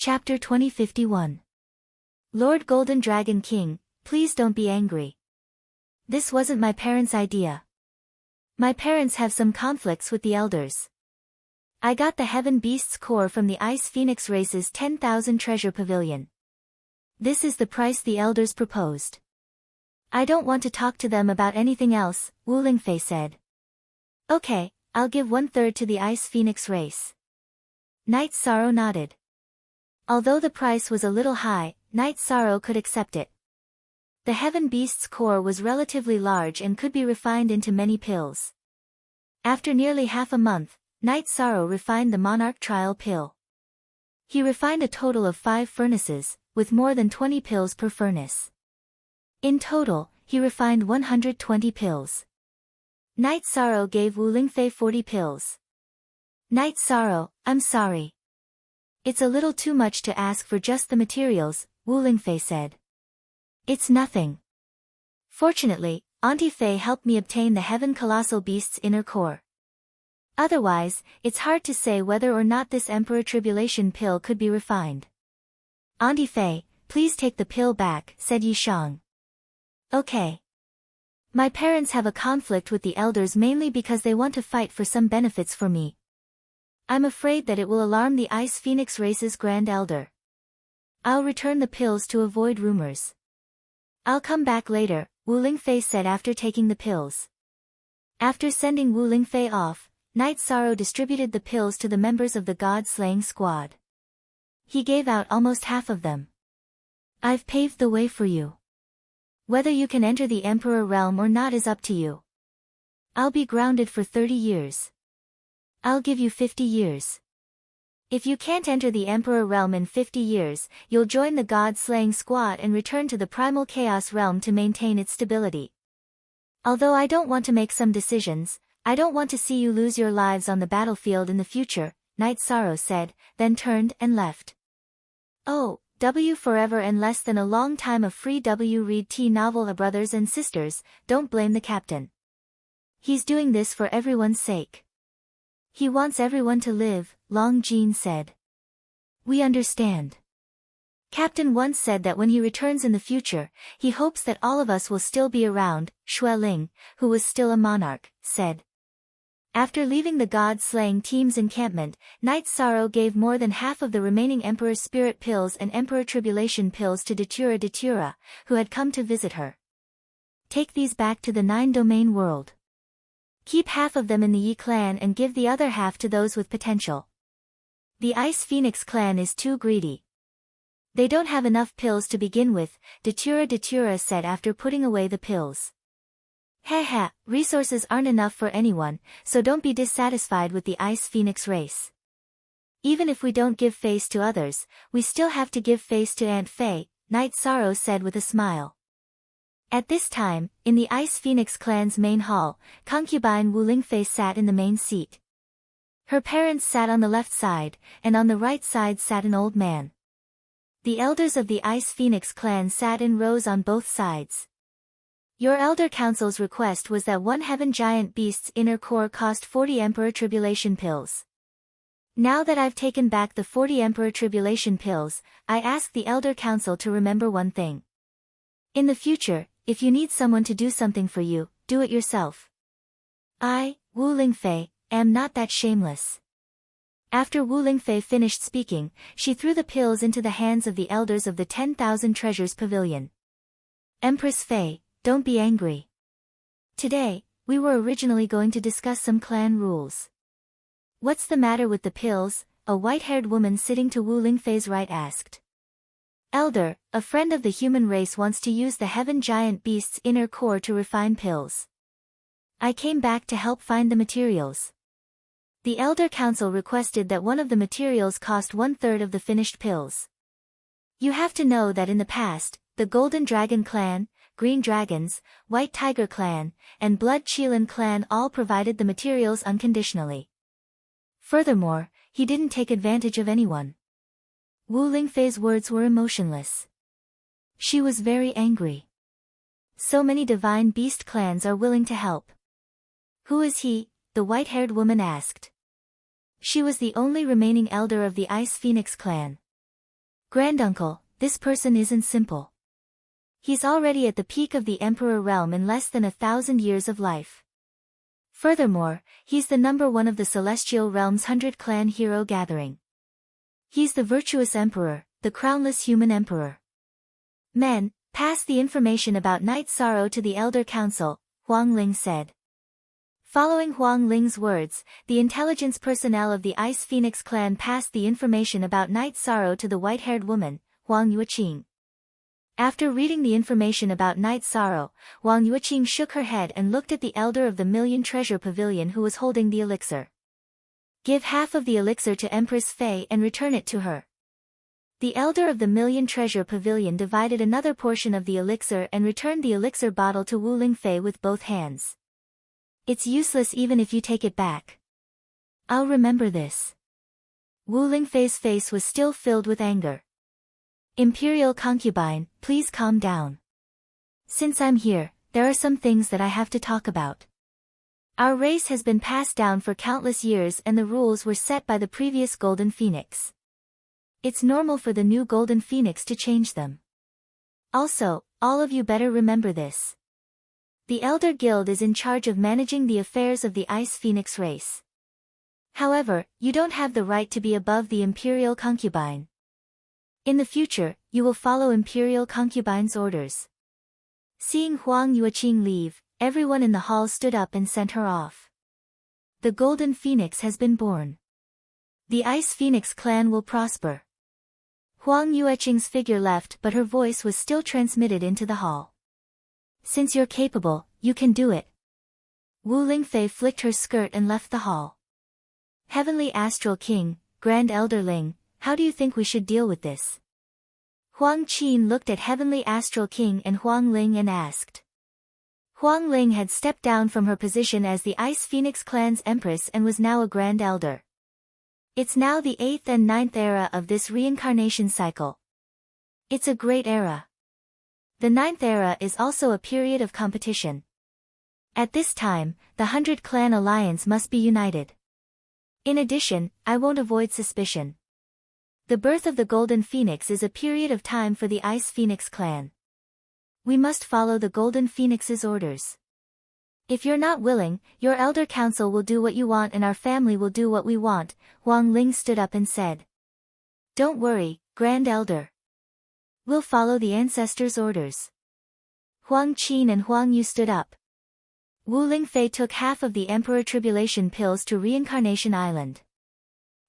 Chapter 2051. Lord Golden Dragon King, please don't be angry. This wasn't my parents' idea. My parents have some conflicts with the elders. I got the Heaven Beast's core from the Ice Phoenix race's 10,000 treasure pavilion. This is the price the elders proposed. I don't want to talk to them about anything else, Wu Lingfei said. Okay, I'll give 1/3 to the Ice Phoenix race. Night Sorrow nodded. Although the price was a little high, Night Sorrow could accept it. The Heaven Beast's core was relatively large and could be refined into many pills. After nearly half a month, Night Sorrow refined the Monarch Trial pill. He refined a total of 5 furnaces, with more than 20 pills per furnace. In total, he refined 120 pills. Night Sorrow gave Wu Lingfei 40 pills. Night Sorrow, I'm sorry. It's a little too much to ask for just the materials, Wu Lingfei said. It's nothing. Fortunately, Auntie Fei helped me obtain the Heaven Colossal Beast's inner core. Otherwise, it's hard to say whether or not this Emperor Tribulation pill could be refined. Auntie Fei, please take the pill back, said Yishang. Okay. My parents have a conflict with the elders mainly because they want to fight for some benefits for me. I'm afraid that it will alarm the Ice Phoenix race's Grand Elder. I'll return the pills to avoid rumors. I'll come back later, Wu Lingfei said after taking the pills. After sending Wu Lingfei off, Night Sorrow distributed the pills to the members of the God-slaying squad. He gave out almost half of them. I've paved the way for you. Whether you can enter the Emperor realm or not is up to you. I'll be grounded for 30 years. I'll give you 50 years. If you can't enter the Emperor realm in 50 years, you'll join the God-slaying squad and return to the Primal Chaos realm to maintain its stability. Although I don't want to make some decisions, I don't want to see you lose your lives on the battlefield in the future, Night Sorrow said, then turned and left. Oh, W forever and less than a long time of free W read T novel brothers and sisters, don't blame the captain. He's doing this for everyone's sake. He wants everyone to live, Long Jean said. We understand. Captain once said that when he returns in the future, he hopes that all of us will still be around, Xue Ling, who was still a monarch, said. After leaving the God-slaying team's encampment, Night Sorrow gave more than half of the remaining Emperor Spirit pills and Emperor Tribulation pills to Datura, who had come to visit her. Take these back to the 9-domain world. Keep half of them in the Yi clan and give the other half to those with potential. The Ice Phoenix clan is too greedy. They don't have enough pills to begin with, Datura said after putting away the pills. Haha, resources aren't enough for anyone, so don't be dissatisfied with the Ice Phoenix race. Even if we don't give face to others, we still have to give face to Aunt Fei, Night Sorrow said with a smile. At this time, in the Ice Phoenix clan's main hall, concubine Wu Lingfei sat in the main seat. Her parents sat on the left side, and on the right side sat an old man. The elders of the Ice Phoenix clan sat in rows on both sides. Your Elder Council's request was that one Heaven Giant Beast's inner core cost 40 Emperor Tribulation pills. Now that I've taken back the 40 Emperor Tribulation pills, I ask the Elder Council to remember one thing. In the future, if you need someone to do something for you, do it yourself. I, Wu Lingfei, am not that shameless. After Wu Lingfei finished speaking, she threw the pills into the hands of the elders of the 10,000 Treasures Pavilion. Empress Fei, don't be angry. Today, we were originally going to discuss some clan rules. What's the matter with the pills? A white-haired woman sitting to Wu Lingfei's right asked. Elder, a friend of the human race wants to use the Heaven Giant Beast's inner core to refine pills. I came back to help find the materials. The Elder Council requested that one of the materials cost 1/3 of the finished pills. You have to know that in the past, the Golden Dragon Clan, Green Dragons, White Tiger Clan, and Blood Qilin Clan all provided the materials unconditionally. Furthermore, he didn't take advantage of anyone. Wu Lingfei's words were emotionless. She was very angry. So many divine beast clans are willing to help. Who is he? The white-haired woman asked. She was the only remaining elder of the Ice Phoenix clan. Granduncle, this person isn't simple. He's already at the peak of the Emperor realm in less than 1,000 years of life. Furthermore, he's the number one of the Celestial Realm's 100-clan hero gathering. He's the virtuous emperor, the crownless human emperor. Men, pass the information about Night Sorrow to the Elder Council, Huang Ling said. Following Huang Ling's words, the intelligence personnel of the Ice Phoenix clan passed the information about Night Sorrow to the white-haired woman, Huang Yueqing. After reading the information about Night Sorrow, Huang Yueqing shook her head and looked at the Elder of the Million Treasure Pavilion who was holding the elixir. Give half of the elixir to Empress Fei and return it to her. The Elder of the Million Treasure Pavilion divided another portion of the elixir and returned the elixir bottle to Wu Lingfei with both hands. It's useless even if you take it back. I'll remember this. Wu Lingfei's face was still filled with anger. Imperial concubine, please calm down. Since I'm here, there are some things that I have to talk about. Our race has been passed down for countless years and the rules were set by the previous Golden Phoenix. It's normal for the new Golden Phoenix to change them. Also, all of you better remember this. The Elder Guild is in charge of managing the affairs of the Ice Phoenix race. However, you don't have the right to be above the Imperial concubine. In the future, you will follow Imperial concubine's orders. Seeing Huang Yueqing leave, everyone in the hall stood up and sent her off. The Golden Phoenix has been born. The Ice Phoenix clan will prosper. Huang Yueqing's figure left but her voice was still transmitted into the hall. Since you're capable, you can do it. Wu Lingfei flicked her skirt and left the hall. Heavenly Astral King, Grand Elder Ling, how do you think we should deal with this? Huang Qin looked at Heavenly Astral King and Huang Ling and asked. Huang Ling had stepped down from her position as the Ice Phoenix clan's empress and was now a Grand Elder. It's now the 8th and 9th era of this reincarnation cycle. It's a great era. The 9th era is also a period of competition. At this time, the 100-clan alliance must be united. In addition, I won't avoid suspicion. The birth of the Golden Phoenix is a period of time for the Ice Phoenix clan. We must follow the Golden Phoenix's orders. If you're not willing, your Elder Council will do what you want and our family will do what we want, Huang Ling stood up and said. Don't worry, Grand Elder. We'll follow the ancestors' orders. Huang Qin and Huang Yu stood up. Wu Lingfei took half of the Emperor Tribulation pills to Reincarnation Island.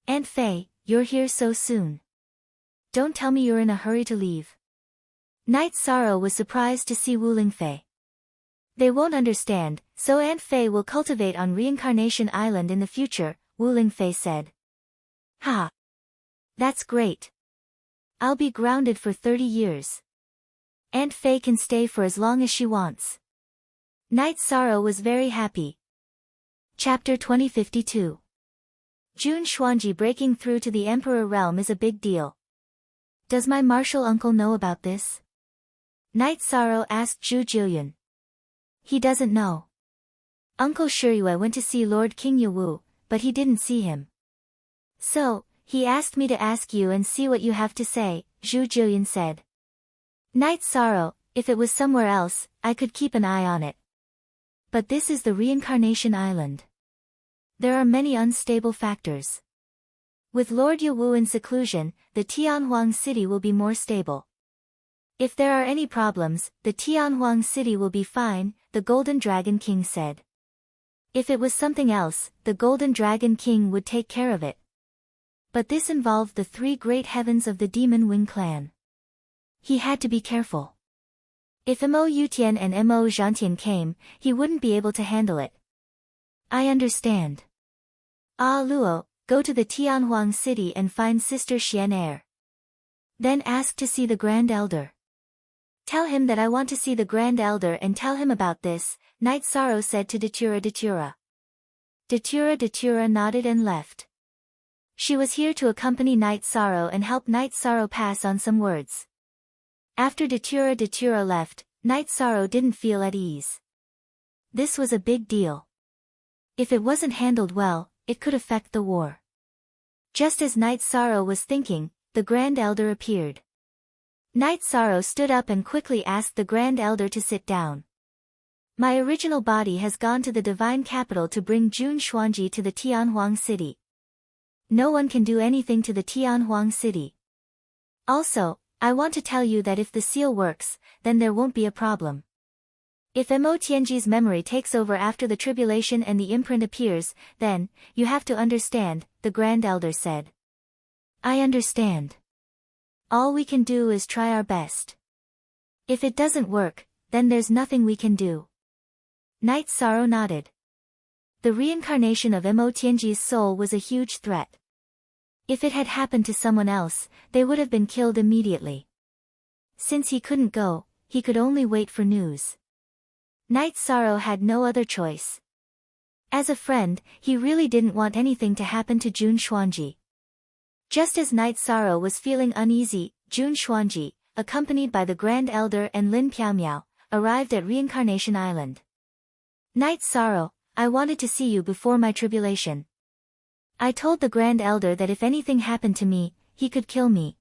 Aunt Fei, you're here so soon. Don't tell me you're in a hurry to leave. Night Sorrow was surprised to see Wu Lingfei. They won't understand, so Aunt Fei will cultivate on Reincarnation Island in the future, Wu Lingfei said. Ha! That's great. I'll be grounded for 30 years. Aunt Fei can stay for as long as she wants. Night Sorrow was very happy. Chapter 2052. Jun Xuanji breaking through to the Emperor realm is a big deal. Does my martial uncle know about this? Night Sorrow asked Zhu Jillian. He doesn't know. Uncle Shiyue went to see Lord King Yewu, but he didn't see him. So, he asked me to ask you and see what you have to say, Zhu Jillian said. Night Sorrow, if it was somewhere else, I could keep an eye on it. But this is the Reincarnation Island. There are many unstable factors. With Lord Yewu in seclusion, the Tianhuang city will be more stable. If there are any problems, the Tianhuang city will be fine, the Golden Dragon King said. If it was something else, the Golden Dragon King would take care of it. But this involved the 3 great heavens of the Demon Wing clan. He had to be careful. If Mo Yutian and Mo Zhantian came, he wouldn't be able to handle it. I understand. Ah Luo, go to the Tianhuang city and find Sister Xian. Then ask to see the Grand Elder. Tell him that I want to see the Grand Elder and tell him about this, Night Sorrow said to Datura. Datura nodded and left. She was here to accompany Night Sorrow and help Night Sorrow pass on some words. After Datura left, Night Sorrow didn't feel at ease. This was a big deal. If it wasn't handled well, it could affect the war. Just as Night Sorrow was thinking, the Grand Elder appeared. Knight Sorrow stood up and quickly asked the Grand Elder to sit down. My original body has gone to the divine capital to bring Jun Xuanji to the Tianhuang city. No one can do anything to the Tianhuang city. Also, I want to tell you that if the seal works, then there won't be a problem. If Mo Tianji's memory takes over after the tribulation and the imprint appears, then, you have to understand, the Grand Elder said. I understand. All we can do is try our best. If it doesn't work, then there's nothing we can do. Knight Sorrow nodded. The reincarnation of Mo Tianji's soul was a huge threat. If it had happened to someone else, they would have been killed immediately. Since he couldn't go, he could only wait for news. Knight Sorrow had no other choice. As a friend, he really didn't want anything to happen to Jun Xuanji. Just as Knight Sorrow was feeling uneasy, Jun Xuanji, accompanied by the Grand Elder and Lin Piaomiao, arrived at Reincarnation Island. Knight Sorrow, I wanted to see you before my tribulation. I told the Grand Elder that if anything happened to me, he could kill me.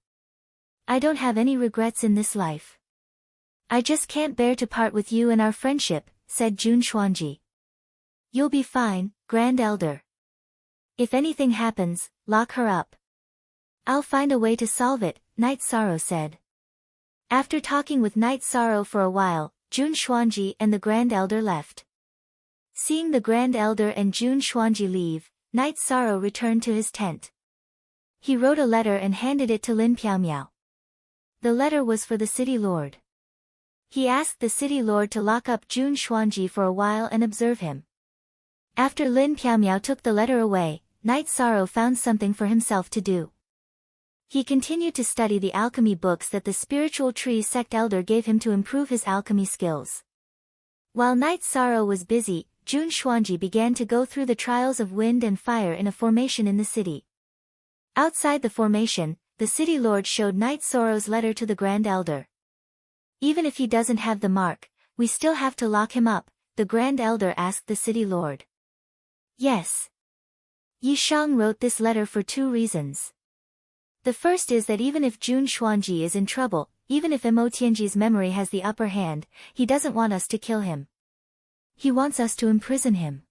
I don't have any regrets in this life. I just can't bear to part with you and our friendship, said Jun Xuanji. You'll be fine, Grand Elder. If anything happens, lock her up. I'll find a way to solve it, Knight Sorrow said. After talking with Knight Sorrow for a while, Jun Xuanji and the Grand Elder left. Seeing the Grand Elder and Jun Xuanji leave, Knight Sorrow returned to his tent. He wrote a letter and handed it to Lin Piaomiao. The letter was for the city lord. He asked the city lord to lock up Jun Xuanji for a while and observe him. After Lin Piaomiao took the letter away, Knight Sorrow found something for himself to do. He continued to study the alchemy books that the spiritual tree sect elder gave him to improve his alchemy skills. While Knight Sorrow was busy, Jun Xuanji began to go through the trials of wind and fire in a formation in the city. Outside the formation, the city lord showed Knight Sorrow's letter to the Grand Elder. Even if he doesn't have the mark, we still have to lock him up, the Grand Elder asked the city lord. Yes. Yi Shang wrote this letter for two reasons. The first is that even if Jun Xuanji is in trouble, even if Mo Tianji's memory has the upper hand, he doesn't want us to kill him. He wants us to imprison him.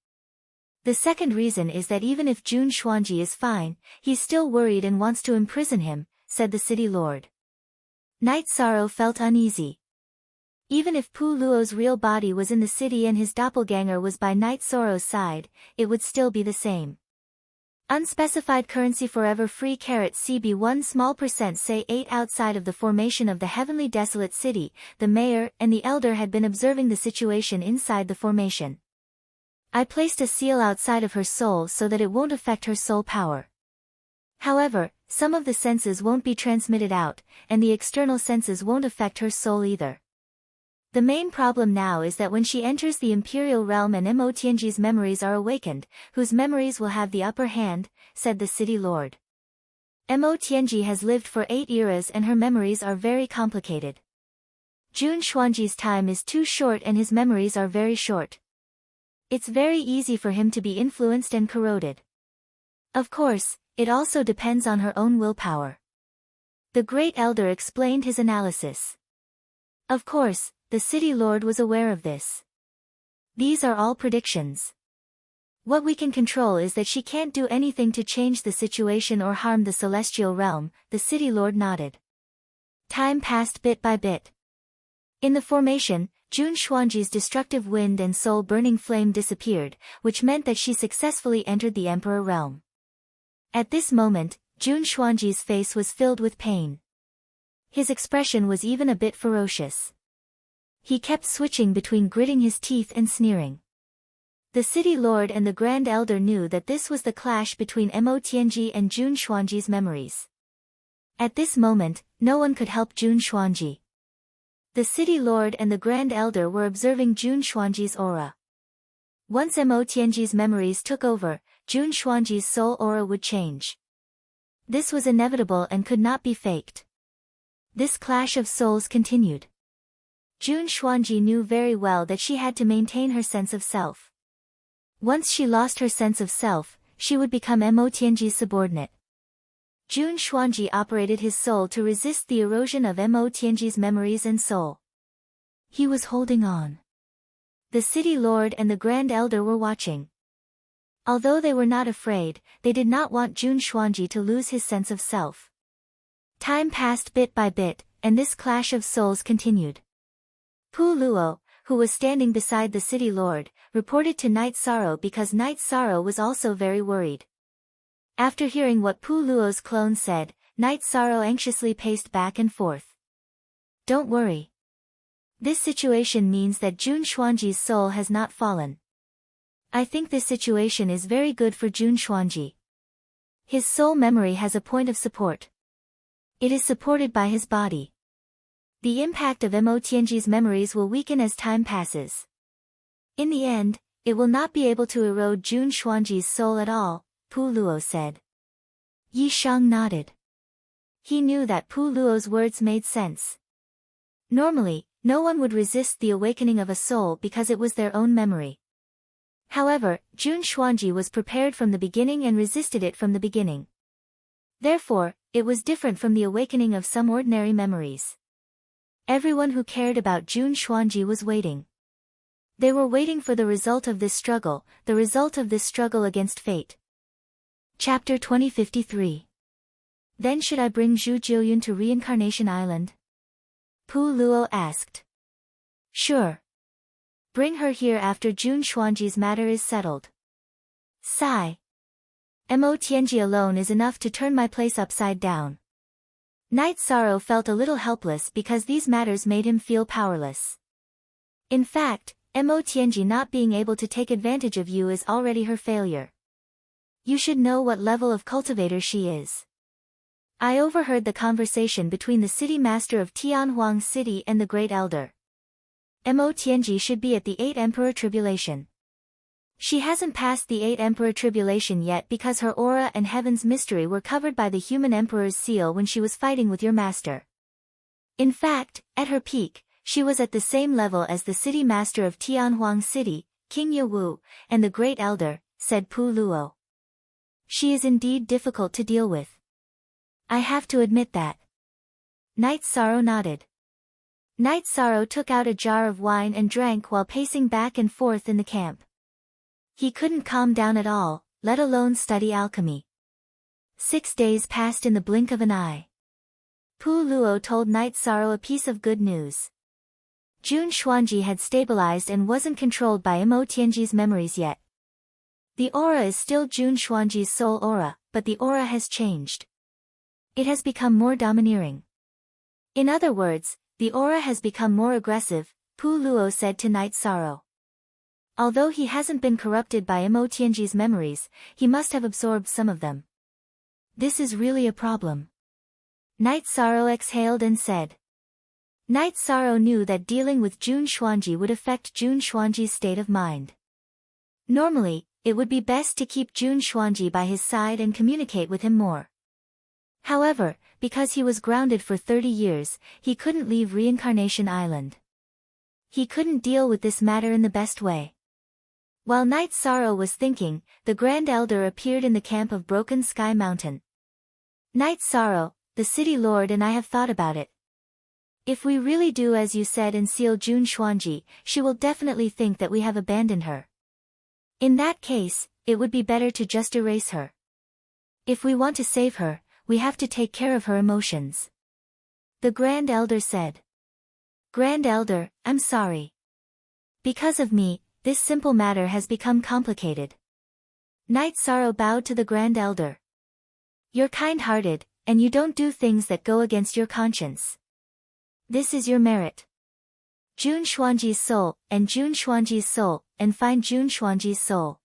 The second reason is that even if Jun Xuanji is fine, he's still worried and wants to imprison him, said the city lord. Knight Sorrow felt uneasy. Even if Pu Luo's real body was in the city and his doppelganger was by Knight Sorrow's side, it would still be the same. Unspecified currency forever free CB 1 small % say 8 outside of the formation of the heavenly desolate city, the mayor and the elder had been observing the situation inside the formation. I placed a seal outside of her soul so that it won't affect her soul power. However, some of the senses won't be transmitted out, and the external senses won't affect her soul either. The main problem now is that when she enters the Imperial Realm and Mo Tianji's memories are awakened, whose memories will have the upper hand, said the city lord. Mo Tianji has lived for 8 eras and her memories are very complicated. Jun Xuanji's time is too short and his memories are very short. It's very easy for him to be influenced and corroded. Of course, it also depends on her own willpower. The Great Elder explained his analysis. Of course, the city lord was aware of this. These are all predictions. What we can control is that she can't do anything to change the situation or harm the celestial realm, the city lord nodded. Time passed bit by bit. In the formation, Jun Xuanji's destructive wind and soul-burning flame disappeared, which meant that she successfully entered the Emperor realm. At this moment, Jun Xuanji's face was filled with pain. His expression was even a bit ferocious. He kept switching between gritting his teeth and sneering. The city lord and the Grand Elder knew that this was the clash between Mo Tianji and Jun Xuanji's memories. At this moment, no one could help Jun Xuanji. The city lord and the Grand Elder were observing Jun Xuanji's aura. Once Mo Tianji's memories took over, Jun Xuanji's soul aura would change. This was inevitable and could not be faked. This clash of souls continued. Jun Xuanji knew very well that she had to maintain her sense of self. Once she lost her sense of self, she would become Mo Tianji's subordinate. Jun Xuanji operated his soul to resist the erosion of Mo Tianji's memories and soul. He was holding on. The city lord and the grand elder were watching. Although they were not afraid, they did not want Jun Xuanji to lose his sense of self. Time passed bit by bit, and this clash of souls continued. Pu Luo, who was standing beside the city lord, reported to Night Sorrow because Night Sorrow was also very worried. After hearing what Pu Luo's clone said, Night Sorrow anxiously paced back and forth. Don't worry. This situation means that Jun Xuanji's soul has not fallen. I think this situation is very good for Jun Xuanji. His soul memory has a point of support. It is supported by his body. The impact of Mo Tianji's memories will weaken as time passes. In the end, it will not be able to erode Jun Xuanji's soul at all, Pu Luo said. Yi Shang nodded. He knew that Pu Luo's words made sense. Normally, no one would resist the awakening of a soul because it was their own memory. However, Jun Xuanji was prepared from the beginning and resisted it from the beginning. Therefore, it was different from the awakening of some ordinary memories. Everyone who cared about Jun Xuanji was waiting. They were waiting for the result of this struggle, the result of this struggle against fate. Chapter 2053. Then should I bring Zhu Jiuyun to Reincarnation Island? Pu Luo asked. Sure. Bring her here after Jun Xuanji's matter is settled. Sigh. Mo Tianji alone is enough to turn my place upside down. Night Sorrow felt a little helpless because these matters made him feel powerless. In fact, Mo Tianji not being able to take advantage of you is already her failure. You should know what level of cultivator she is. I overheard the conversation between the city master of Tianhuang City and the great elder. Mo Tianji should be at the 8 Emperor Tribulation. She hasn't passed the 8 Emperor Tribulation yet because her aura and Heaven's mystery were covered by the human Emperor's seal when she was fighting with your master. In fact, at her peak, she was at the same level as the city master of Tianhuang City, King Ye Wu, and the great elder, said Pu Luo. She is indeed difficult to deal with. I have to admit that. Night Sorrow nodded. Night Sorrow took out a jar of wine and drank while pacing back and forth in the camp. He couldn't calm down at all, let alone study alchemy. 6 days passed in the blink of an eye. Pu Luo told Night Sorrow a piece of good news. Jun Xuanji had stabilized and wasn't controlled by Mo Tianji's memories yet. The aura is still Jun Xuanji's soul aura, but the aura has changed. It has become more domineering. In other words, the aura has become more aggressive, Pu Luo said to Night Sorrow. Although he hasn't been corrupted by Mo Tianji's memories, he must have absorbed some of them. This is really a problem. Night Sorrow exhaled and said. Night Sorrow knew that dealing with Jun Xuanji would affect Jun Xuanji's state of mind. Normally, it would be best to keep Jun Xuanji by his side and communicate with him more. However, because he was grounded for 30 years, he couldn't leave Reincarnation Island. He couldn't deal with this matter in the best way. While Night Sorrow was thinking, the Grand Elder appeared in the camp of Broken Sky Mountain. Night Sorrow, the city lord and I have thought about it. If we really do as you said and seal Jun Xuanji, she will definitely think that we have abandoned her. In that case, it would be better to just erase her. If we want to save her, we have to take care of her emotions. The Grand Elder said. Grand Elder, I'm sorry. Because of me, this simple matter has become complicated. Night Sorrow bowed to the Grand Elder. You're kind-hearted, and you don't do things that go against your conscience. This is your merit. Jun Xuanji's soul, and Jun Xuanji's soul, and find Jun Xuanji's soul.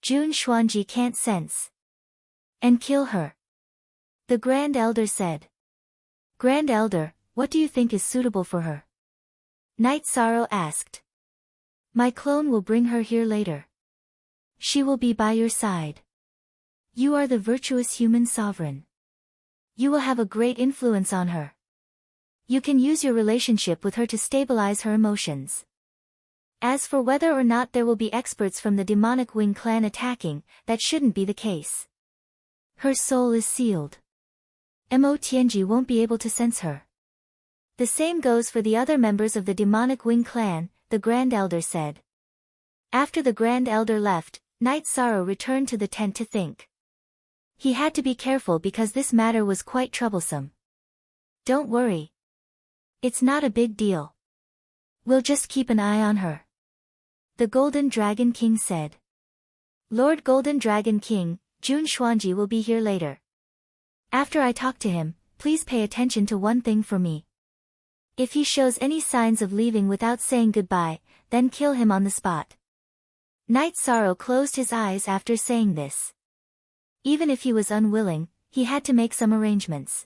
Jun Xuanji can't sense. And kill her. The Grand Elder said. Grand Elder, what do you think is suitable for her? Night Sorrow asked. My clone will bring her here later. She will be by your side. You are the virtuous human sovereign. You will have a great influence on her. You can use your relationship with her to stabilize her emotions. As for whether or not there will be experts from the demonic Wing clan attacking, that shouldn't be the case. Her soul is sealed. Mo Tianji won't be able to sense her. The same goes for the other members of the demonic wing clan, the Grand Elder said. After the Grand Elder left, Night Sorrow returned to the tent to think. He had to be careful because this matter was quite troublesome. Don't worry. It's not a big deal. We'll just keep an eye on her. The Golden Dragon King said. Lord Golden Dragon King, Jun Xuanji will be here later. After I talk to him, please pay attention to one thing for me. If he shows any signs of leaving without saying goodbye, then kill him on the spot. Night Sorrow closed his eyes after saying this. Even if he was unwilling, he had to make some arrangements.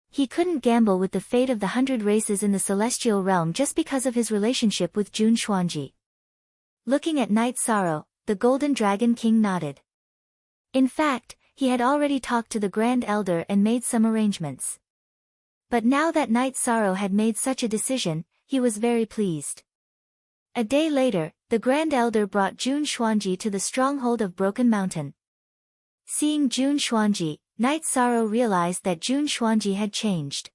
He couldn't gamble with the fate of the 100 races in the celestial realm just because of his relationship with Jun Xuanji. Looking at Night Sorrow, the Golden Dragon King nodded. In fact, he had already talked to the Grand Elder and made some arrangements. But now that Night Sorrow had made such a decision, he was very pleased. A day later, the Grand Elder brought Jun Xuanji to the stronghold of Broken Mountain. Seeing Jun Xuanji, Night Sorrow realized that Jun Xuanji had changed.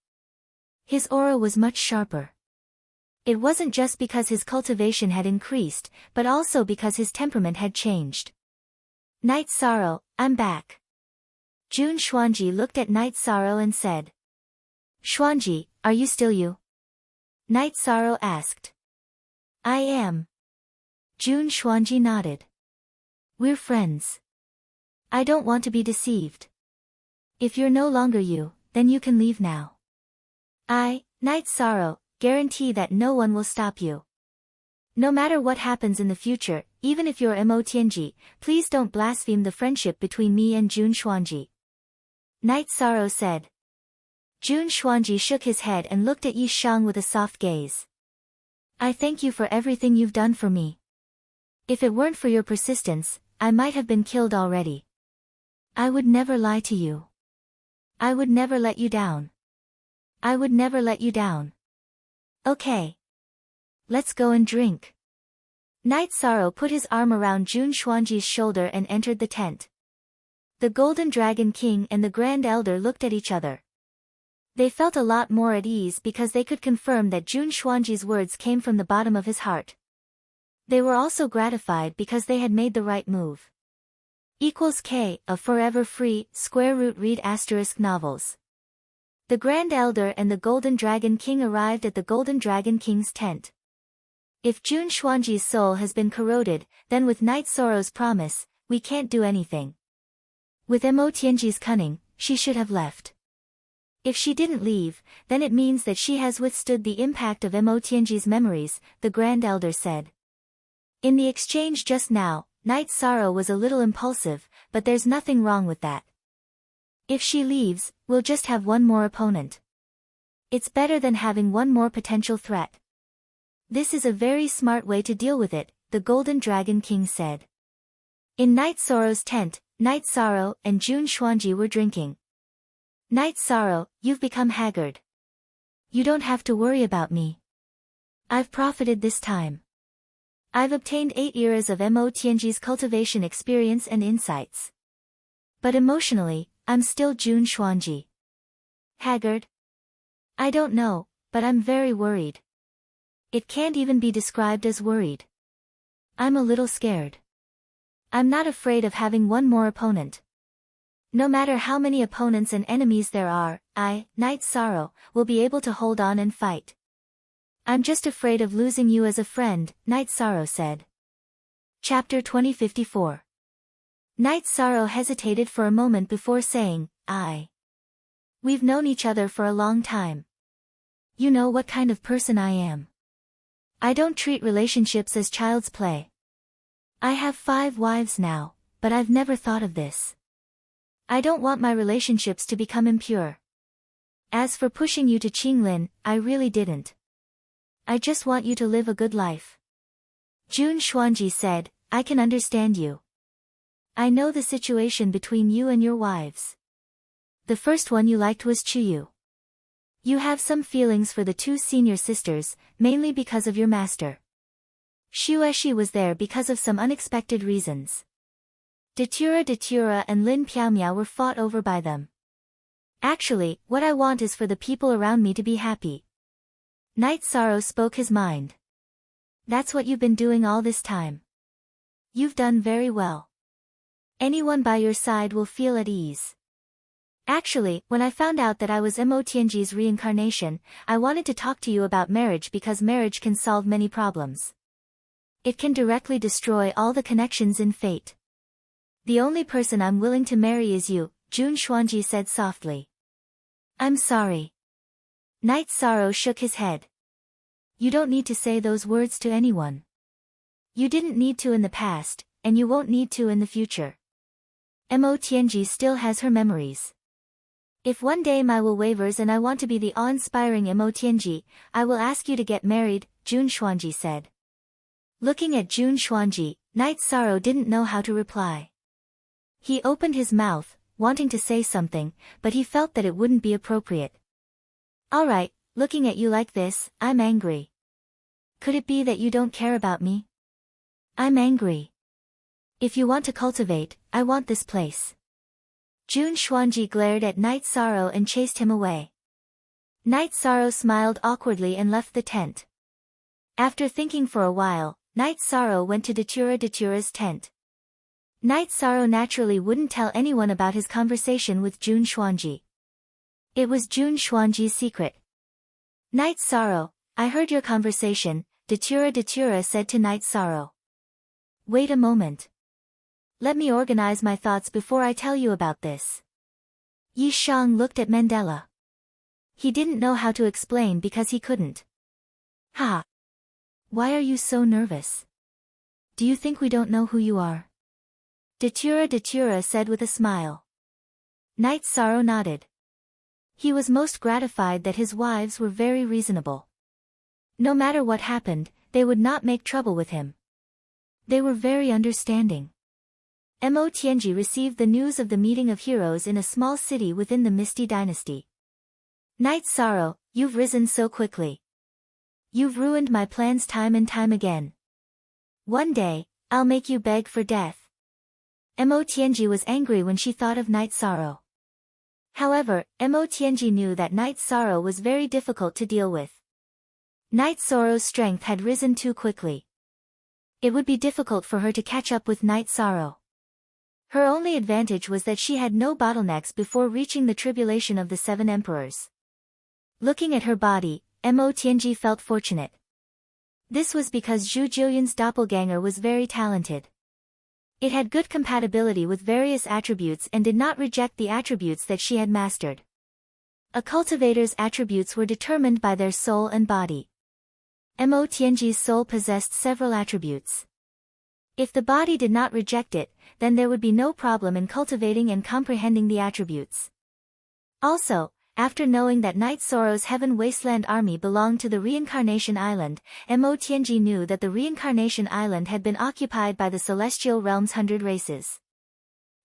His aura was much sharper. It wasn't just because his cultivation had increased, but also because his temperament had changed. Night Sorrow, I'm back. Jun Xuanji looked at Night Sorrow and said. Xuanji, are you still you? Night Sorrow asked. I am. Jun Xuanji nodded. We're friends. I don't want to be deceived. If you're no longer you, then you can leave now. I, Night Sorrow, guarantee that no one will stop you. No matter what happens in the future, even if you're Mo Tianji, please don't blaspheme the friendship between me and Jun Xuanji. Night Sorrow said. Jun Xuanji shook his head and looked at Yi Shang with a soft gaze. I thank you for everything you've done for me. If it weren't for your persistence, I might have been killed already. I would never lie to you. I would never let you down. I would never let you down. Okay. Let's go and drink. Night Sorrow put his arm around Jun Xuanji's shoulder and entered the tent. The Golden Dragon King and the Grand Elder looked at each other. They felt a lot more at ease because they could confirm that Jun Xuanji's words came from the bottom of his heart. They were also gratified because they had made the right move. K, a forever free, square root read * novels. The Grand Elder and the Golden Dragon King arrived at the Golden Dragon King's tent. If Jun Xuanji's soul has been corroded, then with Night Sorrow's promise, we can't do anything. With Mo Tianji's cunning, she should have left. If she didn't leave, then it means that she has withstood the impact of Mo Tianji's memories, the Grand Elder said. In the exchange just now, Night Sorrow was a little impulsive, but there's nothing wrong with that. If she leaves, we'll just have one more opponent. It's better than having one more potential threat. This is a very smart way to deal with it, the Golden Dragon King said. In Night Sorrow's tent, Night Sorrow and Jun Xuanji were drinking. Night Sorrow, you've become haggard. You don't have to worry about me. I've profited this time. I've obtained 8 eras of Mo Tianji's cultivation experience and insights. But emotionally, I'm still Jun Xuanji. Haggard? I don't know, but I'm very worried. It can't even be described as worried. I'm a little scared. I'm not afraid of having one more opponent. No matter how many opponents and enemies there are, I, Night Sorrow, will be able to hold on and fight. I'm just afraid of losing you as a friend, Night Sorrow said. Chapter 2054. Night Sorrow hesitated for a moment before saying, We've known each other for a long time. You know what kind of person I am. I don't treat relationships as child's play. I have 5 wives now, but I've never thought of this. I don't want my relationships to become impure. As for pushing you to Qinglin, I really didn't. I just want you to live a good life. Jun Xuanji said, I can understand you. I know the situation between you and your wives. The first one you liked was Chuyu. You have some feelings for the 2 senior sisters, mainly because of your master. Xueshi was there because of some unexpected reasons. Datura and Lin Piaomiao were fought over by them. Actually, what I want is for the people around me to be happy. Night Sorrow spoke his mind. That's what you've been doing all this time. You've done very well. Anyone by your side will feel at ease. Actually, when I found out that I was Motianji's reincarnation, I wanted to talk to you about marriage because marriage can solve many problems. It can directly destroy all the connections in fate. The only person I'm willing to marry is you, Jun Xuanji said softly. I'm sorry. Night Sorrow shook his head. You don't need to say those words to anyone. You didn't need to in the past, and you won't need to in the future. Motianji still has her memories. If one day my will wavers and I want to be the awe-inspiring Motianji, I will ask you to get married, Jun Xuanji said. Looking at Jun Xuanji, Night Sorrow didn't know how to reply. He opened his mouth, wanting to say something, but he felt that it wouldn't be appropriate. Alright, looking at you like this, I'm angry. Could it be that you don't care about me? I'm angry. If you want to cultivate, I want this place. Jun Xuanji glared at Night Sorrow and chased him away. Night Sorrow smiled awkwardly and left the tent. After thinking for a while, Night Sorrow went to Datura's tent. Night Sorrow naturally wouldn't tell anyone about his conversation with Jun Xuanji. It was Jun Xuanji's secret. Night Sorrow, I heard your conversation, Datura said to Night Sorrow. Wait a moment. Let me organize my thoughts before I tell you about this. Yi Shang looked at Mandela. He didn't know how to explain because he couldn't. Ha! Why are you so nervous? Do you think we don't know who you are? Datura said with a smile. Night Sorrow nodded. He was most gratified that his wives were very reasonable. No matter what happened, they would not make trouble with him. They were very understanding. Motianji received the news of the meeting of heroes in a small city within the Misty Dynasty. Night Sorrow, you've risen so quickly. You've ruined my plans time and time again. One day, I'll make you beg for death. Motianji was angry when she thought of Night Sorrow. However, Motianji knew that Night Sorrow was very difficult to deal with. Night Sorrow's strength had risen too quickly. It would be difficult for her to catch up with Night Sorrow. Her only advantage was that she had no bottlenecks before reaching the tribulation of the 7 emperors. Looking at her body, Motianji felt fortunate. This was because Zhu Jiuyun's doppelganger was very talented. It had good compatibility with various attributes and did not reject the attributes that she had mastered. A cultivator's attributes were determined by their soul and body. Motianji's soul possessed several attributes. If the body did not reject it, then there would be no problem in cultivating and comprehending the attributes. Also, after knowing that Night Sorrow's Heaven Wasteland army belonged to the Reincarnation Island, Motianji knew that the Reincarnation Island had been occupied by the Celestial Realm's 100 races.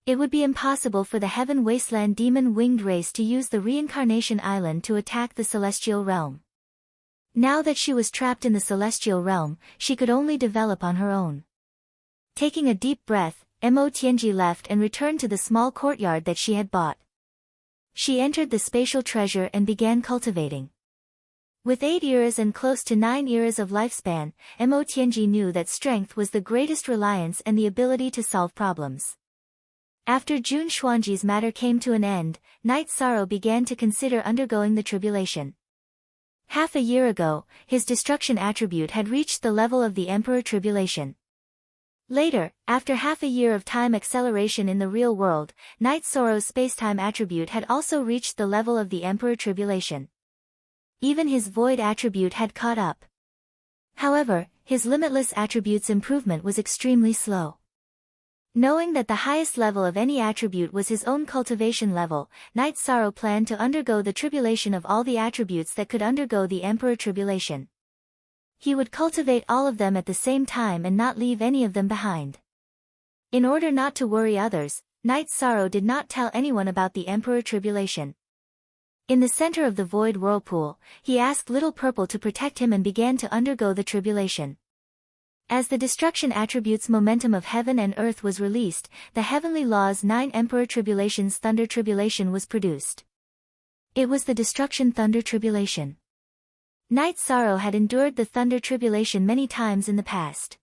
It would be impossible for the Heaven Wasteland demon-winged race to use the Reincarnation Island to attack the Celestial Realm. Now that she was trapped in the Celestial Realm, she could only develop on her own. Taking a deep breath, Motianji left and returned to the small courtyard that she had bought. She entered the spatial treasure and began cultivating. With 8 eras and close to 9 eras of lifespan, Motianji knew that strength was the greatest reliance and the ability to solve problems. After Jun Xuanji's matter came to an end, Night Sorrow began to consider undergoing the tribulation. Half a year ago, his destruction attribute had reached the level of the Emperor Tribulation. Later, after half a year of time acceleration in the real world, Night Sorrow's spacetime attribute had also reached the level of the Emperor Tribulation. Even his void attribute had caught up. However, his limitless attribute's improvement was extremely slow. Knowing that the highest level of any attribute was his own cultivation level, Night Sorrow planned to undergo the tribulation of all the attributes that could undergo the Emperor Tribulation. He would cultivate all of them at the same time and not leave any of them behind. In order not to worry others, Night Sorrow did not tell anyone about the Emperor Tribulation. In the center of the void whirlpool, he asked Little Purple to protect him and began to undergo the tribulation. As the destruction attribute's momentum of heaven and earth was released, the heavenly law's 9 Emperor Tribulation's Thunder Tribulation was produced. It was the destruction thunder tribulation. Night Sorrow had endured the thunder tribulation many times in the past.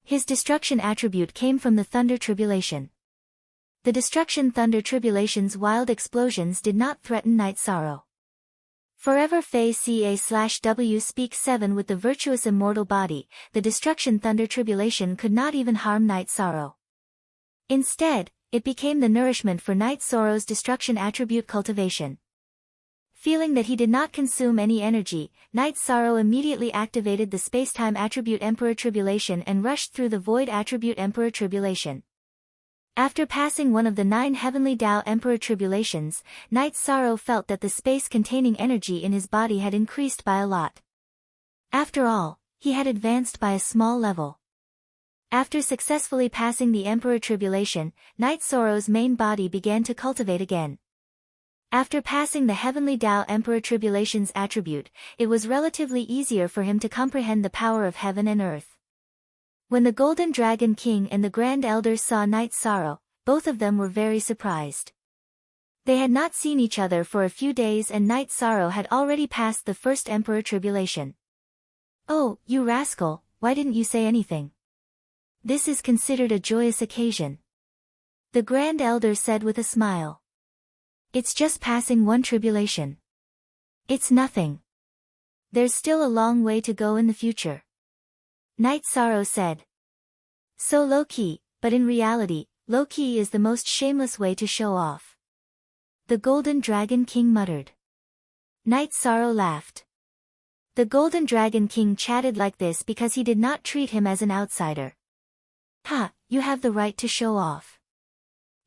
His destruction attribute came from the thunder tribulation. The destruction thunder tribulation's wild explosions did not threaten Night Sorrow. Forever Fae Ca/W Speak 7 with the virtuous immortal body, the destruction thunder tribulation could not even harm Night Sorrow. Instead, it became the nourishment for Night Sorrow's destruction attribute cultivation. Feeling that he did not consume any energy, Night Sorrow immediately activated the spacetime attribute Emperor Tribulation and rushed through the void attribute Emperor Tribulation. After passing one of the 9 heavenly Tao Emperor Tribulations, Night Sorrow felt that the space containing energy in his body had increased by a lot. After all, he had advanced by a small level. After successfully passing the Emperor Tribulation, Night Sorrow's main body began to cultivate again. After passing the heavenly Tao Emperor Tribulation's attribute, it was relatively easier for him to comprehend the power of heaven and earth. When the Golden Dragon King and the Grand Elders saw Night Sorrow, both of them were very surprised. They had not seen each other for a few days and Night Sorrow had already passed the first Emperor Tribulation. "Oh, you rascal, why didn't you say anything? This is considered a joyous occasion," the Grand Elder said with a smile. "It's just passing one tribulation. It's nothing. There's still a long way to go in the future," Night Sorrow said. "So low-key, but in reality, low-key is the most shameless way to show off," the Golden Dragon King muttered. Night Sorrow laughed. The Golden Dragon King chatted like this because he did not treat him as an outsider. "Ha, you have the right to show off.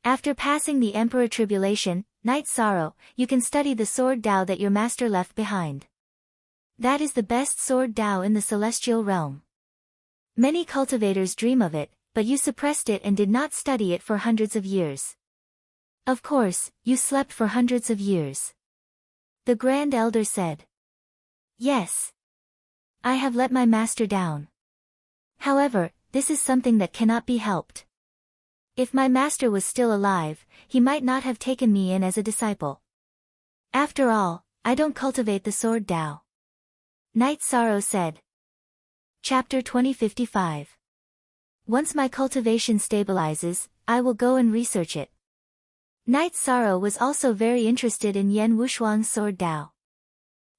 After passing the Emperor Tribulation, Night Sorrow, you can study the Sword Tao that your master left behind. That is the best Sword Tao in the celestial realm. Many cultivators dream of it, but you suppressed it and did not study it for hundreds of years. Of course, you slept for hundreds of years," the Grand Elder said. "Yes. I have let my master down. However, this is something that cannot be helped. If my master was still alive, he might not have taken me in as a disciple. After all, I don't cultivate the Sword Tao," Night Sorrow said. Chapter 2055. Once my cultivation stabilizes, I will go and research it. Night Sorrow was also very interested in Yen Wushuang's Sword Tao.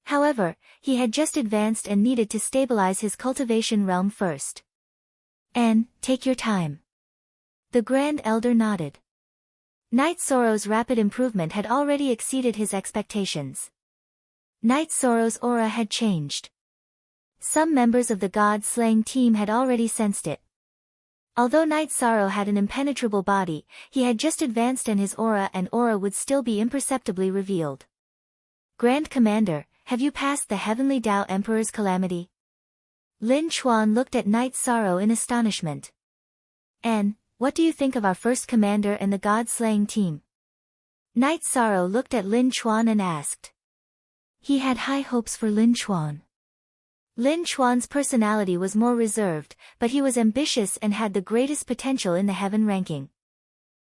However, he had just advanced and needed to stabilize his cultivation realm first. Take your time," the Grand Elder nodded. Night Sorrow's rapid improvement had already exceeded his expectations. Night Sorrow's aura had changed. Some members of the God-slaying team had already sensed it. Although Night Sorrow had an impenetrable body, he had just advanced and his aura would still be imperceptibly revealed. "Grand Commander, have you passed the Heavenly Tao Emperor's calamity?" Lin Chuan looked at Night Sorrow in astonishment. "And, what do you think of our first commander and the God-slaying team?" Night Sorrow looked at Lin Chuan and asked. He had high hopes for Lin Chuan. Lin Chuan's personality was more reserved, but he was ambitious and had the greatest potential in the heaven ranking.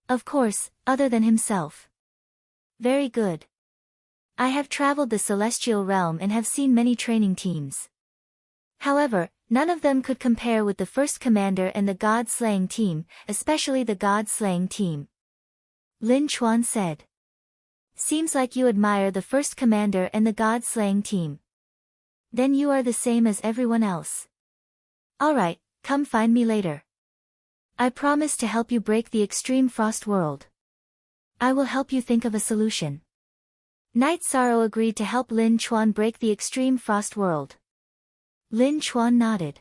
Of course, other than himself. "Very good. I have traveled the celestial realm and have seen many training teams. However, none of them could compare with the first commander and the God-slaying team, especially the God-slaying team," Lin Chuan said. "Seems like you admire the first commander and the God-slaying team. Then you are the same as everyone else. Alright, come find me later. I promise to help you break the extreme frost world. I will help you think of a solution." Night Sorrow agreed to help Lin Chuan break the extreme frost world. Lin Chuan nodded.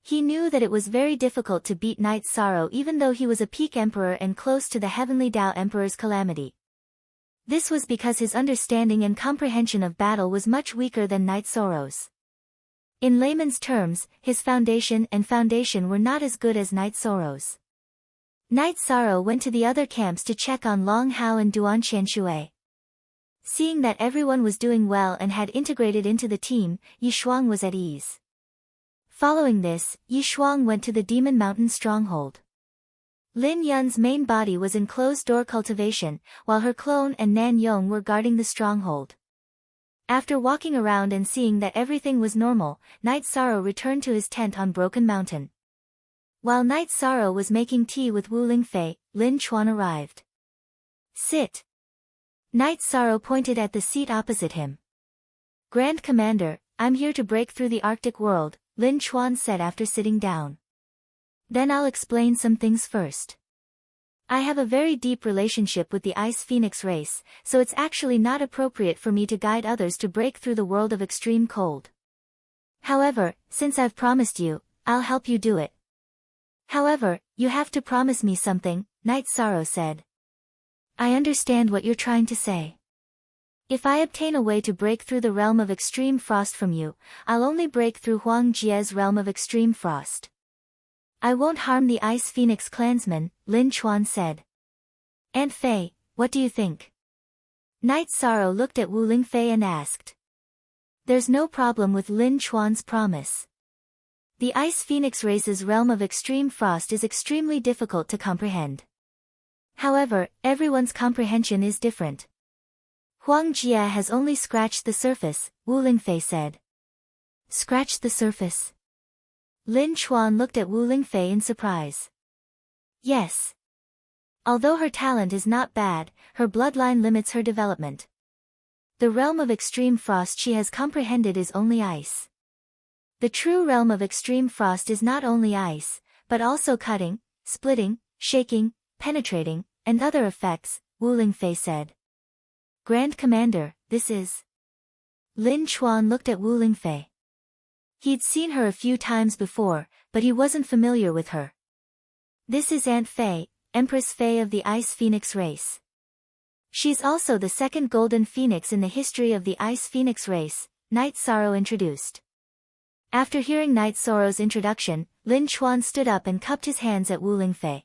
He knew that it was very difficult to beat Night Sorrow even though he was a peak emperor and close to the Heavenly Tao Emperor's calamity. This was because his understanding and comprehension of battle was much weaker than Night Sorrow's. In layman's terms, his foundation were not as good as Night Sorrow's. Night Sorrow went to the other camps to check on Long Hao and Duan Qianshui. Seeing that everyone was doing well and had integrated into the team, Yi Shuang was at ease. Following this, Yi Shuang went to the Demon Mountain stronghold. Lin Yun's main body was in closed-door cultivation, while her clone and Nan Yong were guarding the stronghold. After walking around and seeing that everything was normal, Night Sorrow returned to his tent on Broken Mountain. While Night Sorrow was making tea with Wu Lingfei, Lin Chuan arrived. Sit. Night Sorrow pointed at the seat opposite him. Grand Commander, I'm here to break through the Arctic world, Lin Chuan said after sitting down. Then I'll explain some things first. I have a very deep relationship with the Ice Phoenix race, so it's actually not appropriate for me to guide others to break through the world of extreme cold. However, since I've promised you, I'll help you do it. However, you have to promise me something, Night Sorrow said. I understand what you're trying to say. If I obtain a way to break through the realm of extreme frost from you, I'll only break through Huang Jie's realm of extreme frost. I won't harm the Ice Phoenix clansmen, Lin Chuan said. Aunt Fei, what do you think? Night Sorrow looked at Wu Lingfei and asked. There's no problem with Lin Chuan's promise. The Ice Phoenix race's realm of extreme frost is extremely difficult to comprehend. However, everyone's comprehension is different. Huang Jie has only scratched the surface, Wu Lingfei said. Scratched the surface? Lin Chuan looked at Wu Lingfei in surprise. Yes. Although her talent is not bad, her bloodline limits her development. The realm of extreme frost she has comprehended is only ice. The true realm of extreme frost is not only ice, but also cutting, splitting, shaking, penetrating, and other effects, Wu Lingfei said. Grand Commander, this is... Lin Chuan looked at Wu Lingfei. He'd seen her a few times before, but he wasn't familiar with her. This is Aunt Fei, Empress Fei of the Ice Phoenix race. She's also the second golden phoenix in the history of the Ice Phoenix race, Night Sorrow introduced. After hearing Night Sorrow's introduction, Lin Chuan stood up and cupped his hands at Wu Lingfei.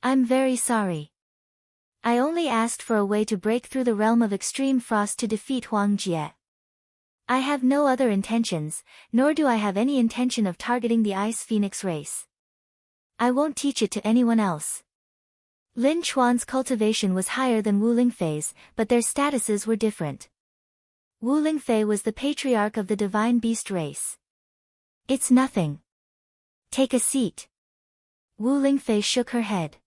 I'm very sorry. I only asked for a way to break through the realm of extreme frost to defeat Huang Jie. I have no other intentions, nor do I have any intention of targeting the Ice Phoenix race. I won't teach it to anyone else. Lin Chuan's cultivation was higher than Wu Lingfei's, but their statuses were different. Wu Lingfei was the patriarch of the Divine Beast race. It's nothing. Take a seat. Wu Lingfei shook her head.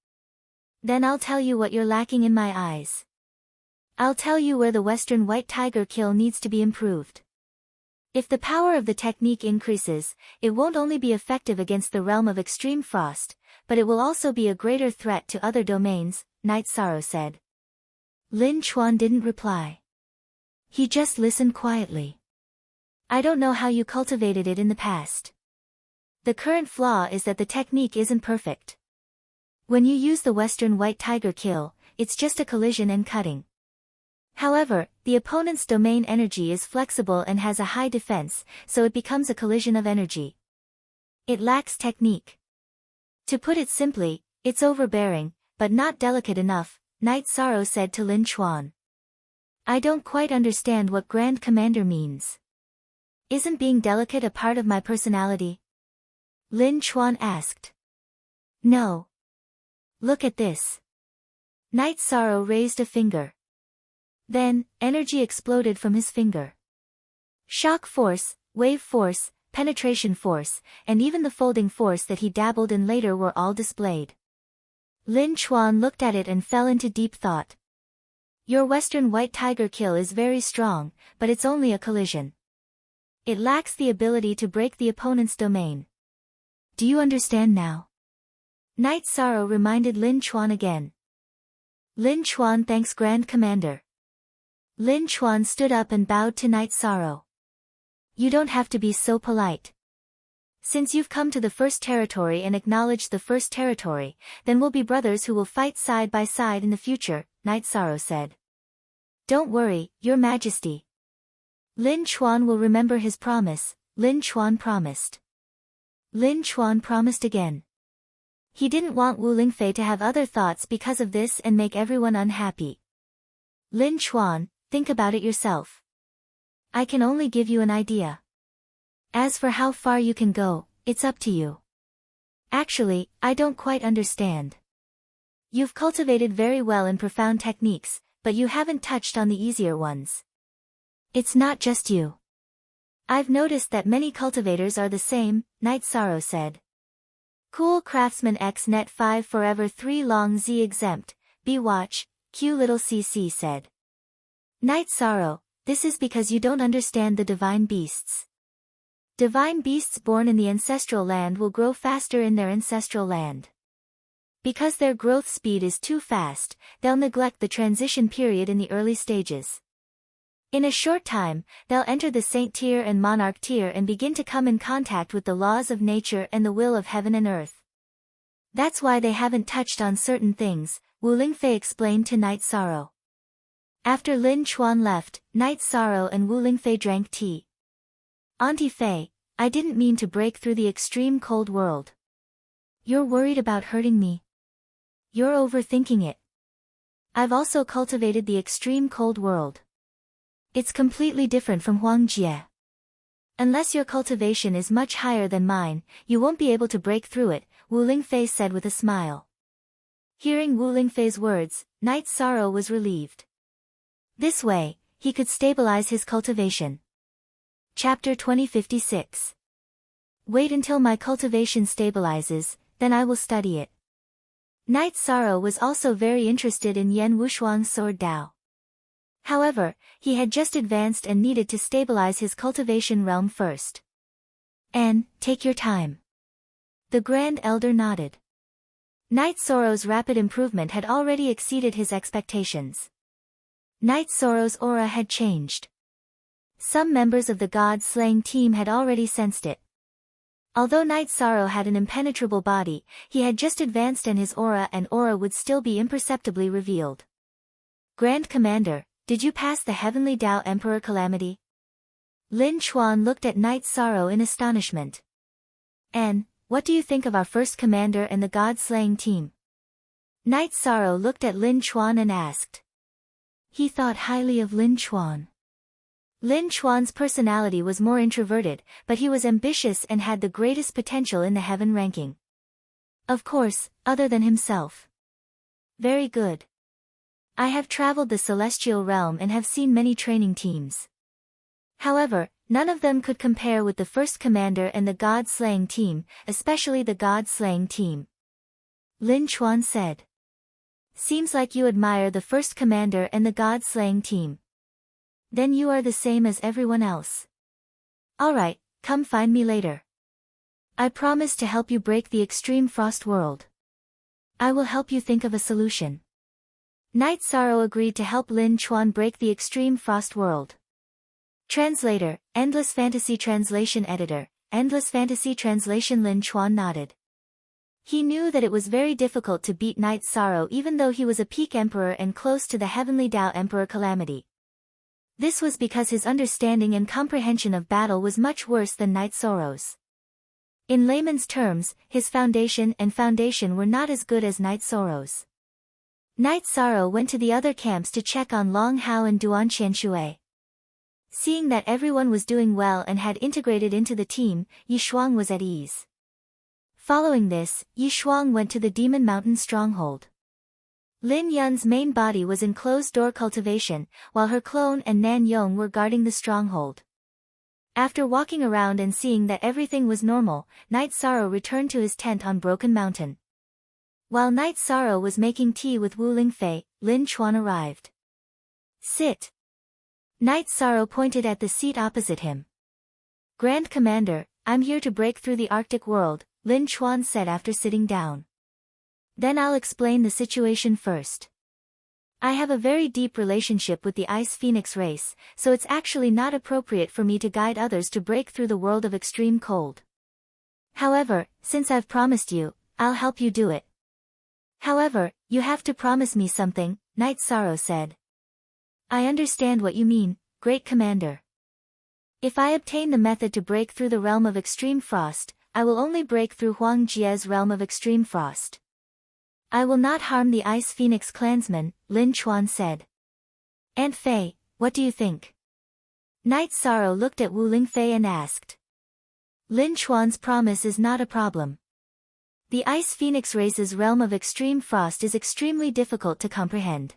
Then I'll tell you what you're lacking in my eyes. I'll tell you where the Western White Tiger kill needs to be improved. If the power of the technique increases, it won't only be effective against the realm of extreme frost, but it will also be a greater threat to other domains, Night Sorrow said. Lin Chuan didn't reply. He just listened quietly. I don't know how you cultivated it in the past. The current flaw is that the technique isn't perfect. When you use the Western White Tiger kill, it's just a collision and cutting. However, the opponent's domain energy is flexible and has a high defense, so it becomes a collision of energy. It lacks technique. To put it simply, it's overbearing, but not delicate enough, Night Sorrow said to Lin Chuan. I don't quite understand what Grand Commander means. Isn't being delicate a part of my personality? Lin Chuan asked. No. Look at this. Night Sorrow raised a finger. Then, energy exploded from his finger. Shock force, wave force, penetration force, and even the folding force that he dabbled in later were all displayed. Lin Chuan looked at it and fell into deep thought. Your Western White Tiger kill is very strong, but it's only a collision. It lacks the ability to break the opponent's domain. Do you understand now? Night Sorrow reminded Lin Chuan again. Lin Chuan thanks Grand Commander. Lin Chuan stood up and bowed to Night Sorrow. You don't have to be so polite. Since you've come to the First Territory and acknowledged the First Territory, then we'll be brothers who will fight side by side in the future, Night Sorrow said. Don't worry, Your Majesty. Lin Chuan will remember his promise, Lin Chuan promised. Lin Chuan promised again. He didn't want Wu Lingfei to have other thoughts because of this and make everyone unhappy. Lin Chuan, think about it yourself. I can only give you an idea. As for how far you can go, it's up to you. Actually, I don't quite understand. You've cultivated very well in profound techniques, but you haven't touched on the easier ones. It's not just you. I've noticed that many cultivators are the same, Night Sorrow said. Cool Craftsman X Net 5 Forever 3 Long Z Exempt, B Watch, Q Little CC said. Night Sorrow, this is because you don't understand the divine beasts. Divine beasts born in the ancestral land will grow faster in their ancestral land. Because their growth speed is too fast, they'll neglect the transition period in the early stages. In a short time, they'll enter the saint tier and monarch tier and begin to come in contact with the laws of nature and the will of heaven and earth. That's why they haven't touched on certain things, Wu Lingfei explained to Night Sorrow. After Lin Chuan left, Night Sorrow and Wu Lingfei drank tea. Auntie Fei, I didn't mean to break through the extreme cold world. You're worried about hurting me? You're overthinking it. I've also cultivated the extreme cold world. It's completely different from Huangjie. Unless your cultivation is much higher than mine, you won't be able to break through it, Wu Lingfei said with a smile. Hearing Wu Lingfei's words, Night Sorrow was relieved. This way, he could stabilize his cultivation. Chapter 2056. Wait until my cultivation stabilizes, then I will study it. Night Sorrow was also very interested in Yan Wushuang's sword Dao. However, he had just advanced and needed to stabilize his cultivation realm first. Take your time. The Grand Elder nodded. Night Sorrow's rapid improvement had already exceeded his expectations. Night Sorrow's aura had changed. Some members of the god-slaying team had already sensed it. Although Night Sorrow had an impenetrable body, he had just advanced and his aura would still be imperceptibly revealed. Grand Commander, did you pass the Heavenly Tao Emperor Calamity? Lin Chuan looked at Night Sorrow in astonishment. What do you think of our first commander and the god-slaying team? Night Sorrow looked at Lin Chuan and asked. He thought highly of Lin Chuan. Lin Chuan's personality was more introverted, but he was ambitious and had the greatest potential in the heaven ranking. Of course, other than himself. Very good. I have traveled the celestial realm and have seen many training teams. However, none of them could compare with the first commander and the god-slaying team, especially the god-slaying team. Lin Chuan said. Seems like you admire the first commander and the god-slaying team. Then you are the same as everyone else. Alright, come find me later. I promise to help you break the extreme frost world. I will help you think of a solution. Night Sorrow agreed to help Lin Chuan break the extreme frost world. Translator, Endless Fantasy Translation Editor, Endless Fantasy Translation. Lin Chuan nodded. He knew that it was very difficult to beat Night Sorrow even though he was a peak emperor and close to the Heavenly Tao Emperor Calamity. This was because his understanding and comprehension of battle was much worse than Night Sorrow's. In layman's terms, his foundation were not as good as Night Sorrow's. Night Sorrow went to the other camps to check on Long Hao and Duan Qianshui. Seeing that everyone was doing well and had integrated into the team, Yi Shuang was at ease. Following this, Yi Shuang went to the Demon Mountain stronghold. Lin Yun's main body was in closed-door cultivation, while her clone and Nan Yong were guarding the stronghold. After walking around and seeing that everything was normal, Night Sorrow returned to his tent on Broken Mountain. While Night Sorrow was making tea with Wu Lingfei, Lin Chuan arrived. Sit. Night Sorrow pointed at the seat opposite him. Grand Commander, I'm here to break through the Arctic world, Lin Chuan said after sitting down. Then I'll explain the situation first. I have a very deep relationship with the Ice Phoenix race, so it's actually not appropriate for me to guide others to break through the world of extreme cold. However, since I've promised you, I'll help you do it. However, you have to promise me something, Night Sorrow said. I understand what you mean, Great Commander. If I obtain the method to break through the realm of extreme frost, I will only break through Huangjie's realm of extreme frost. I will not harm the Ice Phoenix clansmen, Lin Chuan said. Aunt Fei, what do you think? Night Sorrow looked at Wu Lingfei and asked. Lin Chuan's promise is not a problem. The Ice Phoenix race's realm of extreme frost is extremely difficult to comprehend.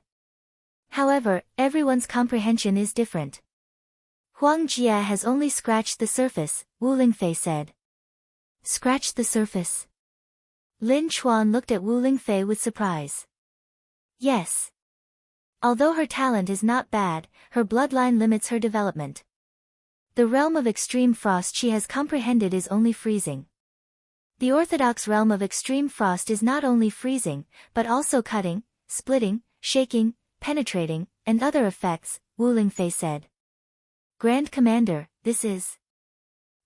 However, everyone's comprehension is different. Huang Jie has only scratched the surface, Wu Lingfei said. Scratched the surface? Lin Chuan looked at Wu Lingfei with surprise. Yes. Although her talent is not bad, her bloodline limits her development. The realm of extreme frost she has comprehended is only freezing. The orthodox realm of extreme frost is not only freezing, but also cutting, splitting, shaking, penetrating, and other effects, Wu Lingfei said. Grand Commander, this is...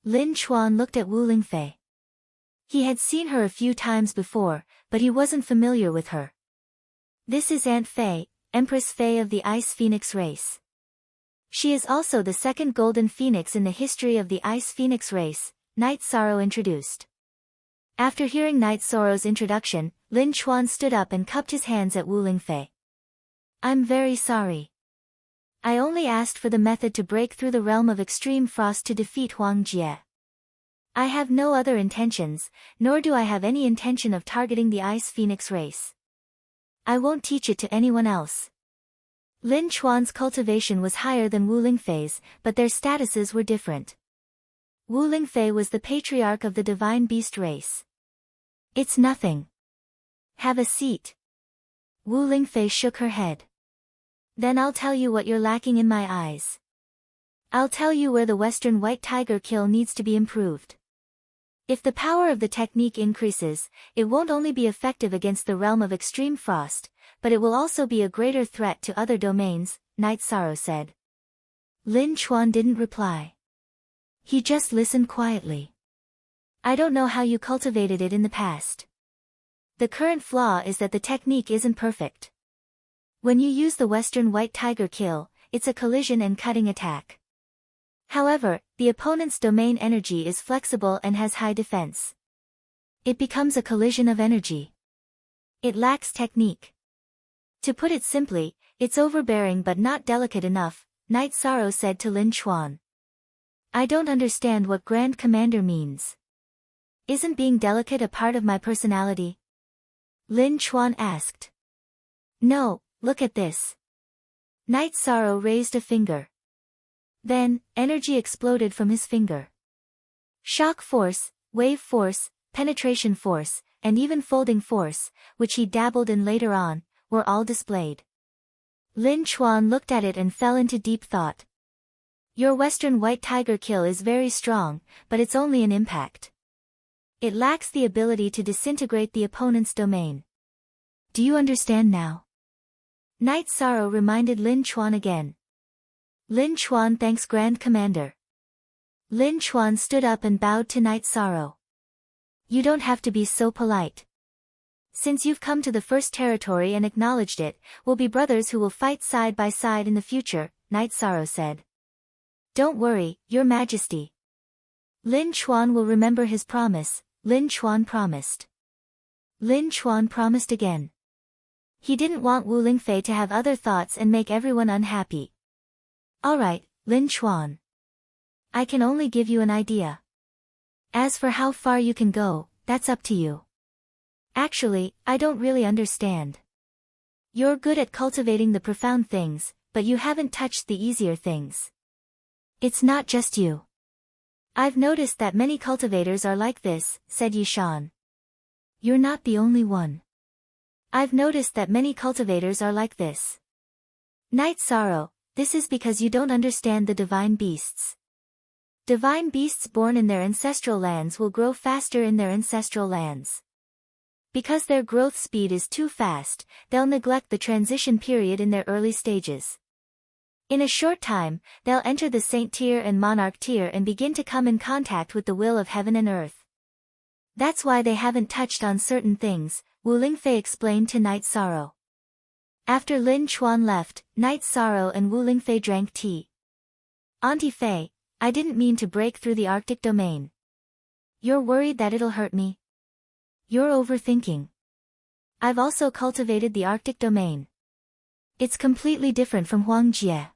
Lin Chuan looked at Wu Lingfei. He had seen her a few times before, but he wasn't familiar with her. This is Aunt Fei, Empress Fei of the Ice Phoenix race. She is also the second golden phoenix in the history of the Ice Phoenix race, Night Sorrow introduced. After hearing Night Sorrow's introduction, Lin Chuan stood up and cupped his hands at Wu Lingfei. I'm very sorry. I only asked for the method to break through the realm of extreme frost to defeat Huang Jie. I have no other intentions, nor do I have any intention of targeting the Ice Phoenix race. I won't teach it to anyone else. Lin Chuan's cultivation was higher than Wu Lingfei's, but their statuses were different. Wu Lingfei was the patriarch of the divine beast race. It's nothing. Have a seat. Wu Lingfei shook her head. Then I'll tell you what you're lacking in my eyes. I'll tell you where the Western White Tiger kill needs to be improved. If the power of the technique increases, it won't only be effective against the realm of extreme frost, but it will also be a greater threat to other domains, Night Sorrow said. Lin Chuan didn't reply. He just listened quietly. I don't know how you cultivated it in the past. The current flaw is that the technique isn't perfect. When you use the Western White Tiger kill, it's a collision and cutting attack. However, the opponent's domain energy is flexible and has high defense. It becomes a collision of energy. It lacks technique. To put it simply, it's overbearing but not delicate enough, Night Sorrow said to Lin Chuan. I don't understand what Grand Commander means. Isn't being delicate a part of my personality? Lin Chuan asked. No, look at this. Night Sorrow raised a finger. Then, energy exploded from his finger. Shock force, wave force, penetration force, and even folding force, which he dabbled in later on, were all displayed. Lin Chuan looked at it and fell into deep thought. Your Western White Tiger kill is very strong, but it's only an impact. It lacks the ability to disintegrate the opponent's domain. Do you understand now? Night Sorrow reminded Lin Chuan again. Lin Chuan thanks Grand Commander. Lin Chuan stood up and bowed to Night Sorrow. You don't have to be so polite. Since you've come to the first territory and acknowledged it, we'll be brothers who will fight side by side in the future, Night Sorrow said. Don't worry, Your Majesty. Lin Chuan will remember his promise, Lin Chuan promised. Lin Chuan promised again. He didn't want Wu Lingfei to have other thoughts and make everyone unhappy. Alright, Lin Chuan. I can only give you an idea. As for how far you can go, that's up to you. Actually, I don't really understand. You're good at cultivating the profound things, but you haven't touched the easier things. It's not just you. I've noticed that many cultivators are like this, said Yishan. You're not the only one. I've noticed that many cultivators are like this. Night Sorrow, this is because you don't understand the divine beasts. Divine beasts born in their ancestral lands will grow faster in their ancestral lands. Because their growth speed is too fast, they'll neglect the transition period in their early stages. In a short time, they'll enter the Saint tier and Monarch tier and begin to come in contact with the will of heaven and earth. That's why they haven't touched on certain things, Wu Lingfei explained to Night Sorrow. After Lin Chuan left, Night Sorrow and Wu Lingfei drank tea. Auntie Fei, I didn't mean to break through the Arctic domain. You're worried that it'll hurt me? You're overthinking. I've also cultivated the Arctic domain. It's completely different from Huang Jie.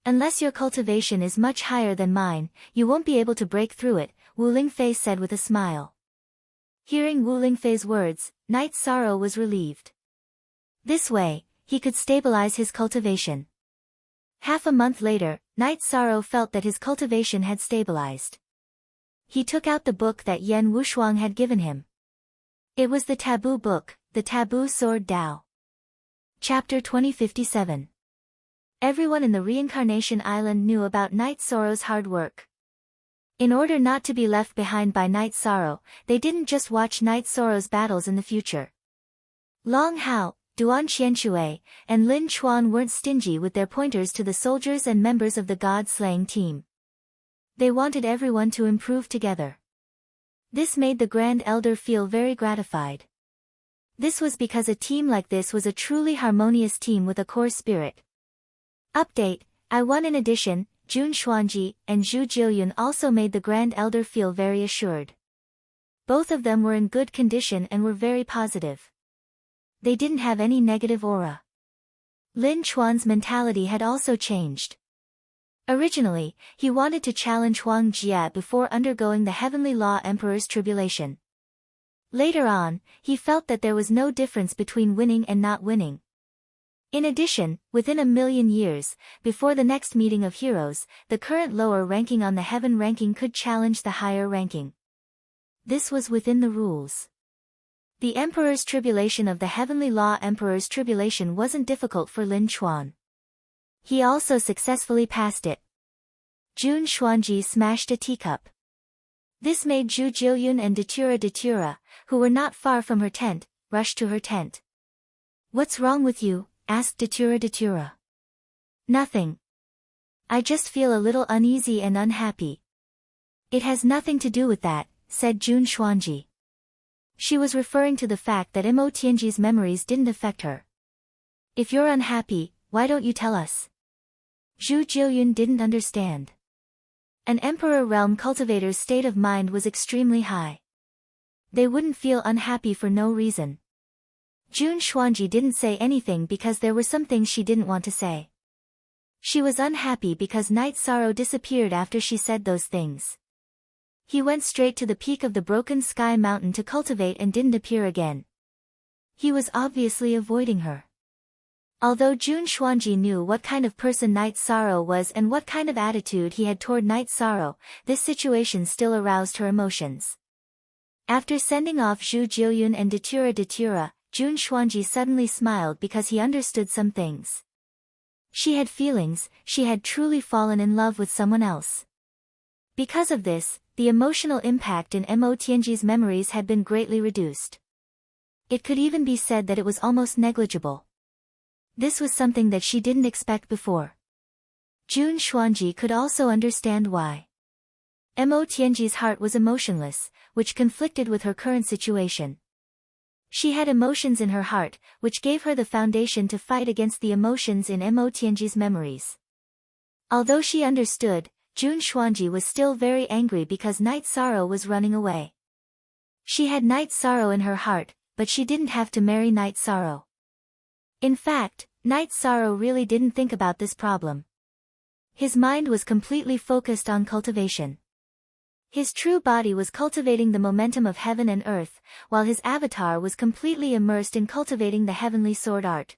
Unless your cultivation is much higher than mine, you won't be able to break through it, Wu Lingfei said with a smile. Hearing Wu Lingfei's words, Night Sorrow was relieved. This way, he could stabilize his cultivation. Half a month later, Night Sorrow felt that his cultivation had stabilized. He took out the book that Yan Wushuang had given him. It was the taboo book, the Taboo Sword Tao. Chapter 2057. Everyone in the Reincarnation Island knew about Night Sorrow's hard work. In order not to be left behind by Night Sorrow, they didn't just watch Night Sorrow's battles in the future. Long Hao, Duan Qianshui, and Lin Chuan weren't stingy with their pointers to the soldiers and members of the god-slaying team. They wanted everyone to improve together. This made the Grand Elder feel very gratified. This was because a team like this was a truly harmonious team with a core spirit. Update: I1 In addition, Jun Xuanji and Zhu Jiuyun also made the Grand Elder feel very assured. Both of them were in good condition and were very positive. They didn't have any negative aura. Lin Chuan's mentality had also changed. Originally, he wanted to challenge Huang Jia before undergoing the Heavenly Law Emperor's tribulation. Later on, he felt that there was no difference between winning and not winning. In addition, within 1,000,000 years, before the next meeting of heroes, the current lower ranking on the heaven ranking could challenge the higher ranking. This was within the rules. The Emperor's tribulation of the Heavenly Law Emperor's tribulation wasn't difficult for Lin Chuan. He also successfully passed it. Jun Xuanji smashed a teacup. This made Zhu Jiuyun and Datura, who were not far from her tent, rush to her tent. "What's wrong with you?" asked Datura. "Nothing. I just feel a little uneasy and unhappy." "It has nothing to do with that," said Jun Xuanji. She was referring to the fact that Mo Tianji's memories didn't affect her. "If you're unhappy, why don't you tell us?" Zhu Jiuyun didn't understand. An Emperor Realm cultivator's state of mind was extremely high. They wouldn't feel unhappy for no reason. Jun Xuanji didn't say anything because there were some things she didn't want to say. She was unhappy because Night Sorrow disappeared after she said those things. He went straight to the peak of the Broken Sky Mountain to cultivate and didn't appear again. He was obviously avoiding her. Although Jun Xuanji knew what kind of person Night Sorrow was and what kind of attitude he had toward Night Sorrow, this situation still aroused her emotions. After sending off Zhu Jiuyun and Datura, Jun Xuanji suddenly smiled because he understood some things. She had feelings, she had truly fallen in love with someone else. Because of this, the emotional impact in Mo Tianji's memories had been greatly reduced. It could even be said that it was almost negligible. This was something that she didn't expect before. Jun Xuanji could also understand why. Mo Tianji's heart was emotionless, which conflicted with her current situation. She had emotions in her heart, which gave her the foundation to fight against the emotions in Mo Tianji's memories. Although she understood, Jun Xuanji was still very angry because Night Sorrow was running away. She had Night Sorrow in her heart, but she didn't have to marry Night Sorrow. In fact, Night Sorrow really didn't think about this problem. His mind was completely focused on cultivation. His true body was cultivating the momentum of heaven and earth, while his avatar was completely immersed in cultivating the heavenly sword art.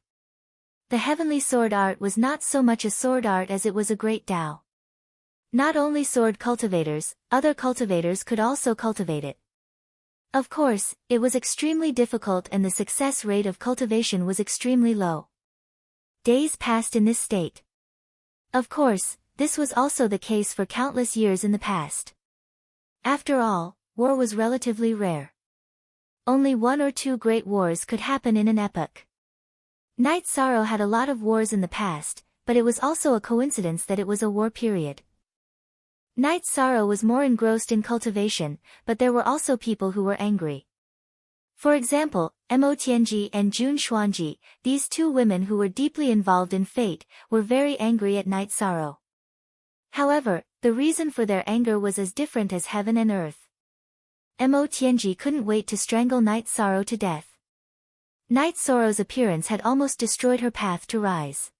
The heavenly sword art was not so much a sword art as it was a great Tao. Not only sword cultivators, other cultivators could also cultivate it. Of course, it was extremely difficult and the success rate of cultivation was extremely low. Days passed in this state. Of course, this was also the case for countless years in the past. After all, war was relatively rare. Only 1 or 2 great wars could happen in an epoch. Night Sorrow had a lot of wars in the past, but it was also a coincidence that it was a war period. Night Sorrow was more engrossed in cultivation, but there were also people who were angry. For example, Mo Tianji and Jun Xuanji, these 2 women who were deeply involved in fate, were very angry at Night Sorrow. However, the reason for their anger was as different as heaven and earth. Mo Tianji couldn't wait to strangle Night Sorrow to death. Night Sorrow's appearance had almost destroyed her path to rise.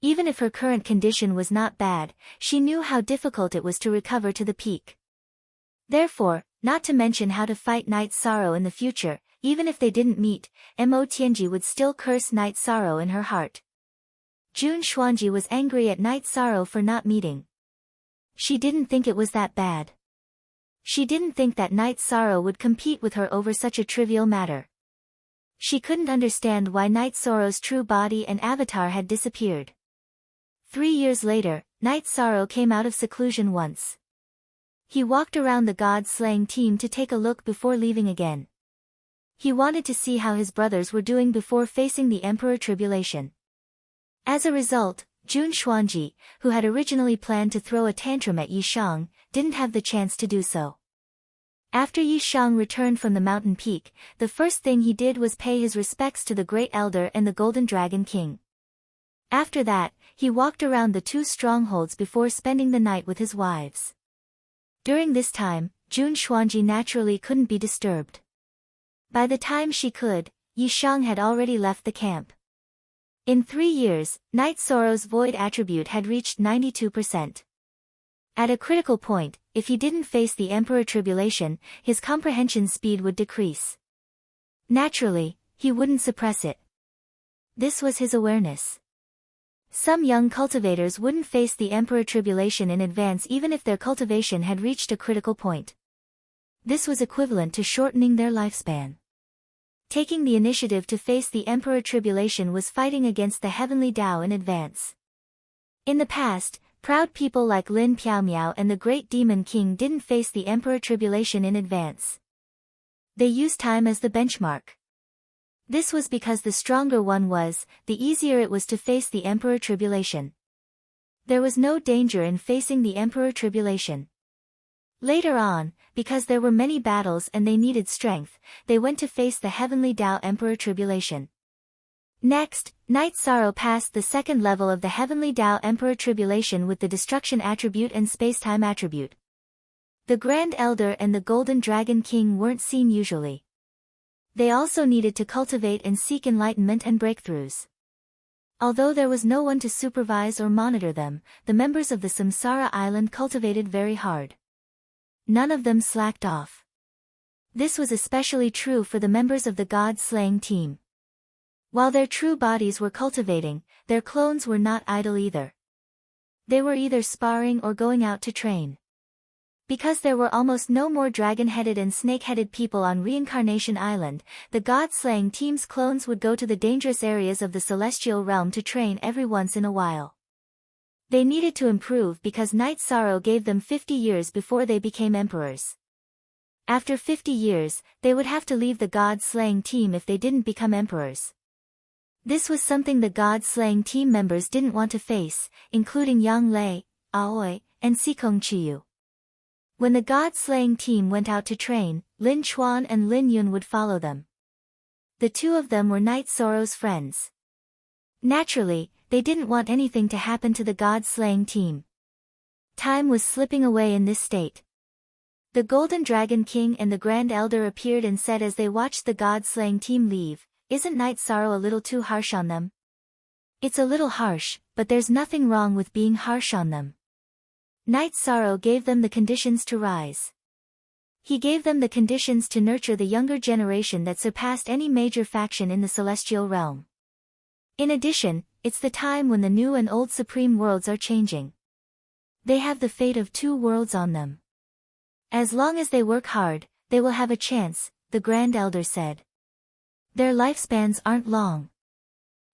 Even if her current condition was not bad, she knew how difficult it was to recover to the peak. Therefore, not to mention how to fight Night Sorrow in the future, even if they didn't meet, Mo Tianji would still curse Night Sorrow in her heart. Jun Xuanji was angry at Night Sorrow for not meeting. She didn't think it was that bad. She didn't think that Night Sorrow would compete with her over such a trivial matter. She couldn't understand why Night Sorrow's true body and avatar had disappeared. 3 years later, Night Sorrow came out of seclusion once. He walked around the god-slaying team to take a look before leaving again. He wanted to see how his brothers were doing before facing the Emperor Tribulation. As a result, Jun Xuanji, who had originally planned to throw a tantrum at Yi Shang, didn't have the chance to do so. After Yi Shang returned from the mountain peak, the first thing he did was pay his respects to the Great Elder and the Golden Dragon King. After that, he walked around the 2 strongholds before spending the night with his wives. During this time, Jun Xuanji naturally couldn't be disturbed. By the time she could, Yi Shang had already left the camp. In 3 years, Night Sorrow's void attribute had reached 92%. At a critical point, if he didn't face the Emperor Tribulation, his comprehension speed would decrease. Naturally, he wouldn't suppress it. This was his awareness. Some young cultivators wouldn't face the Emperor Tribulation in advance even if their cultivation had reached a critical point. This was equivalent to shortening their lifespan. Taking the initiative to face the Emperor Tribulation was fighting against the Heavenly Tao in advance. In the past, proud people like Lin Piaomiao and the Great Demon King didn't face the Emperor Tribulation in advance. They used time as the benchmark. This was because the stronger one was, the easier it was to face the Emperor Tribulation. There was no danger in facing the Emperor Tribulation. Later on, because there were many battles and they needed strength, they went to face the Heavenly Tao Emperor Tribulation. Next, Night Sorrow passed the 2nd level of the Heavenly Tao Emperor Tribulation with the Destruction Attribute and Spacetime Attribute. The Grand Elder and the Golden Dragon King weren't seen usually. They also needed to cultivate and seek enlightenment and breakthroughs. Although there was no one to supervise or monitor them, the members of the Samsara Island cultivated very hard. None of them slacked off. This was especially true for the members of the god-slaying team. While their true bodies were cultivating, their clones were not idle either. They were either sparring or going out to train. Because there were almost no more dragon-headed and snake-headed people on Reincarnation Island, the god-slaying team's clones would go to the dangerous areas of the celestial realm to train every once in a while. They needed to improve because Night Sorrow gave them 50 years before they became emperors. After 50 years, they would have to leave the god-slaying team if they didn't become emperors. This was something the god-slaying team members didn't want to face, including Yang Lei, Aoi, and Sikong Chiyu. When the god-slaying team went out to train, Lin Chuan and Lin Yun would follow them. The 2 of them were Night Sorrow's friends. Naturally, they didn't want anything to happen to the god-slaying team. Time was slipping away in this state. The Golden Dragon King and the Grand Elder appeared and said as they watched the god-slaying team leave, "Isn't Night Sorrow a little too harsh on them?" "It's a little harsh, but there's nothing wrong with being harsh on them." Night Sorrow gave them the conditions to rise. He gave them the conditions to nurture the younger generation that surpassed any major faction in the celestial realm. In addition, it's the time when the new and old supreme worlds are changing. They have the fate of 2 worlds on them. As long as they work hard, they will have a chance, the Grand Elder said. Their lifespans aren't long.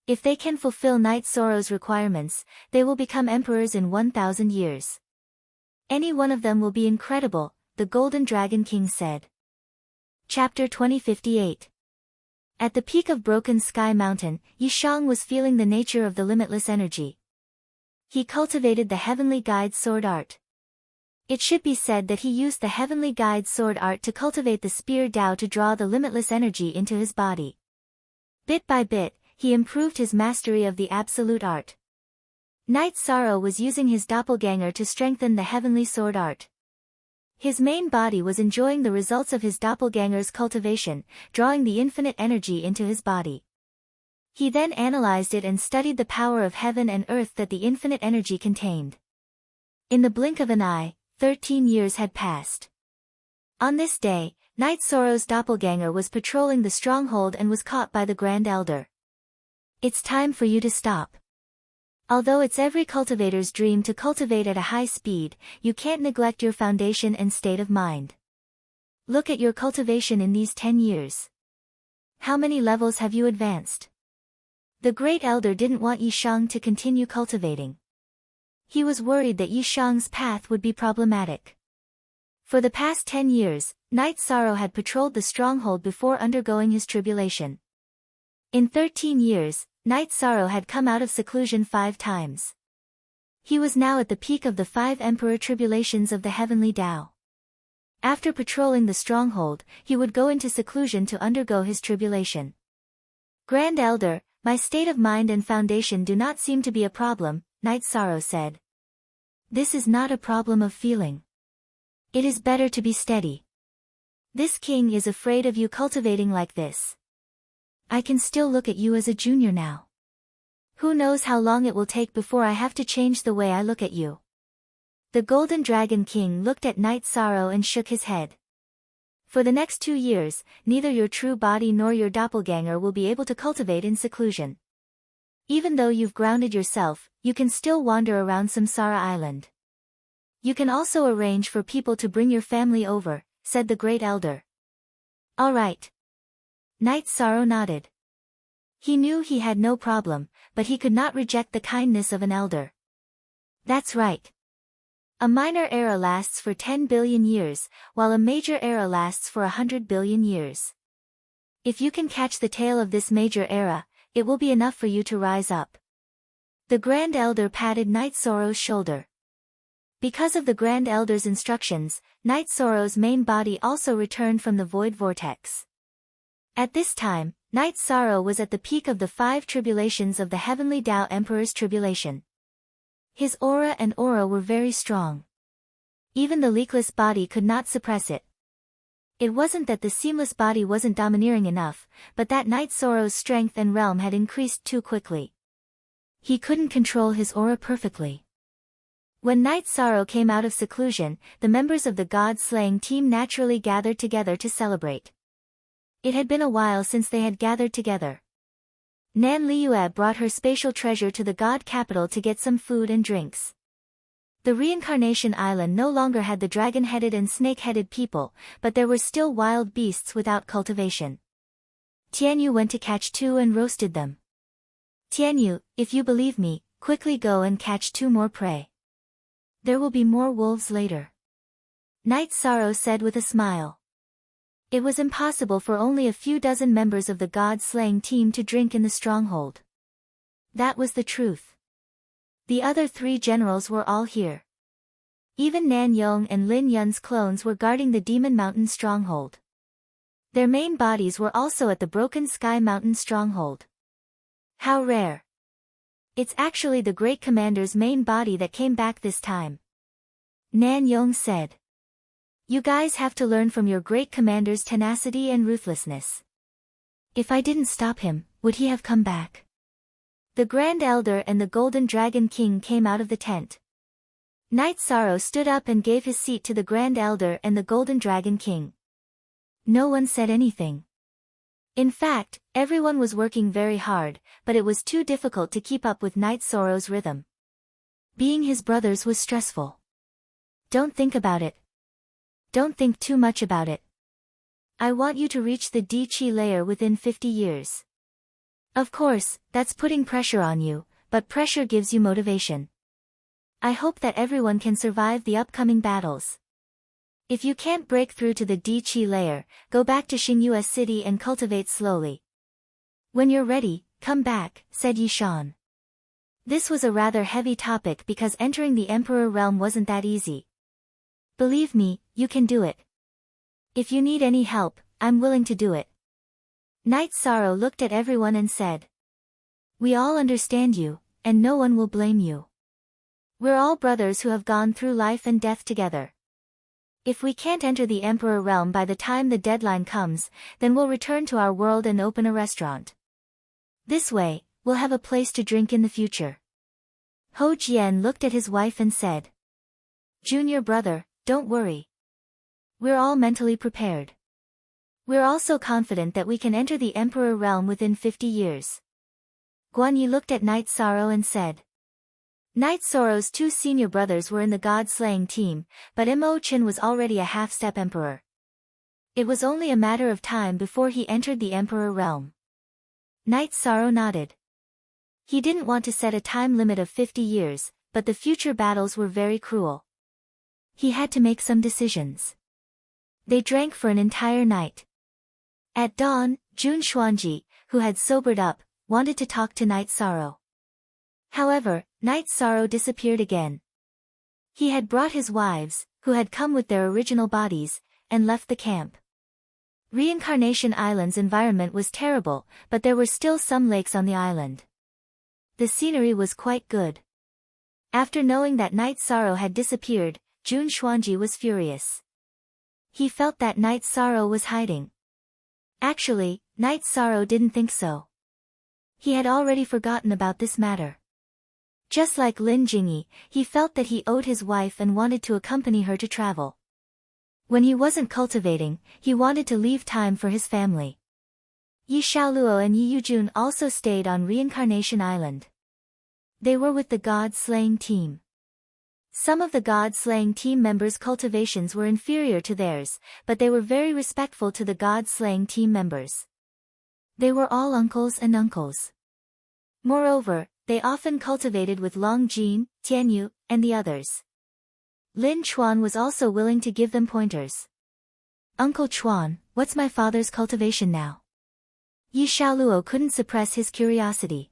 If they can fulfill Night Sorrow's requirements, they will become emperors in 1,000 years. Any one of them will be incredible, the Golden Dragon King said. Chapter 2058. At the peak of Broken Sky Mountain, Yi Shang was feeling the nature of the limitless energy. He cultivated the Heavenly Guide Sword Art. It should be said that he used the Heavenly Guide Sword Art to cultivate the Spear Tao to draw the limitless energy into his body. Bit by bit, he improved his mastery of the Absolute Art. Night Sorrow was using his doppelganger to strengthen the Heavenly Sword Art. His main body was enjoying the results of his doppelganger's cultivation, drawing the infinite energy into his body. He then analyzed it and studied the power of heaven and earth that the infinite energy contained. In the blink of an eye, 13 years had passed. On this day, Night Sorrow's doppelganger was patrolling the stronghold and was caught by the Grand Elder. It's time for you to stop. Although it's every cultivator's dream to cultivate at a high speed, you can't neglect your foundation and state of mind. Look at your cultivation in these 10 years. How many levels have you advanced? The Great Elder didn't want Yishang to continue cultivating. He was worried that Yishang's path would be problematic. For the past 10 years, Night Sorrow had patrolled the stronghold before undergoing his tribulation. In 13 years, Night Sorrow had come out of seclusion 5 times. He was now at the peak of the 5 emperor tribulations of the heavenly Tao. After patrolling the stronghold, he would go into seclusion to undergo his tribulation. Grand Elder, my state of mind and foundation do not seem to be a problem, Night Sorrow said. This is not a problem of feeling. It is better to be steady. This king is afraid of you cultivating like this. I can still look at you as a junior now. Who knows how long it will take before I have to change the way I look at you. The Golden Dragon King looked at Night Sorrow and shook his head. For the next 2 years, neither your true body nor your doppelganger will be able to cultivate in seclusion. Even though you've grounded yourself, you can still wander around Samsara Island. You can also arrange for people to bring your family over, said the Great Elder. All right. Night Sorrow nodded. He knew he had no problem, but he could not reject the kindness of an elder. That's right. A minor era lasts for 10 billion years, while a major era lasts for 100 billion years. If you can catch the tail of this major era, it will be enough for you to rise up. The Grand Elder patted Night Sorrow's shoulder. Because of the Grand Elder's instructions, Night Sorrow's main body also returned from the void vortex. At this time, Night Sorrow was at the peak of the 5 tribulations of the heavenly Tao Emperor's tribulation. His aura and aura were very strong. Even the leakless body could not suppress it. It wasn't that the seamless body wasn't domineering enough, but that Night Sorrow's strength and realm had increased too quickly. He couldn't control his aura perfectly. When Night Sorrow came out of seclusion, the members of the god-slaying team naturally gathered together to celebrate. It had been a while since they had gathered together. Nan Liueb brought her spatial treasure to the god capital to get some food and drinks. The reincarnation island no longer had the dragon-headed and snake-headed people, but there were still wild beasts without cultivation. Tianyu went to catch 2 and roasted them. Tianyu, if you believe me, quickly go and catch 2 more prey. There will be more wolves later. Night Sorrow said with a smile. It was impossible for only a few dozen members of the god-slaying team to drink in the stronghold. That was the truth. The other 3 generals were all here. Even Nan Yong and Lin Yun's clones were guarding the Demon Mountain stronghold. Their main bodies were also at the Broken Sky Mountain stronghold. How rare. It's actually the Great Commander's main body that came back this time. Nan Yong said. You guys have to learn from your Great Commander's tenacity and ruthlessness. If I didn't stop him, would he have come back? The Grand Elder and the Golden Dragon King came out of the tent. Night Sorrow stood up and gave his seat to the Grand Elder and the Golden Dragon King. No one said anything. In fact, everyone was working very hard, but it was too difficult to keep up with Night Sorrow's rhythm. Being his brothers was stressful. Don't think about it. Don't think too much about it. I want you to reach the D-Chi layer within 50 years. Of course, that's putting pressure on you, but pressure gives you motivation. I hope that everyone can survive the upcoming battles. If you can't break through to the D-Chi layer, go back to Xingyue City and cultivate slowly. When you're ready, come back, said Yishan. This was a rather heavy topic because entering the Emperor realm wasn't that easy. Believe me, you can do it. If you need any help, I'm willing to do it. Night Sorrow looked at everyone and said. We all understand you, and no one will blame you. We're all brothers who have gone through life and death together. If we can't enter the Emperor realm by the time the deadline comes, then we'll return to our world and open a restaurant. This way, we'll have a place to drink in the future. Ho Jian looked at his wife and said. Junior brother, don't worry. We're all mentally prepared. We're also confident that we can enter the Emperor realm within 50 years. Guan Yi looked at Knight Sorrow and said. Knight Sorrow's two senior brothers were in the god-slaying team, but Mo Chen was already a half-step emperor. It was only a matter of time before he entered the Emperor realm. Knight Sorrow nodded. He didn't want to set a time limit of 50 years, but the future battles were very cruel. He had to make some decisions. They drank for an entire night. At dawn, Jun Xuanji, who had sobered up, wanted to talk to Knight Sorrow. However, Knight Sorrow disappeared again. He had brought his wives, who had come with their original bodies, and left the camp. Reincarnation Island's environment was terrible, but there were still some lakes on the island. The scenery was quite good. After knowing that Knight Sorrow had disappeared, Jun Xuanji was furious. He felt that Knight Sorrow was hiding. Actually, Knight Sorrow didn't think so. He had already forgotten about this matter. Just like Lin Jingyi, he felt that he owed his wife and wanted to accompany her to travel. When he wasn't cultivating, he wanted to leave time for his family. Yi Xiaoluo and Yi Yujun also stayed on Reincarnation Island. They were with the god-slaying team. Some of the god-slaying team members' cultivations were inferior to theirs, but they were very respectful to the god-slaying team members. They were all uncles and uncles. Moreover, they often cultivated with Long Jin, Tianyu, and the others. Lin Chuan was also willing to give them pointers. Uncle Chuan, what's my father's cultivation now? Yi Xiaoluo couldn't suppress his curiosity.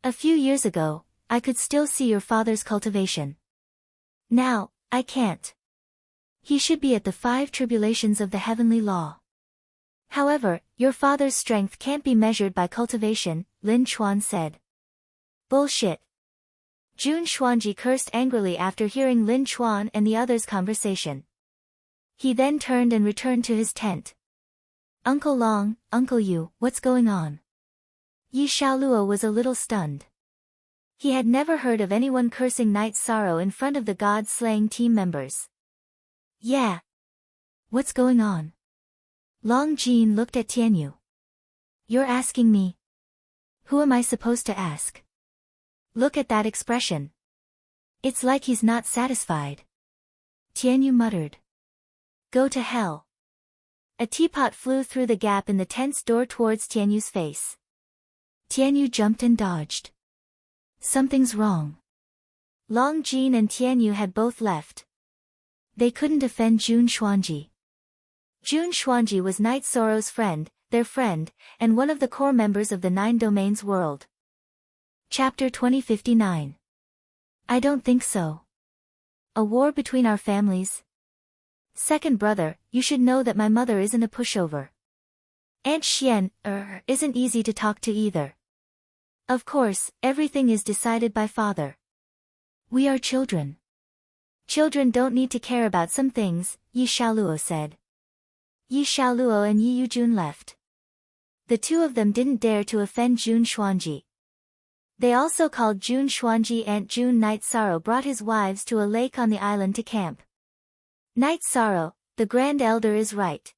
A few years ago, I could still see your father's cultivation. Now, I can't. He should be at the 5 tribulations of the heavenly law. However, your father's strength can't be measured by cultivation, Lin Chuan said. Bullshit. Jun Xuanji cursed angrily after hearing Lin Chuan and the others' conversation. He then turned and returned to his tent. Uncle Long, Uncle Yu, what's going on? Yi Xiaoluo was a little stunned. He had never heard of anyone cursing Knight Sorrow in front of the god-slaying team members. Yeah. What's going on? Long Jin looked at Tianyu. You're asking me? Who am I supposed to ask? Look at that expression. It's like he's not satisfied. Tianyu muttered. Go to hell. A teapot flew through the gap in the tent's door towards Tianyu's face. Tianyu jumped and dodged. Something's wrong. Long Jin and Tianyu had both left. They couldn't defend Jun Xuanji. Jun Xuanji was Knight Sorrow's friend, their friend, and one of the core members of the 9 Domains world. Chapter 2059. I don't think so. A war between our families? Second brother, you should know that my mother isn't a pushover. Aunt Xian, isn't easy to talk to either. Of course, everything is decided by father. We are children. Children don't need to care about some things, Yi Xiaoluo said. Yi Xiaoluo and Yi Yujun left. The two of them didn't dare to offend Jun Xuanji. They also called Jun Xuanji Aunt Jun. Knight Sorrow brought his wives to a lake on the island to camp. Knight Sorrow, the Grand Elder is right.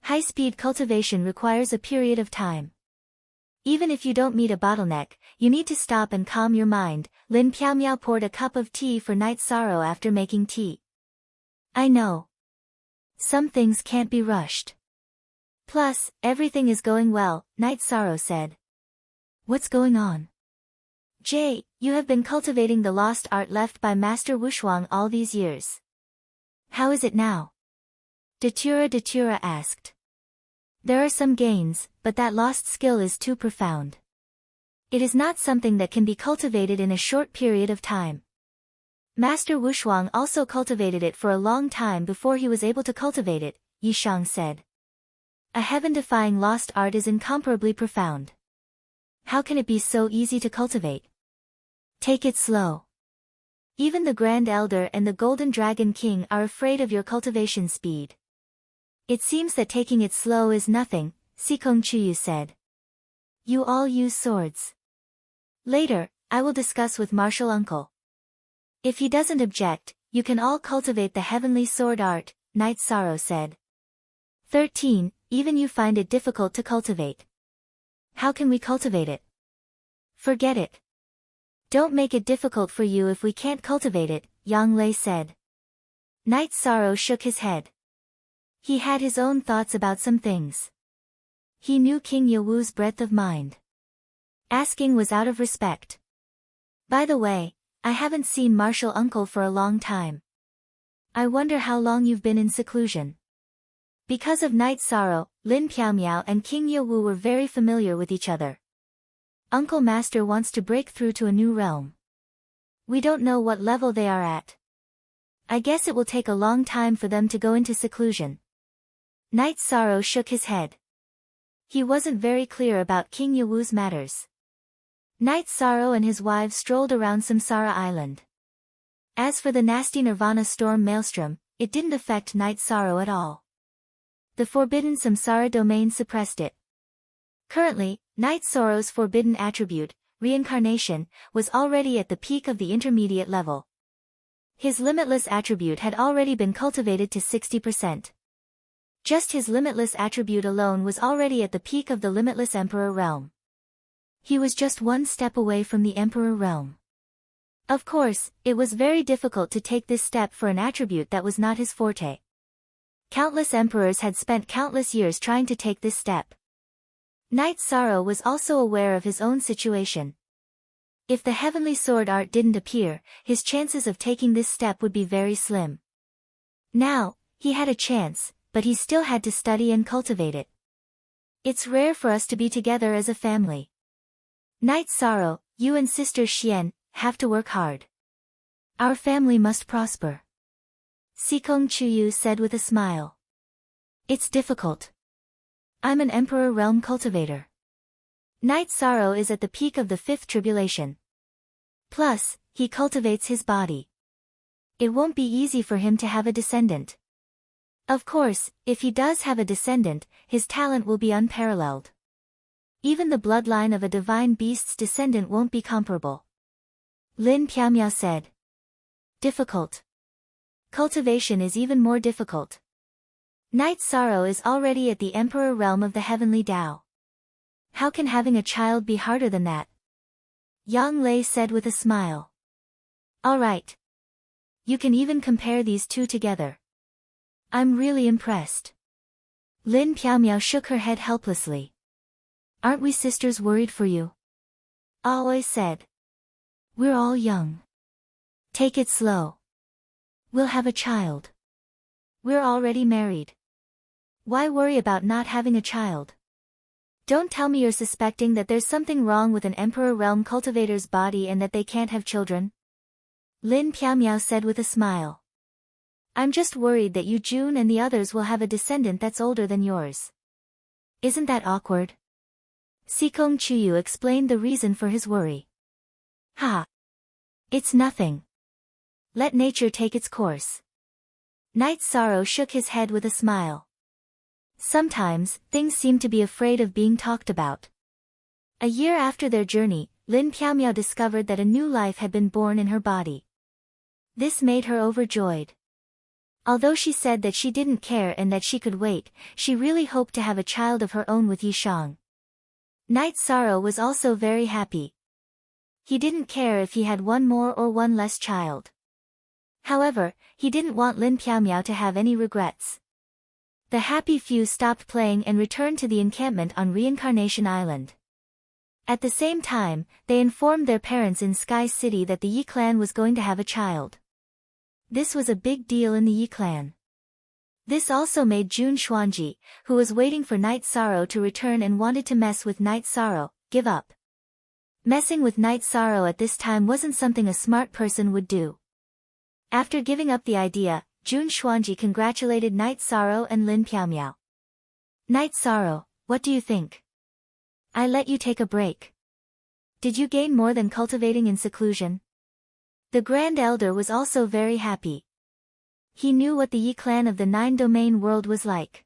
High-speed cultivation requires a period of time. Even if you don't meet a bottleneck, you need to stop and calm your mind. Lin Piaomiao poured a cup of tea for Knight Sorrow after making tea. I know. Some things can't be rushed. Plus, everything is going well, Knight Sorrow said. What's going on? Jay, you have been cultivating the lost art left by Master Wushuang all these years. How is it now? Datura asked. There are some gains, but that lost skill is too profound. It is not something that can be cultivated in a short period of time. Master Wushuang also cultivated it for a long time before he was able to cultivate it, Yi Shang said. A heaven-defying lost art is incomparably profound. How can it be so easy to cultivate? Take it slow. Even the Grand Elder and the Golden Dragon King are afraid of your cultivation speed. It seems that taking it slow is nothing, Sikong Chuyu said. You all use swords. Later, I will discuss with Martial Uncle. If he doesn't object, you can all cultivate the heavenly sword art, Night Sorrow said. 13. Even you find it difficult to cultivate. How can we cultivate it? Forget it. Don't make it difficult for you if we can't cultivate it, Yang Lei said. Night Sorrow shook his head. He had his own thoughts about some things. He knew King Yewu's breadth of mind. Asking was out of respect. By the way, I haven't seen Martial Uncle for a long time. I wonder how long you've been in seclusion. Because of Night Sorrow, Lin Piaomiao and King Yewu were very familiar with each other. Uncle Master wants to break through to a new realm. We don't know what level they are at. I guess it will take a long time for them to go into seclusion. Night Sorrow shook his head. He wasn't very clear about King Yewu's matters. Night Sorrow and his wives strolled around Samsara Island. As for the nasty Nirvana storm maelstrom, it didn't affect Night Sorrow at all. The forbidden Samsara domain suppressed it. Currently, Night Sorrow's forbidden attribute, reincarnation, was already at the peak of the intermediate level. His limitless attribute had already been cultivated to 60%. Just his limitless attribute alone was already at the peak of the limitless Emperor realm. He was just one step away from the Emperor realm. Of course, it was very difficult to take this step for an attribute that was not his forte. Countless emperors had spent countless years trying to take this step. Night Sorrow was also aware of his own situation. If the heavenly sword art didn't appear, his chances of taking this step would be very slim. Now, he had a chance, but he still had to study and cultivate it. It's rare for us to be together as a family. Night Sorrow, you and Sister Xian, have to work hard. Our family must prosper. Sikong Chuyu said with a smile. It's difficult. I'm an Emperor Realm cultivator. Night Sorrow is at the peak of the 5th tribulation. Plus, he cultivates his body. It won't be easy for him to have a descendant. Of course, if he does have a descendant, his talent will be unparalleled. Even the bloodline of a divine beast's descendant won't be comparable. Lin Piaomiao said. Difficult. Cultivation is even more difficult. Night Sorrow is already at the Emperor realm of the heavenly Tao. How can having a child be harder than that? Yang Lei said with a smile. All right. You can even compare these two together. I'm really impressed. Lin Piaomiao shook her head helplessly. Aren't we sisters worried for you? Aoi said. We're all young. Take it slow. We'll have a child. We're already married. Why worry about not having a child? Don't tell me you're suspecting that there's something wrong with an Emperor Realm cultivator's body and that they can't have children? Lin Piaomiao said with a smile. I'm just worried that you June and the others will have a descendant that's older than yours. Isn't that awkward? Sikong Chuyu explained the reason for his worry. Ha! It's nothing. Let nature take its course. Night Sorrow shook his head with a smile. Sometimes, things seem to be afraid of being talked about. A year after their journey, Lin Piaomiao discovered that a new life had been born in her body. This made her overjoyed. Although she said that she didn't care and that she could wait, she really hoped to have a child of her own with Yishang. Night Sorrow was also very happy. He didn't care if he had one more or one less child. However, he didn't want Lin Piaomiao to have any regrets. The happy few stopped playing and returned to the encampment on Reincarnation Island. At the same time, they informed their parents in Sky City that the Yi clan was going to have a child. This was a big deal in the Yi clan. This also made Jun Xuanji, who was waiting for Night Sorrow to return and wanted to mess with Night Sorrow, give up. Messing with Night Sorrow at this time wasn't something a smart person would do. After giving up the idea, Jun Xuanji congratulated Night Sorrow and Lin Piaomiao. Night Sorrow, what do you think? I let you take a break. Did you gain more than cultivating in seclusion? The Grand Elder was also very happy. He knew what the Yi clan of the 9-domain world was like.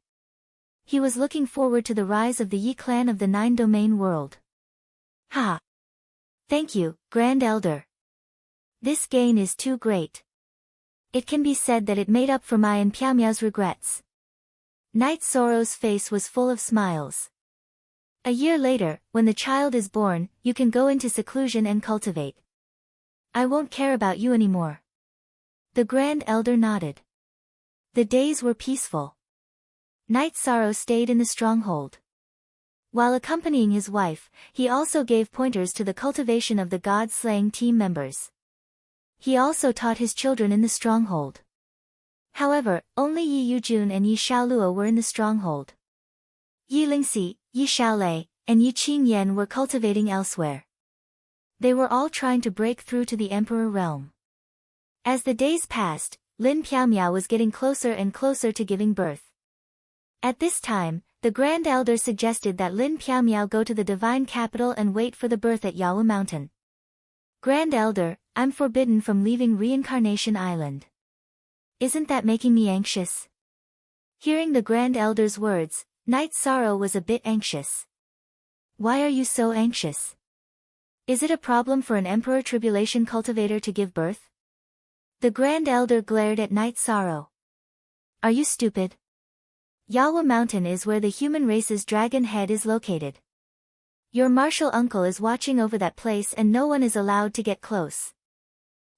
He was looking forward to the rise of the Yi clan of the 9-domain world. Ha! Thank you, Grand Elder. This gain is too great. It can be said that it made up for my and Piao Miao's regrets. Night Sorrow's face was full of smiles. A year later, when the child is born, you can go into seclusion and cultivate. I won't care about you anymore. The Grand Elder nodded. The days were peaceful. Night Sorrow stayed in the stronghold. While accompanying his wife, he also gave pointers to the cultivation of the god-slaying team members. He also taught his children in the stronghold. However, only Yi Yujun and Yi Xiaoluo were in the stronghold. Yi Lingxi, Yi Xiaolei, and Yi Qingyan were cultivating elsewhere. They were all trying to break through to the Emperor realm. As the days passed, Lin Piaomiao was getting closer and closer to giving birth. At this time, the Grand Elder suggested that Lin Piaomiao go to the divine capital and wait for the birth at Yawu Mountain. Grand Elder, I'm forbidden from leaving Reincarnation Island. Isn't that making me anxious? Hearing the Grand Elder's words, Night Sorrow was a bit anxious. Why are you so anxious? Is it a problem for an Emperor Tribulation cultivator to give birth? The Grand Elder glared at Night Sorrow. Are you stupid? Yawu Mountain is where the human race's dragon head is located. Your martial uncle is watching over that place and no one is allowed to get close.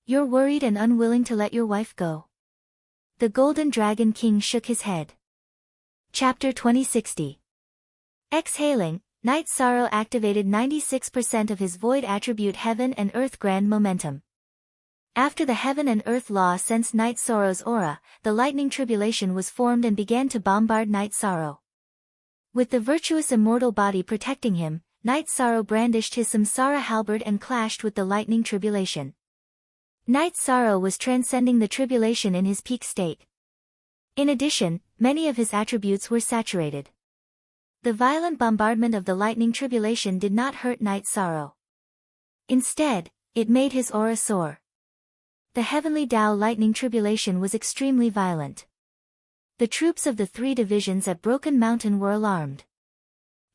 You're worried and unwilling to let your wife go. The Golden Dragon King shook his head. Chapter 2060. Exhaling, Night Sorrow activated 96% of his void attribute Heaven and Earth Grand Momentum. After the Heaven and Earth Law sensed Night Sorrow's aura, the Lightning Tribulation was formed and began to bombard Night Sorrow. With the virtuous immortal body protecting him, Night Sorrow brandished his Samsara halberd and clashed with the Lightning Tribulation. Night Sorrow was transcending the tribulation in his peak state. In addition, many of his attributes were saturated. The violent bombardment of the Lightning Tribulation did not hurt Night Sorrow. Instead, it made his aura soar. The Heavenly Tao Lightning Tribulation was extremely violent. The troops of the 3 divisions at Broken Mountain were alarmed.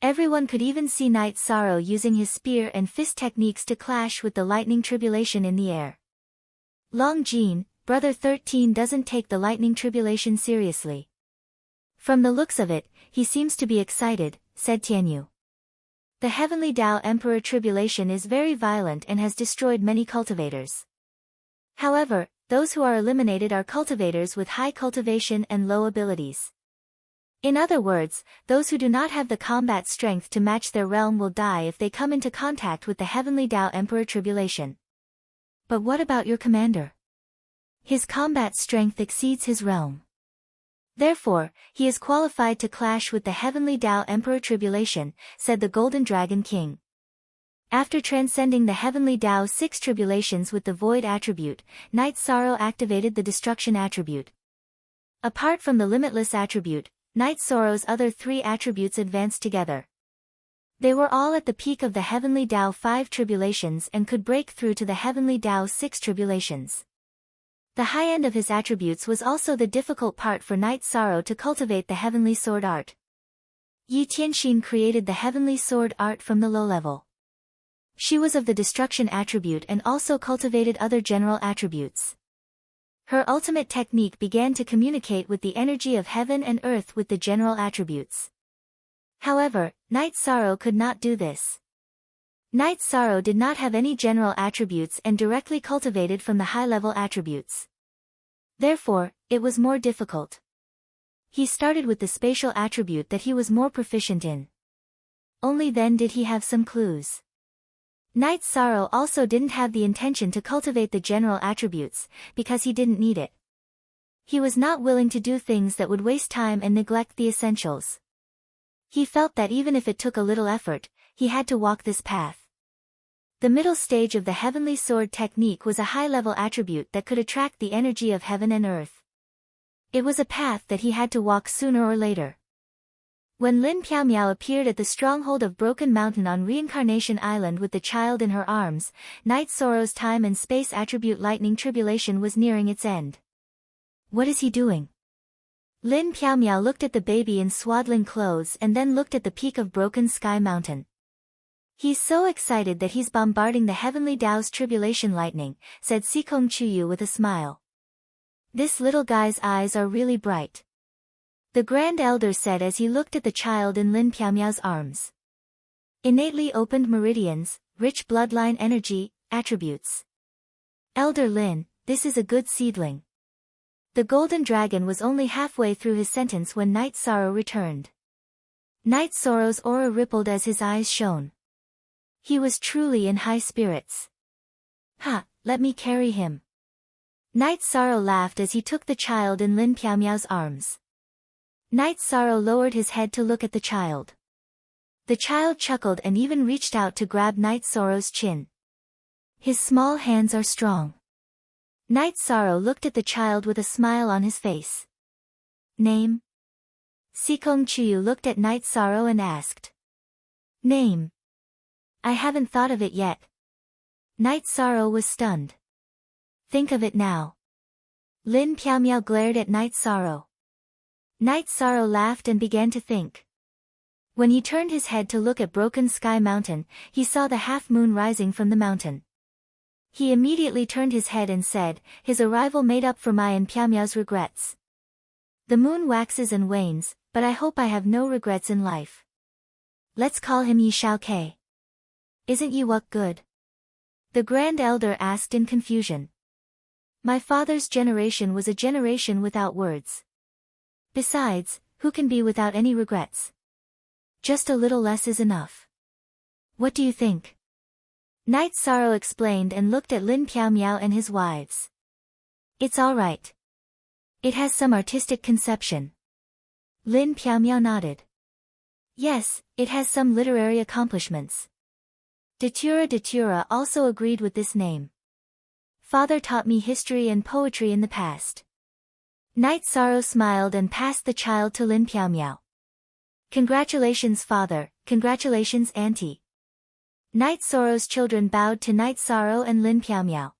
Everyone could even see Night Sorrow using his spear and fist techniques to clash with the Lightning Tribulation in the air. Long Jin, Brother 13 doesn't take the Lightning Tribulation seriously. From the looks of it, he seems to be excited, said Tianyu. The Heavenly Tao Emperor Tribulation is very violent and has destroyed many cultivators. However, those who are eliminated are cultivators with high cultivation and low abilities. In other words, those who do not have the combat strength to match their realm will die if they come into contact with the Heavenly Tao Emperor Tribulation. But what about your commander? His combat strength exceeds his realm. Therefore, he is qualified to clash with the Heavenly Tao Emperor Tribulation, said the Golden Dragon King. After transcending the Heavenly Tao's 6 tribulations with the Void attribute, Night Sorrow activated the Destruction attribute. Apart from the Limitless attribute, Night Sorrow's other 3 attributes advanced together. They were all at the peak of the Heavenly Tao 5 tribulations and could break through to the Heavenly Tao's 6 tribulations. The high end of his attributes was also the difficult part for Night Sorrow to cultivate the Heavenly Sword art. Yi Tianxin created the Heavenly Sword art from the low level. She was of the Destruction attribute and also cultivated other general attributes. Her ultimate technique began to communicate with the energy of heaven and earth with the general attributes. However, Night Sorrow could not do this. Night Sorrow did not have any general attributes and directly cultivated from the high-level attributes. Therefore, it was more difficult. He started with the spatial attribute that he was more proficient in. Only then did he have some clues. Night Sorrow also didn't have the intention to cultivate the general attributes, because he didn't need it. He was not willing to do things that would waste time and neglect the essentials. He felt that even if it took a little effort, he had to walk this path. The middle stage of the Heavenly Sword technique was a high-level attribute that could attract the energy of heaven and earth. It was a path that he had to walk sooner or later. When Lin Piaomiao appeared at the stronghold of Broken Mountain on Reincarnation Island with the child in her arms, Night Sorrow's time and space attribute Lightning Tribulation was nearing its end. What is he doing? Lin Piaomiao looked at the baby in swaddling clothes and then looked at the peak of Broken Sky Mountain. He's so excited that he's bombarding the Heavenly Tao's Tribulation Lightning, said Sikong Chuyu with a smile. This little guy's eyes are really bright. The Grand Elder said as he looked at the child in Lin Piaomiao's arms. Innately opened meridians, rich bloodline energy, attributes. Elder Lin, this is a good seedling. The golden dragon was only halfway through his sentence when Night Sorrow returned. Night Sorrow's aura rippled as his eyes shone. He was truly in high spirits. Ha, let me carry him. Night Sorrow laughed as he took the child in Lin Piaomiao's arms. Night Sorrow lowered his head to look at the child. The child chuckled and even reached out to grab Night Sorrow's chin. His small hands are strong. Night Sorrow looked at the child with a smile on his face. Name? Sikong Chuyu looked at Night Sorrow and asked. Name? I haven't thought of it yet. Night Sorrow was stunned. Think of it now. Lin Piaomiao glared at Night Sorrow. Night Sorrow laughed and began to think. When he turned his head to look at Broken Sky Mountain, he saw the half-moon rising from the mountain. He immediately turned his head and said, his arrival made up for my and Piaomiao's regrets. The moon waxes and wanes, but I hope I have no regrets in life. Let's call him Yi Shao Ke. Isn't Yi Wuk good? The Grand Elder asked in confusion. My father's generation was a generation without words. Besides, who can be without any regrets? Just a little less is enough. What do you think? Night Sorrow explained and looked at Lin Piaomiao and his wives. It's all right. It has some artistic conception. Lin Piaomiao nodded. Yes, it has some literary accomplishments. Datura also agreed with this name. Father taught me history and poetry in the past. Night Sorrow smiled and passed the child to Lin Piaomiao. Congratulations father, congratulations auntie. Night Sorrow's children bowed to Night Sorrow and Lin Piaomiao.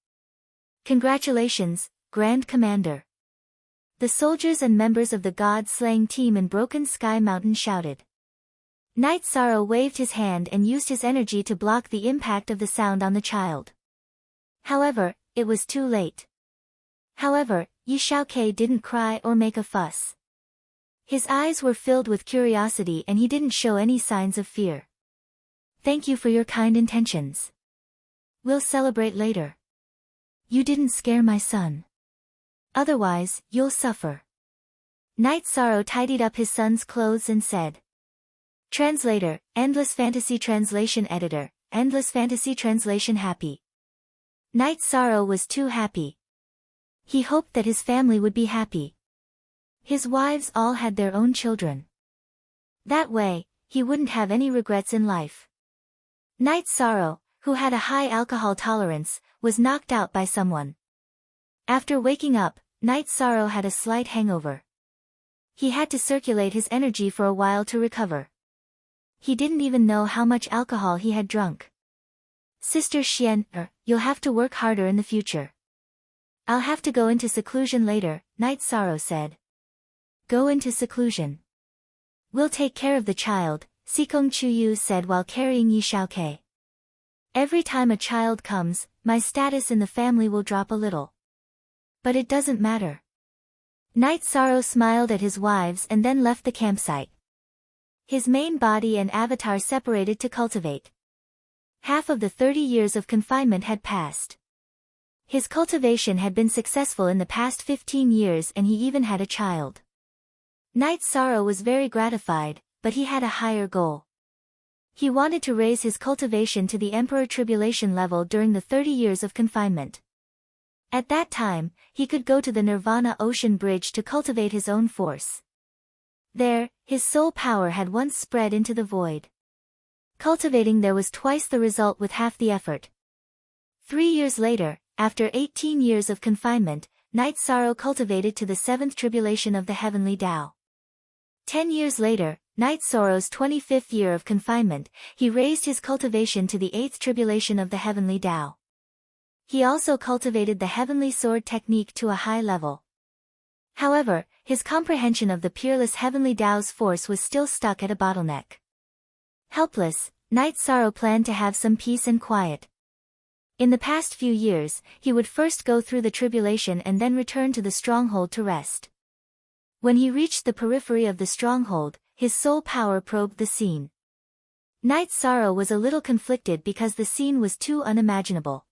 Congratulations, Grand Commander. The soldiers and members of the God-slaying team in Broken Sky Mountain shouted. Night Sorrow waved his hand and used his energy to block the impact of the sound on the child. However, it was too late. However, Yi Shao Ke didn't cry or make a fuss. His eyes were filled with curiosity and he didn't show any signs of fear. Thank you for your kind intentions. We'll celebrate later. You didn't scare my son. Otherwise, you'll suffer. Night Sorrow tidied up his son's clothes and said. Translator, Endless Fantasy Translation Editor, Endless Fantasy Translation Happy. Night Sorrow was too happy. He hoped that his family would be happy. His wives all had their own children. That way, he wouldn't have any regrets in life. Night Sorrow, who had a high alcohol tolerance, was knocked out by someone. After waking up, Night Sorrow had a slight hangover. He had to circulate his energy for a while to recover. He didn't even know how much alcohol he had drunk. Sister Xian, you'll have to work harder in the future. I'll have to go into seclusion later, Night Sorrow said. Go into seclusion. We'll take care of the child, Sikong Chuyu said while carrying Yi Shao Ke. Every time a child comes, my status in the family will drop a little. But it doesn't matter. Night Sorrow smiled at his wives and then left the campsite. His main body and avatar separated to cultivate. Half of the 30 years of confinement had passed. His cultivation had been successful in the past 15 years and he even had a child. Night Sorrow was very gratified, but he had a higher goal. He wanted to raise his cultivation to the Emperor Tribulation level during the 30 years of confinement. At that time, he could go to the Nirvana Ocean Bridge to cultivate his own force. There, his soul power had once spread into the void. Cultivating there was twice the result with half the effort. 3 years later, after 18 years of confinement, Night Sorrow cultivated to the 7th tribulation of the Heavenly Tao. 10 years later, Night Sorrow's 25th year of confinement, he raised his cultivation to the 8th tribulation of the Heavenly Tao. He also cultivated the Heavenly Sword technique to a high level. However, his comprehension of the peerless Heavenly Tao's force was still stuck at a bottleneck. Helpless, Night Sorrow planned to have some peace and quiet. In the past few years, he would first go through the tribulation and then return to the stronghold to rest. When he reached the periphery of the stronghold, his soul power probed the scene. Night Sorrow was a little conflicted because the scene was too unimaginable.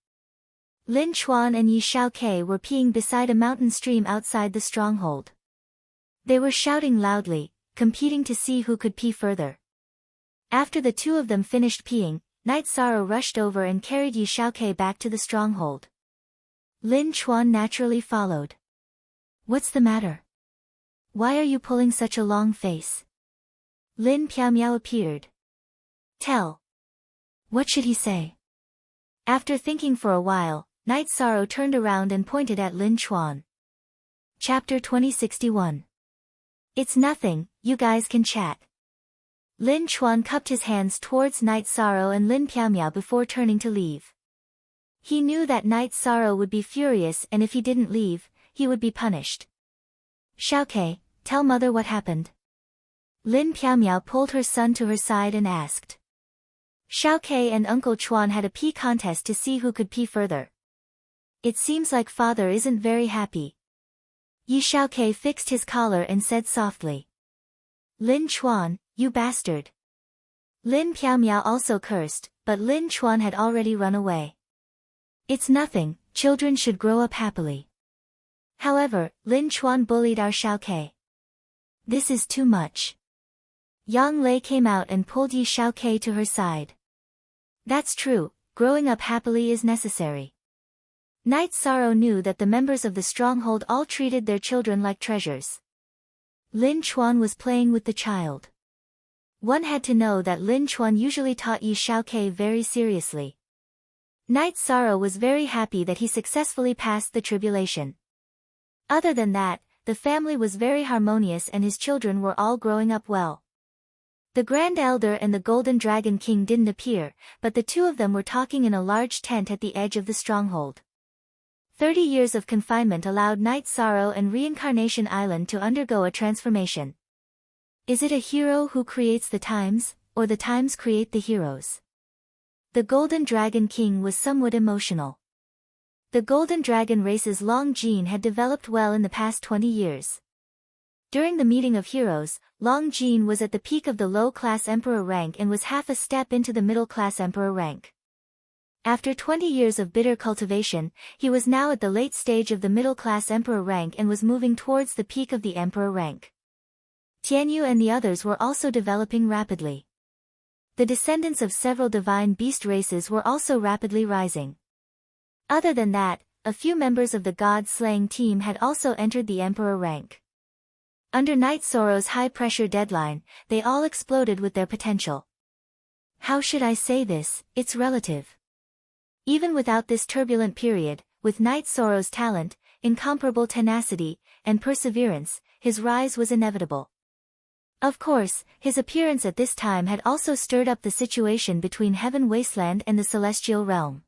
Lin Chuan and Yi Shaokei were peeing beside a mountain stream outside the stronghold. They were shouting loudly, competing to see who could pee further. After the two of them finished peeing, Night Sorrow rushed over and carried Yi Shaokei back to the stronghold. Lin Chuan naturally followed. "What's the matter? Why are you pulling such a long face?" Lin Piaomiao appeared. "Tell. What should he say?" After thinking for a while, Night Sorrow turned around and pointed at Lin Chuan. Chapter 2061. "It's nothing, you guys can chat." Lin Chuan cupped his hands towards Night Sorrow and Lin Piaomiao before turning to leave. He knew that Night Sorrow would be furious and if he didn't leave, he would be punished. "Shaokei, tell mother what happened." Lin Piaomiao pulled her son to her side and asked. Shaokei and Uncle Chuan had a pee contest to see who could pee further. "It seems like father isn't very happy." Yi Shaokei fixed his collar and said softly. "Lin Chuan, you bastard." Lin Piaomiao also cursed, but Lin Chuan had already run away. "It's nothing, children should grow up happily." However, Lin Chuan bullied our Shaokei. "This is too much." Yang Lei came out and pulled Yi Shaokei to her side. "That's true, growing up happily is necessary." Night Sorrow knew that the members of the stronghold all treated their children like treasures. Lin Chuan was playing with the child. One had to know that Lin Chuan usually taught Yi Shaokei very seriously. Night Sorrow was very happy that he successfully passed the tribulation. Other than that, the family was very harmonious and his children were all growing up well. The Grand Elder and the Golden Dragon King didn't appear, but the two of them were talking in a large tent at the edge of the stronghold. 30 years of confinement allowed Night Sorrow and Reincarnation Island to undergo a transformation. Is it a hero who creates the times, or the times create the heroes? The Golden Dragon King was somewhat emotional. The Golden Dragon race's long gene had developed well in the past 20 years. During the meeting of heroes, Long Jin was at the peak of the low-class emperor rank and was half a step into the middle-class emperor rank. After 20 years of bitter cultivation, he was now at the late stage of the middle-class emperor rank and was moving towards the peak of the emperor rank. Tianyu and the others were also developing rapidly. The descendants of several divine beast races were also rapidly rising. Other than that, a few members of the god-slaying team had also entered the emperor rank. Under Night Sorrow's high-pressure deadline, they all exploded with their potential. How should I say this? It's relative. Even without this turbulent period, with Night Sorrow's talent, incomparable tenacity, and perseverance, his rise was inevitable. Of course, his appearance at this time had also stirred up the situation between Heaven Wasteland and the Celestial Realm.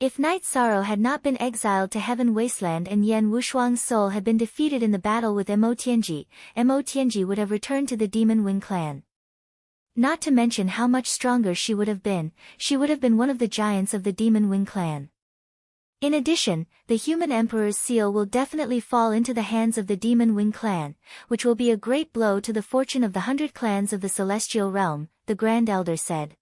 If Night Sorrow had not been exiled to Heaven Wasteland and Yan Wushuang's soul had been defeated in the battle with Mo Tianji would have returned to the Demon Wing clan. Not to mention how much stronger she would have been one of the giants of the Demon Wing clan. In addition, the human emperor's seal will definitely fall into the hands of the Demon Wing clan, which will be a great blow to the fortune of the 100 clans of the Celestial Realm, the Grand Elder said.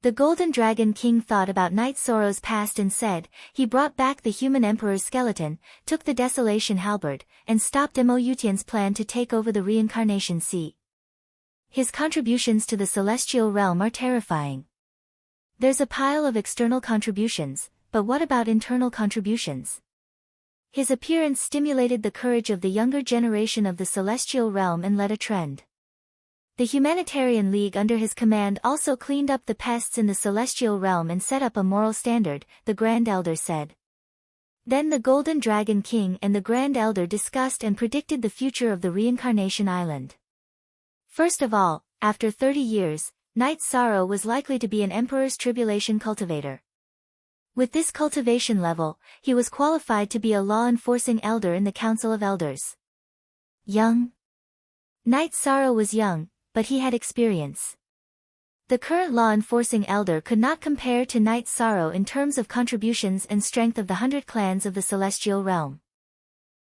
The Golden Dragon King thought about Night Sorrow's past and said, he brought back the human emperor's skeleton, took the Desolation Halberd, and stopped Mo Yutian's plan to take over the Reincarnation Sea. His contributions to the Celestial Realm are terrifying. There's a pile of external contributions, but what about internal contributions? His appearance stimulated the courage of the younger generation of the Celestial Realm and led a trend. The Humanitarian League under his command also cleaned up the pests in the Celestial Realm and set up a moral standard, the Grand Elder said. Then the Golden Dragon King and the Grand Elder discussed and predicted the future of the Reincarnation Island. First of all, after 30 years, Night Sorrow was likely to be an Emperor's Tribulation cultivator. With this cultivation level, he was qualified to be a law-enforcing elder in the Council of Elders. Young. Night Sorrow was young, but he had experience. The current law enforcing elder could not compare to Night Sorrow in terms of contributions and strength of the 100 clans of the celestial realm.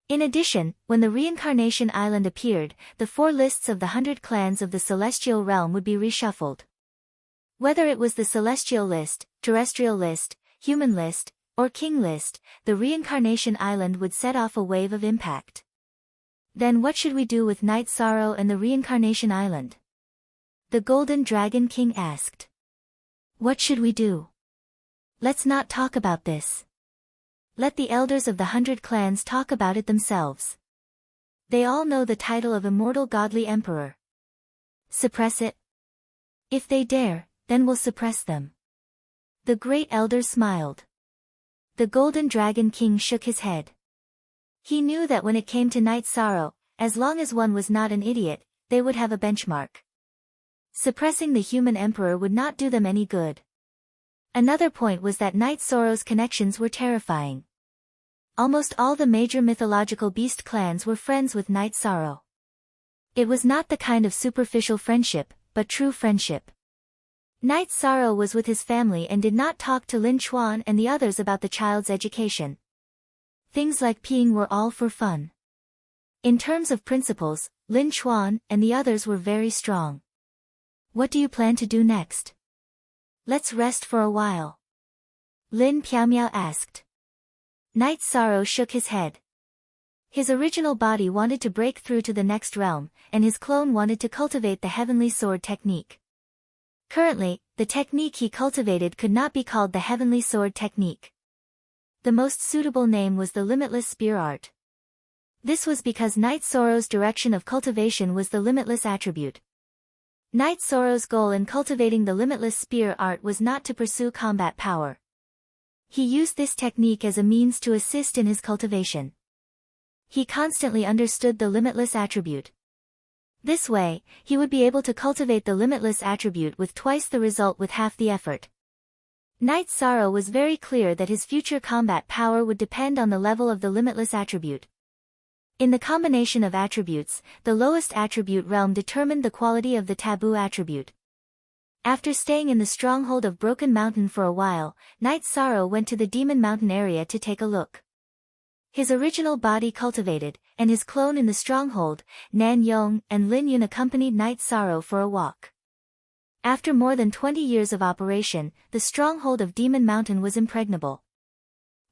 In addition, when the Reincarnation Island appeared, the 4 lists of the 100 clans of the celestial realm would be reshuffled. Whether it was the celestial list, terrestrial list, human list, or king list, the Reincarnation Island would set off a wave of impact. Then what should we do with Night Sorrow and the Reincarnation Island? The Golden Dragon King asked. What should we do? Let's not talk about this. Let the elders of the 100 clans talk about it themselves. They all know the title of immortal godly emperor. Suppress it? If they dare, then we'll suppress them. The great elder smiled. The Golden Dragon King shook his head. He knew that when it came to Night Sorrow, as long as one was not an idiot, they would have a benchmark. Suppressing the human emperor would not do them any good. Another point was that Night Sorrow's connections were terrifying. Almost all the major mythological beast clans were friends with Night Sorrow. It was not the kind of superficial friendship, but true friendship. Night Sorrow was with his family and did not talk to Lin Chuan and the others about the child's education. Things like peeing were all for fun. In terms of principles, Lin Chuan and the others were very strong. What do you plan to do next? Let's rest for a while. Lin Piaomiao asked. Night Sorrow shook his head. His original body wanted to break through to the next realm, and his clone wanted to cultivate the heavenly sword technique. Currently, the technique he cultivated could not be called the heavenly sword technique. The most suitable name was the limitless spear art. This was because Night Sorrow's direction of cultivation was the limitless attribute. Night Sorrow's goal in cultivating the limitless spear art was not to pursue combat power. He used this technique as a means to assist in his cultivation. He constantly understood the limitless attribute. This way, he would be able to cultivate the limitless attribute with twice the result with half the effort. Night Sorrow was very clear that his future combat power would depend on the level of the limitless attribute. In the combination of attributes, the lowest attribute realm determined the quality of the taboo attribute. After staying in the stronghold of Broken Mountain for a while, Night Sorrow went to the Demon Mountain area to take a look. His original body cultivated, and his clone in the stronghold, Nan Yong and Lin Yun accompanied Night Sorrow for a walk. After more than 20 years of operation, the stronghold of Demon Mountain was impregnable.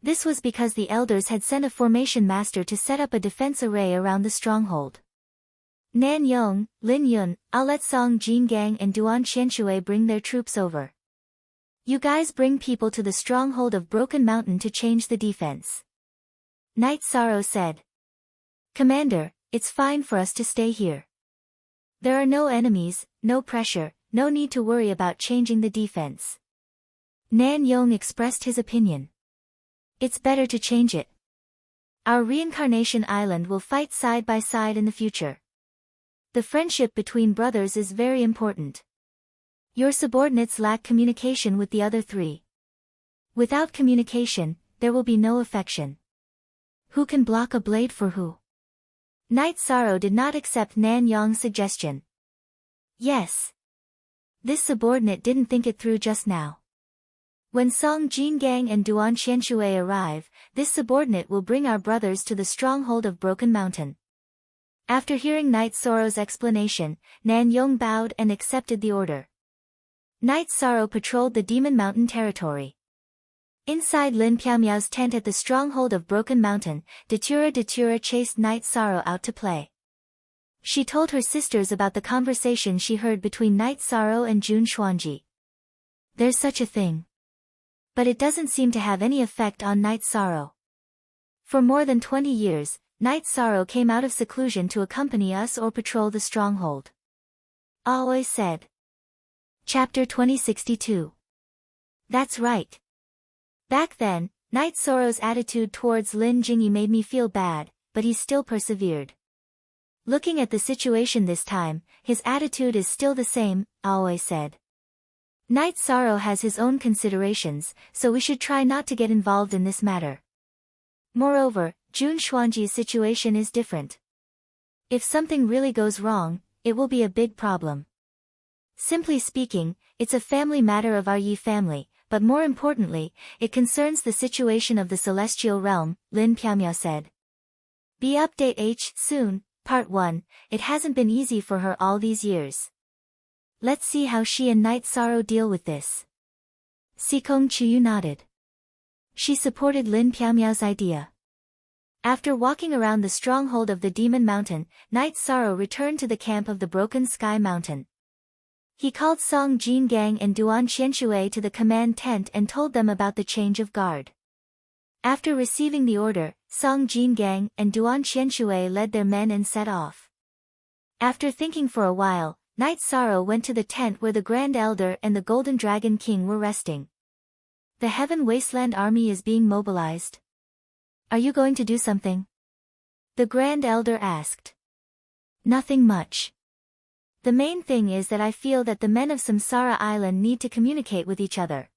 This was because the elders had sent a formation master to set up a defense array around the stronghold. Nan Yong, Lin Yun, Alet Song Jin Gang and Duan Qianshui bring their troops over. You guys bring people to the stronghold of Broken Mountain to change the defense. Night Sorrow said. Commander, it's fine for us to stay here. There are no enemies, no pressure, no need to worry about changing the defense. Nan Yong expressed his opinion. It's better to change it. Our Reincarnation Island will fight side by side in the future. The friendship between brothers is very important. Your subordinates lack communication with the other 3. Without communication, there will be no affection. Who can block a blade for who? Night Sorrow did not accept Nan Yong's suggestion. Yes. This subordinate didn't think it through just now. When Song Jin Gang and Duan Qianshui arrive, this subordinate will bring our brothers to the stronghold of Broken Mountain. After hearing Night Sorrow's explanation, Nan Yong bowed and accepted the order. Night Sorrow patrolled the Demon Mountain territory. Inside Lin Piaomiao's tent at the stronghold of Broken Mountain, Datura chased Night Sorrow out to play. She told her sisters about the conversation she heard between Night Sorrow and Jun Xuanji. There's such a thing. But it doesn't seem to have any effect on Night Sorrow. For more than 20 years, Night Sorrow came out of seclusion to accompany us or patrol the stronghold. Aoi said. Chapter 2062. That's right. Back then, Night Sorrow's attitude towards Lin Jingyi made me feel bad, but he still persevered. Looking at the situation this time, his attitude is still the same, Aoi said. Night Sorrow has his own considerations, so we should try not to get involved in this matter. Moreover, Jun Xuanji's situation is different. If something really goes wrong, it will be a big problem. Simply speaking, it's a family matter of our Yi family, but more importantly, it concerns the situation of the celestial realm, Lin Piaomiao said. Be update H soon, part 1, it hasn't been easy for her all these years. Let's see how she and Night Sorrow deal with this. Sikong Chuyu nodded. She supported Lin Piaomiao's idea. After walking around the stronghold of the Demon Mountain, Night Sorrow returned to the camp of the Broken Sky Mountain. He called Song Jingang and Duan Xianshui to the command tent and told them about the change of guard. After receiving the order, Song Jingang and Duan Xianshui led their men and set off. After thinking for a while, Night Sorrow went to the tent where the Grand Elder and the Golden Dragon King were resting. The Heaven Wasteland army is being mobilized. Are you going to do something? The Grand Elder asked. Nothing much. The main thing is that I feel that the men of Samsara Island need to communicate with each other.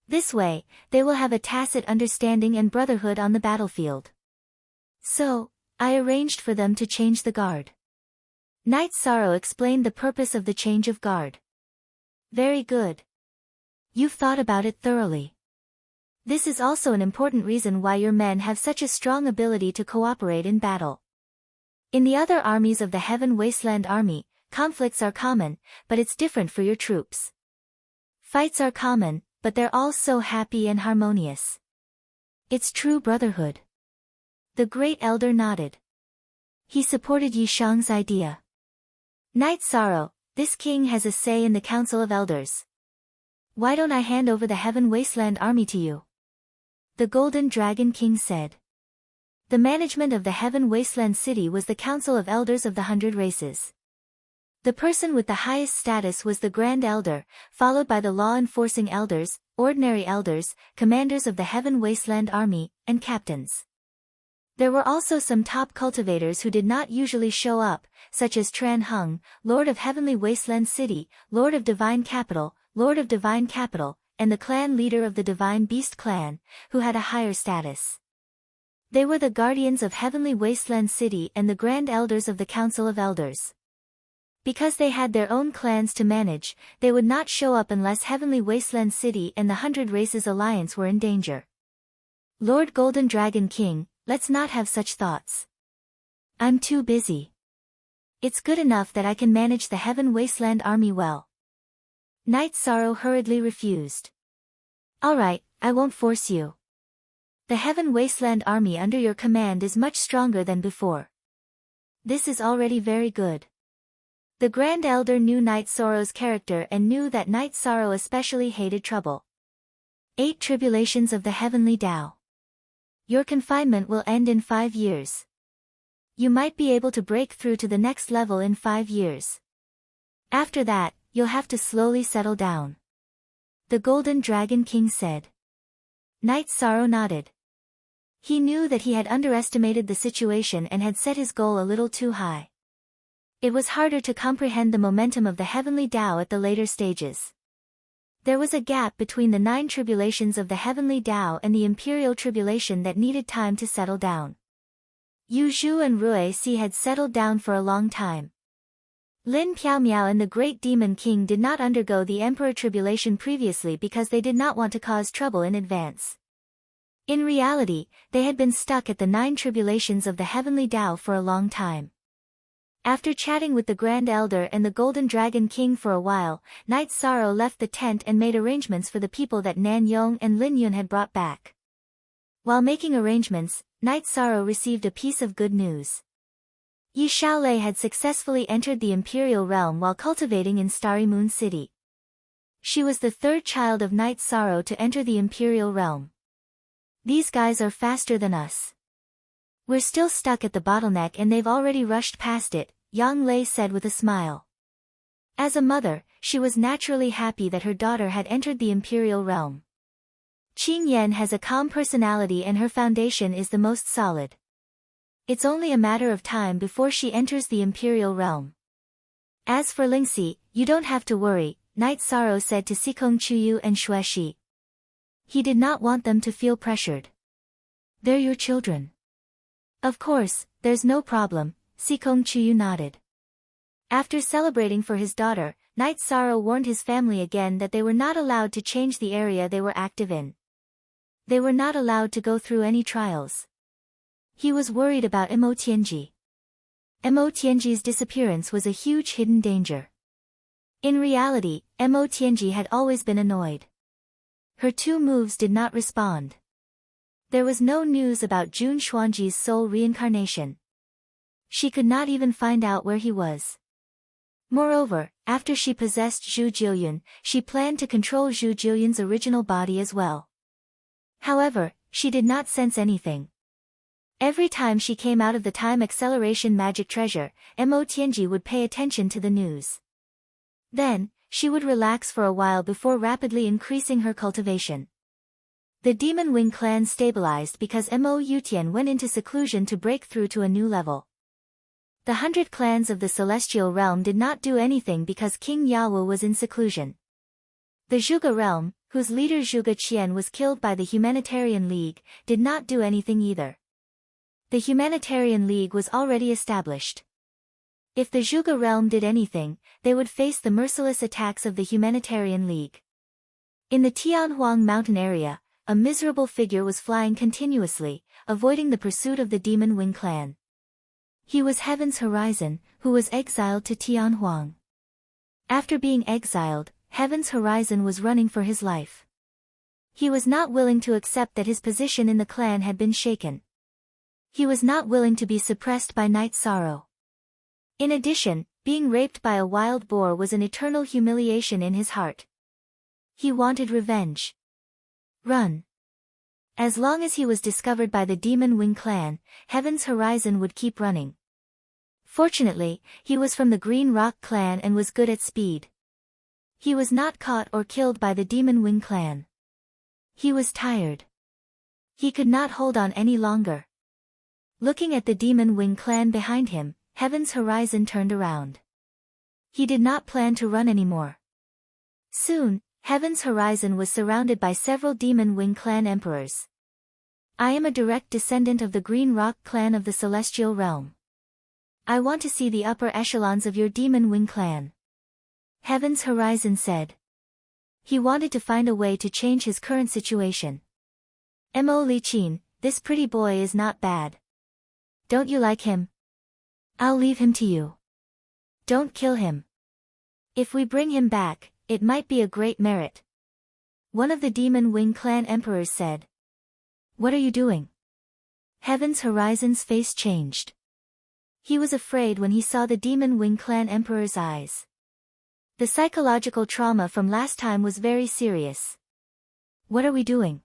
This way, they will have a tacit understanding and brotherhood on the battlefield. So, I arranged for them to change the guard. Night Sorrow explained the purpose of the change of guard. Very good. You've thought about it thoroughly. This is also an important reason why your men have such a strong ability to cooperate in battle. In the other armies of the Heaven Wasteland Army, conflicts are common, but it's different for your troops. Fights are common, but they're all so happy and harmonious. It's true brotherhood. The Great Elder nodded. He supported Yi Shang's idea. Night Sorrow, this king has a say in the Council of Elders. Why don't I hand over the Heaven Wasteland Army to you? The Golden Dragon King said. The management of the Heaven Wasteland City was the Council of Elders of the 100 Races. The person with the highest status was the Grand Elder, followed by the law-enforcing elders, ordinary elders, commanders of the Heaven Wasteland Army, and captains. There were also some top cultivators who did not usually show up, such as Tran Hung, Lord of Heavenly Wasteland City, Lord of Divine Capital, and the clan leader of the Divine Beast clan, who had a higher status. They were the guardians of Heavenly Wasteland City and the Grand Elders of the Council of Elders. Because they had their own clans to manage, they would not show up unless Heavenly Wasteland City and the 100 Races Alliance were in danger. Lord Golden Dragon King, let's not have such thoughts. I'm too busy. It's good enough that I can manage the Heaven Wasteland Army well. Night Sorrow hurriedly refused. Alright, I won't force you. The Heaven Wasteland Army under your command is much stronger than before. This is already very good. The Grand Elder knew Night Sorrow's character and knew that Night Sorrow especially hated trouble. 8 Tribulations of the Heavenly Tao. Your confinement will end in 5 years. You might be able to break through to the next level in 5 years. After that, you'll have to slowly settle down. The Golden Dragon King said. Night Sorrow nodded. He knew that he had underestimated the situation and had set his goal a little too high. It was harder to comprehend the momentum of the Heavenly Tao at the later stages. There was a gap between the 9 tribulations of the Heavenly Tao and the Imperial Tribulation that needed time to settle down. Yu Zhu and Rui Si had settled down for a long time. Lin Piaomiao and the Great Demon King did not undergo the Emperor Tribulation previously because they did not want to cause trouble in advance. In reality, they had been stuck at the 9 tribulations of the Heavenly Tao for a long time. After chatting with the Grand Elder and the Golden Dragon King for a while, Night Sorrow left the tent and made arrangements for the people that Nan Yong and Lin Yun had brought back. While making arrangements, Night Sorrow received a piece of good news. Yi Shaolei had successfully entered the Imperial Realm while cultivating in Starry Moon City. She was the 3rd child of Night Sorrow to enter the Imperial Realm. These guys are faster than us. We're still stuck at the bottleneck and they've already rushed past it, Yang Lei said with a smile. As a mother, she was naturally happy that her daughter had entered the Imperial Realm. Qing Yan has a calm personality and her foundation is the most solid. It's only a matter of time before she enters the Imperial Realm. As for Lingxi, you don't have to worry, Night Sorrow said to Sikong Chuyu and Xueshi. He did not want them to feel pressured. They're your children. Of course, there's no problem, Sikong Chuyu nodded. After celebrating for his daughter, Knight Sorrow warned his family again that they were not allowed to change the area they were active in. They were not allowed to go through any trials. He was worried about Mo Tianji. Mo Tianji's disappearance was a huge hidden danger. In reality, Mo Tianji had always been annoyed. Her 2 moves did not respond. There was no news about Jun Xuanji's soul reincarnation. She could not even find out where he was. Moreover, after she possessed Zhu Jiuyun, she planned to control Zhu Jiuyun's original body as well. However, she did not sense anything. Every time she came out of the time acceleration magic treasure, Mo Tianji would pay attention to the news. Then, she would relax for a while before rapidly increasing her cultivation. The Demon Wing clan stabilized because Mo Yutian went into seclusion to break through to a new level. The 100 clans of the Celestial Realm did not do anything because King Yawu was in seclusion. The Zhuge realm, whose leader Zhuge Qian was killed by the Humanitarian League, did not do anything either. The Humanitarian League was already established. If the Zhuge realm did anything, they would face the merciless attacks of the Humanitarian League. In the Tianhuang mountain area, a miserable figure was flying continuously, avoiding the pursuit of the Demon Wing clan. He was Heaven's Horizon, who was exiled to Tianhuang. After being exiled, Heaven's Horizon was running for his life. He was not willing to accept that his position in the clan had been shaken. He was not willing to be suppressed by Knight Sorrow. In addition, being raped by a wild boar was an eternal humiliation in his heart. He wanted revenge. Run. As long as he was discovered by the Demon Wing clan, Heaven's Horizon would keep running. Fortunately, he was from the Green Rock clan and was good at speed. He was not caught or killed by the Demon Wing clan. He was tired. He could not hold on any longer. Looking at the Demon Wing clan behind him, Heaven's Horizon turned around. He did not plan to run anymore. Soon, Heaven's Horizon was surrounded by several Demon Wing clan emperors. I am a direct descendant of the Green Rock clan of the Celestial Realm. I want to see the upper echelons of your Demon Wing clan. Heaven's Horizon said. He wanted to find a way to change his current situation. Mo Liqin, this pretty boy is not bad. Don't you like him? I'll leave him to you. Don't kill him. If we bring him back, it might be a great merit. One of the Demon Wing clan emperors said. What are you doing? Heaven's Horizon's face changed. He was afraid when he saw the Demon Wing clan emperor's eyes. The psychological trauma from last time was very serious. What are we doing?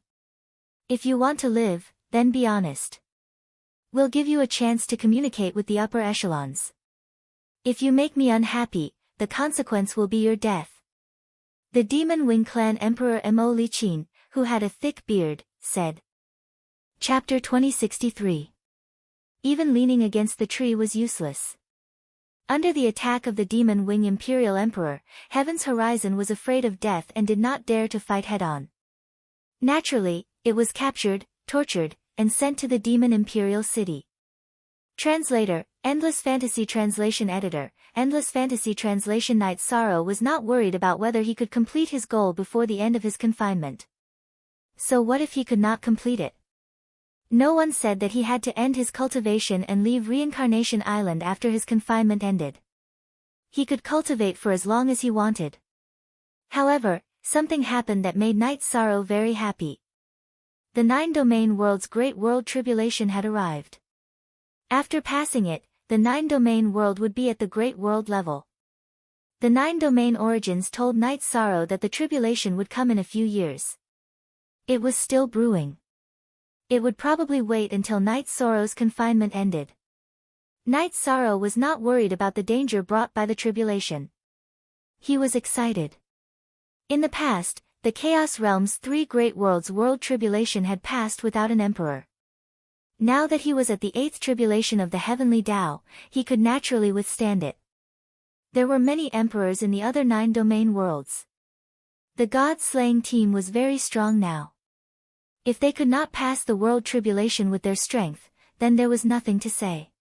If you want to live, then be honest. We'll give you a chance to communicate with the upper echelons. If you make me unhappy, the consequence will be your death. The Demon Wing clan emperor Mo Liqin, who had a thick beard, said. Chapter 2063. Even leaning against the tree was useless. Under the attack of the Demon Wing Imperial Emperor, Heaven's Horizon was afraid of death and did not dare to fight head-on. Naturally, it was captured, tortured, and sent to the Demon Imperial City. Translator, Endless Fantasy Translation Editor, Endless Fantasy Translation. Knight Sorrow was not worried about whether he could complete his goal before the end of his confinement. So what if he could not complete it? No one said that he had to end his cultivation and leave Reincarnation Island after his confinement ended. He could cultivate for as long as he wanted. However, something happened that made Knight Sorrow very happy. The 9-domain world's Great World Tribulation had arrived. After passing it, the 9-domain world would be at the Great World level. The 9-domain origins told Knight Sorrow that the tribulation would come in a few years. It was still brewing. It would probably wait until Knight Sorrow's confinement ended. Knight Sorrow was not worried about the danger brought by the tribulation. He was excited. In the past, the Chaos Realm's 3 great worlds' world tribulation had passed without an emperor. Now that he was at the 8th tribulation of the Heavenly Tao, he could naturally withstand it. There were many emperors in the other 9-domain worlds. The God-slaying team was very strong now. If they could not pass the world tribulation with their strength, then there was nothing to say.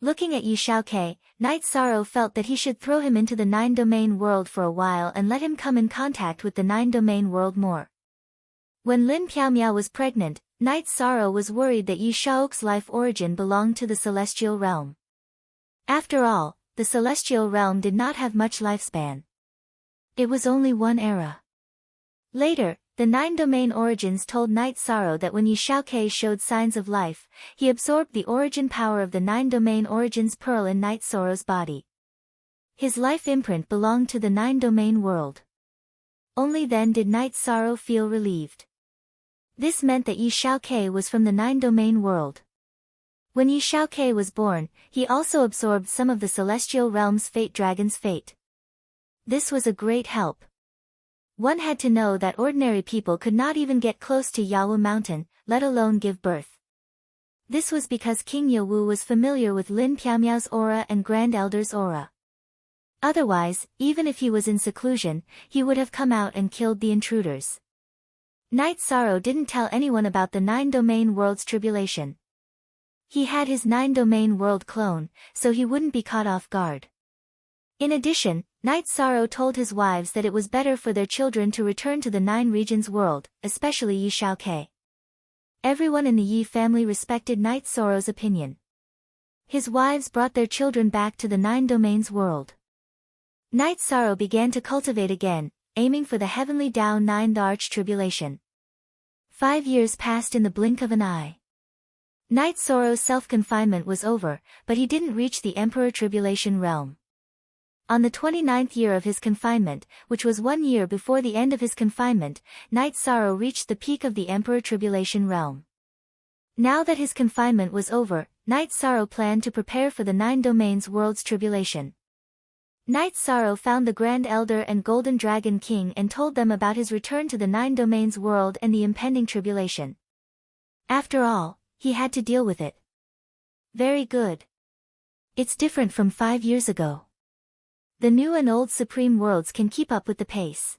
Looking at Yi Xiaoke, Knight Sorrow felt that he should throw him into the nine-domain world for a while and let him come in contact with the nine-domain world more. When Lin Piaomiao was pregnant, Knight Sorrow was worried that Yi Xiaoke's life origin belonged to the celestial realm. After all, the celestial realm did not have much lifespan. It was only one era. Later, the nine-domain origins told Knight Sorrow that when Yi Xiaoke showed signs of life, he absorbed the origin power of the nine-domain origins pearl in Knight Sorrow's body. His life imprint belonged to the nine-domain world. Only then did Knight Sorrow feel relieved. This meant that Yi Xiaoke was from the nine-domain world. When Yi Xiaoke was born, he also absorbed some of the celestial realm's fate dragon's fate. This was a great help. One had to know that ordinary people could not even get close to Yawu Mountain, let alone give birth. This was because King Yawu was familiar with Lin Piaomiao's aura and Grand Elder's aura. Otherwise, even if he was in seclusion, he would have come out and killed the intruders. Knight Sorrow didn't tell anyone about the nine-domain world's tribulation. He had his nine-domain world clone, so he wouldn't be caught off guard. In addition, Knight Sorrow told his wives that it was better for their children to return to the Nine Regions world, especially Yi Xiaoke. Everyone in the Yi family respected Knight Sorrow's opinion. His wives brought their children back to the Nine Domains world. Knight Sorrow began to cultivate again, aiming for the heavenly Tao Ninth Arch Tribulation. 5 years passed in the blink of an eye. Knight Sorrow's self-confinement was over, but he didn't reach the Emperor Tribulation realm. On the 29th year of his confinement, which was 1 year before the end of his confinement, Knight Sorrow reached the peak of the Emperor Tribulation realm. Now that his confinement was over, Knight Sorrow planned to prepare for the Nine Domains world's tribulation. Knight Sorrow found the Grand Elder and Golden Dragon King and told them about his return to the Nine Domains world and the impending tribulation. After all, he had to deal with it. Very good. It's different from 5 years ago. The new and old Supreme Worlds can keep up with the pace.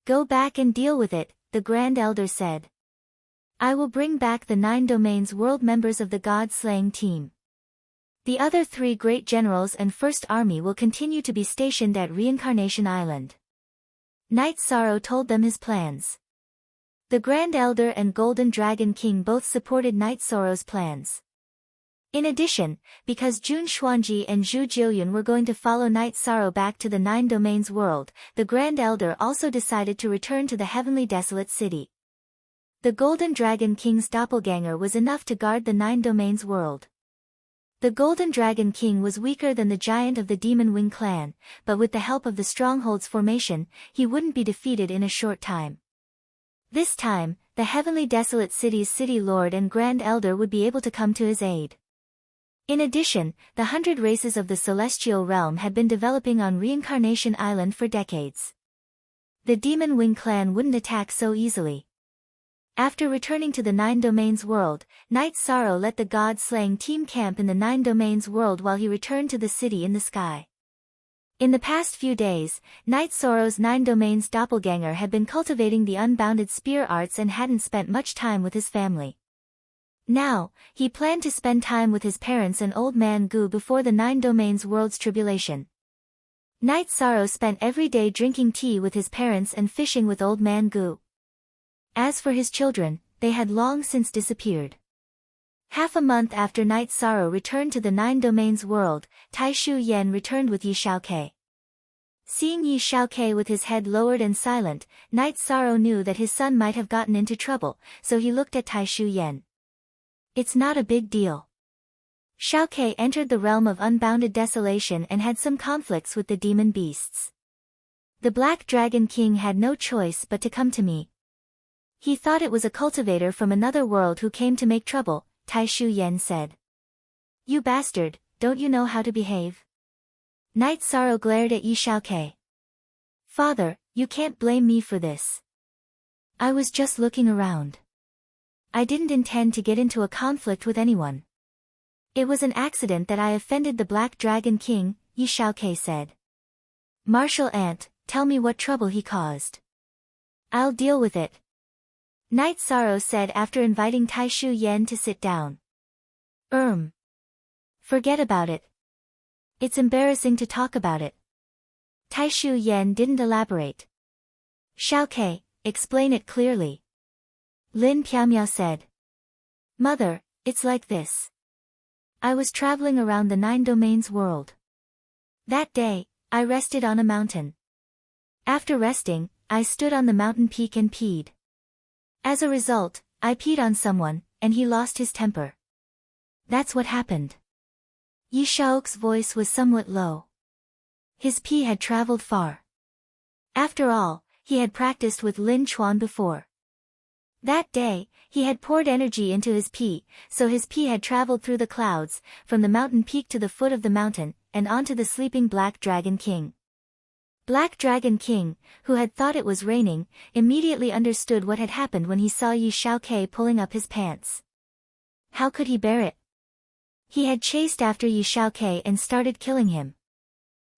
Go back and deal with it, the Grand Elder said. I will bring back the Nine Domains world members of the God-slaying team. The other 3 great generals and First Army will continue to be stationed at Reincarnation Island. Knight Sorrow told them his plans. The Grand Elder and Golden Dragon King both supported Knight Sorrow's plans. In addition, because Jun Xuanji and Zhu Jiuyun were going to follow Knight Sorrow back to the Nine Domains world, the Grand Elder also decided to return to the Heavenly Desolate City. The Golden Dragon King's doppelganger was enough to guard the Nine Domains world. The Golden Dragon King was weaker than the giant of the Demon Wing clan, but with the help of the Stronghold's formation, he wouldn't be defeated in a short time. This time, the Heavenly Desolate City's City Lord and Grand Elder would be able to come to his aid. In addition, the 100 races of the Celestial Realm had been developing on Reincarnation Island for decades. The Demon Wing clan wouldn't attack so easily. After returning to the Nine Domains world, Knight Sorrow let the God-slaying team camp in the Nine Domains world while he returned to the city in the sky. In the past few days, Knight Sorrow's Nine Domains doppelganger had been cultivating the unbounded spear arts and hadn't spent much time with his family. Now, he planned to spend time with his parents and Old Man Gu before the Nine Domains world's tribulation. Knight Sorrow spent every day drinking tea with his parents and fishing with Old Man Gu. As for his children, they had long since disappeared. Half a month after Knight Sorrow returned to the Nine Domains world, Tai Shu Yen returned with Yi Xiaoke. Seeing Yi Xiaoke with his head lowered and silent, Knight Sorrow knew that his son might have gotten into trouble, so he looked at Tai Shu Yen. It's not a big deal. Xiaoke entered the realm of unbounded desolation and had some conflicts with the demon beasts. The Black Dragon King had no choice but to come to me. He thought it was a cultivator from another world who came to make trouble, Tai Shu Yen said. You bastard, don't you know how to behave? Knight Sorrow glared at Yi Xiaoke. Father, you can't blame me for this. I was just looking around. I didn't intend to get into a conflict with anyone. It was an accident that I offended the Black Dragon King, Yi Xiaoke said. Martial Ant, tell me what trouble he caused. I'll deal with it. Knight Sorrow said after inviting Tai Shu Yen to sit down. Forget about it. It's embarrassing to talk about it. Taishu Yan didn't elaborate. Xiaokei, explain it clearly. Lin Piamiao said. Mother, it's like this. I was traveling around the 9 domains world. That day, I rested on a mountain. After resting, I stood on the mountain peak and peed. As a result, I peed on someone, and he lost his temper. That's what happened. Yi Shao's voice was somewhat low. His pee had traveled far. After all, he had practiced with Lin Chuan before. That day, he had poured energy into his pee, so his pee had traveled through the clouds, from the mountain peak to the foot of the mountain, and onto the sleeping Black Dragon King. Black Dragon King, who had thought it was raining, immediately understood what had happened when he saw Yi Shaokei pulling up his pants. How could he bear it? He had chased after Yi Shaokei and started killing him.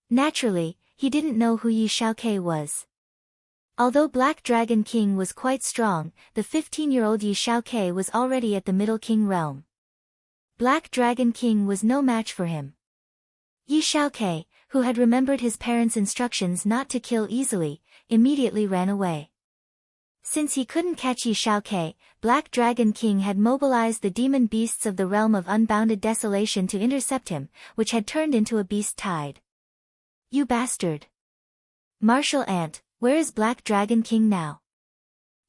Naturally, he didn't know who Yi Shaokei was. Although Black Dragon King was quite strong, the 15-year-old Yi Shaokei was already at the Middle King realm. Black Dragon King was no match for him. Yi Shaokei, who had remembered his parents' instructions not to kill easily, immediately ran away. Since he couldn't catch Yi Shaokei, Black Dragon King had mobilized the demon beasts of the realm of unbounded desolation to intercept him, which had turned into a beast tide. You bastard! Martial Ant, where is Black Dragon King now?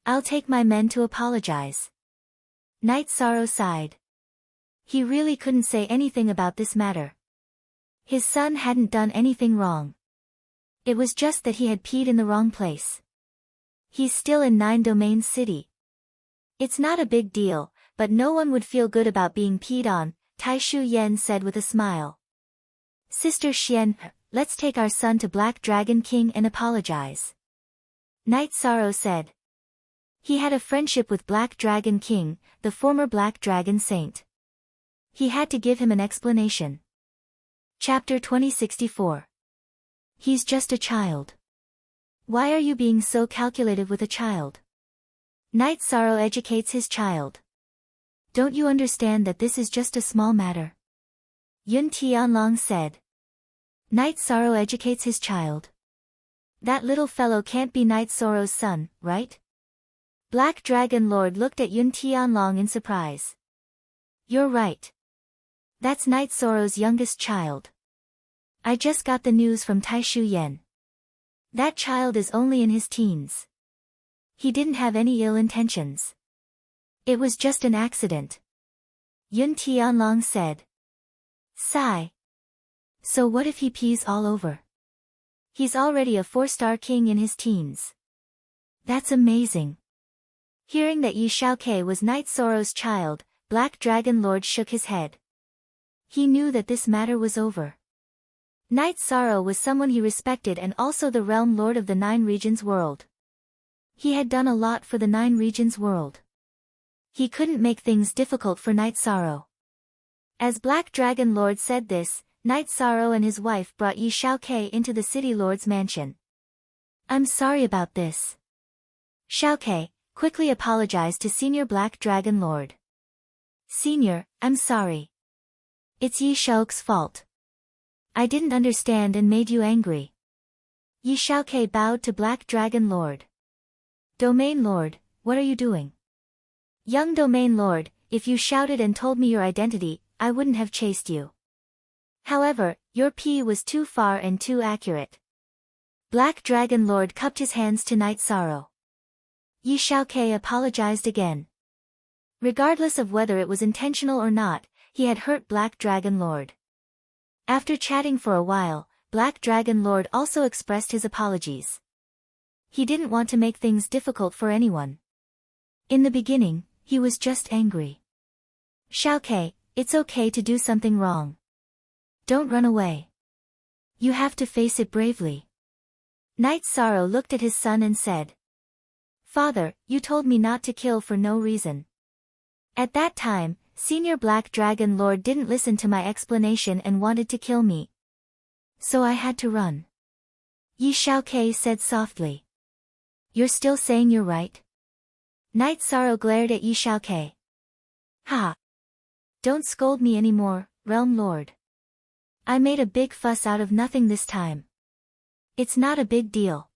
I'll take my men to apologize. Night Sorrow sighed. He really couldn't say anything about this matter. His son hadn't done anything wrong. It was just that he had peed in the wrong place. He's still in 9 Domains City. It's not a big deal, but no one would feel good about being peed on, Taishu Yan said with a smile. Sister Xian, let's take our son to Black Dragon King and apologize. Night Sorrow said. He had a friendship with Black Dragon King, the former Black Dragon Saint. He had to give him an explanation. Chapter 2064. He's just a child. Why are you being so calculative with a child? Night Sorrow educates his child. Don't you understand that this is just a small matter? Yun Tianlong said. Night Sorrow educates his child. That little fellow can't be Night Sorrow's son, right? Black Dragon Lord looked at Yun Tianlong in surprise. You're right. That's Night Sorrow's youngest child. I just got the news from Taishu Yan. That child is only in his teens. He didn't have any ill intentions. It was just an accident. Yun Tianlong said. Sigh. So what if he pees all over? He's already a 4-star king in his teens. That's amazing. Hearing that Yi Shaokei was Night Sorrow's child, Black Dragon Lord shook his head. He knew that this matter was over. Night Sorrow was someone he respected and also the realm lord of the 9 regions world. He had done a lot for the 9 regions world. He couldn't make things difficult for Night Sorrow. As Black Dragon Lord said this, Night Sorrow and his wife brought Yi Shaokei into the city lord's mansion. I'm sorry about this. Shaokei quickly apologized to Senior Black Dragon Lord. Senior, I'm sorry. It's Yi Shao's fault. I didn't understand and made you angry. Yi Shaokei bowed to Black Dragon Lord. Domain Lord, what are you doing? Young Domain Lord, if you shouted and told me your identity, I wouldn't have chased you. However, your pee was too far and too accurate. Black Dragon Lord cupped his hands to Night Sorrow. Yi Shaokei apologized again. Regardless of whether it was intentional or not, he had hurt Black Dragon Lord. After chatting for a while, Black Dragon Lord also expressed his apologies. He didn't want to make things difficult for anyone. In the beginning, he was just angry. Shaokei, it's okay to do something wrong. Don't run away. You have to face it bravely. Night Sorrow looked at his son and said. Father, you told me not to kill for no reason. At that time, Senior Black Dragon Lord didn't listen to my explanation and wanted to kill me. So I had to run. Yi Shaokei said softly. You're still saying you're right? Night Sorrow glared at Yi Shaokei. Ha! Don't scold me anymore, Realm Lord. I made a big fuss out of nothing this time. It's not a big deal.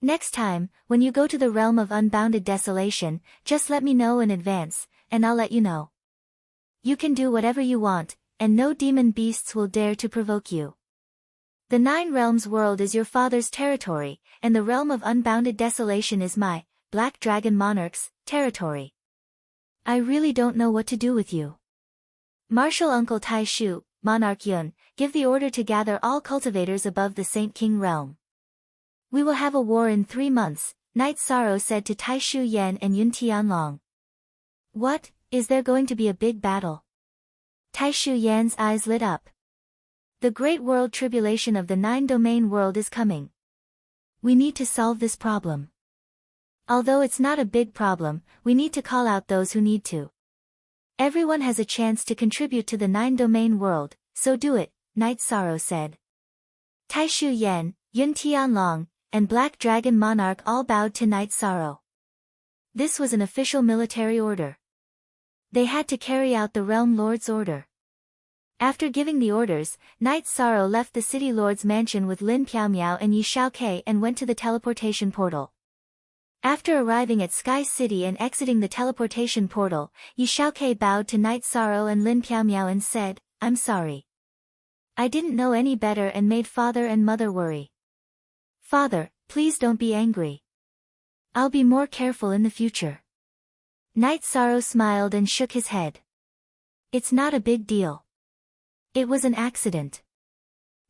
Next time, when you go to the realm of unbounded desolation, just let me know in advance, and I'll let you know. You can do whatever you want, and no demon beasts will dare to provoke you. The 9 Realms world is your father's territory, and the realm of unbounded desolation is my, Black Dragon Monarch's, territory. I really don't know what to do with you. Martial Uncle Tai Shu, Monarch Yun, give the order to gather all cultivators above the Saint King realm. We will have a war in 3 months, Knight Sorrow said to Tai Shu Yan and Yun Tianlong. What, is there going to be a big battle? Tai Shu Yan's eyes lit up. The great world tribulation of the 9-domain world is coming. We need to solve this problem. Although it's not a big problem, we need to call out those who need to. Everyone has a chance to contribute to the 9-domain world, so do it, Knight Sorrow said. Tai Shu Yan, Yun Tianlong, and Black Dragon Monarch all bowed to Knight Sorrow. This was an official military order. They had to carry out the Realm Lord's order. After giving the orders, Knight Sorrow left the City Lord's mansion with Lin Piaomiao and Yi Xiaokei and went to the teleportation portal. After arriving at Sky City and exiting the teleportation portal, Yi Xiaokei bowed to Knight Sorrow and Lin Piaomiao and said, I'm sorry. I didn't know any better and made father and mother worry. Father, please don't be angry. I'll be more careful in the future. Knight Sorrow smiled and shook his head. It's not a big deal. It was an accident.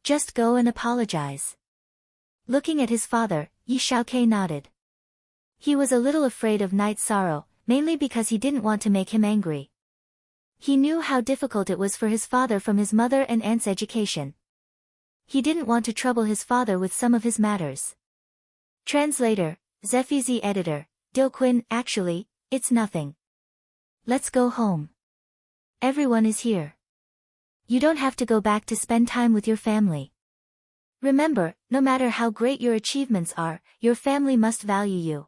Just go and apologize. Looking at his father, Yi Xiaokei nodded. He was a little afraid of Knight Sorrow, mainly because he didn't want to make him angry. He knew how difficult it was for his father from his mother and aunt's education. He didn't want to trouble his father with some of his matters. Translator, Zephizi editor, Dilquin, actually, it's nothing. Let's go home. Everyone is here. You don't have to go back to spend time with your family. Remember, no matter how great your achievements are, your family must value you.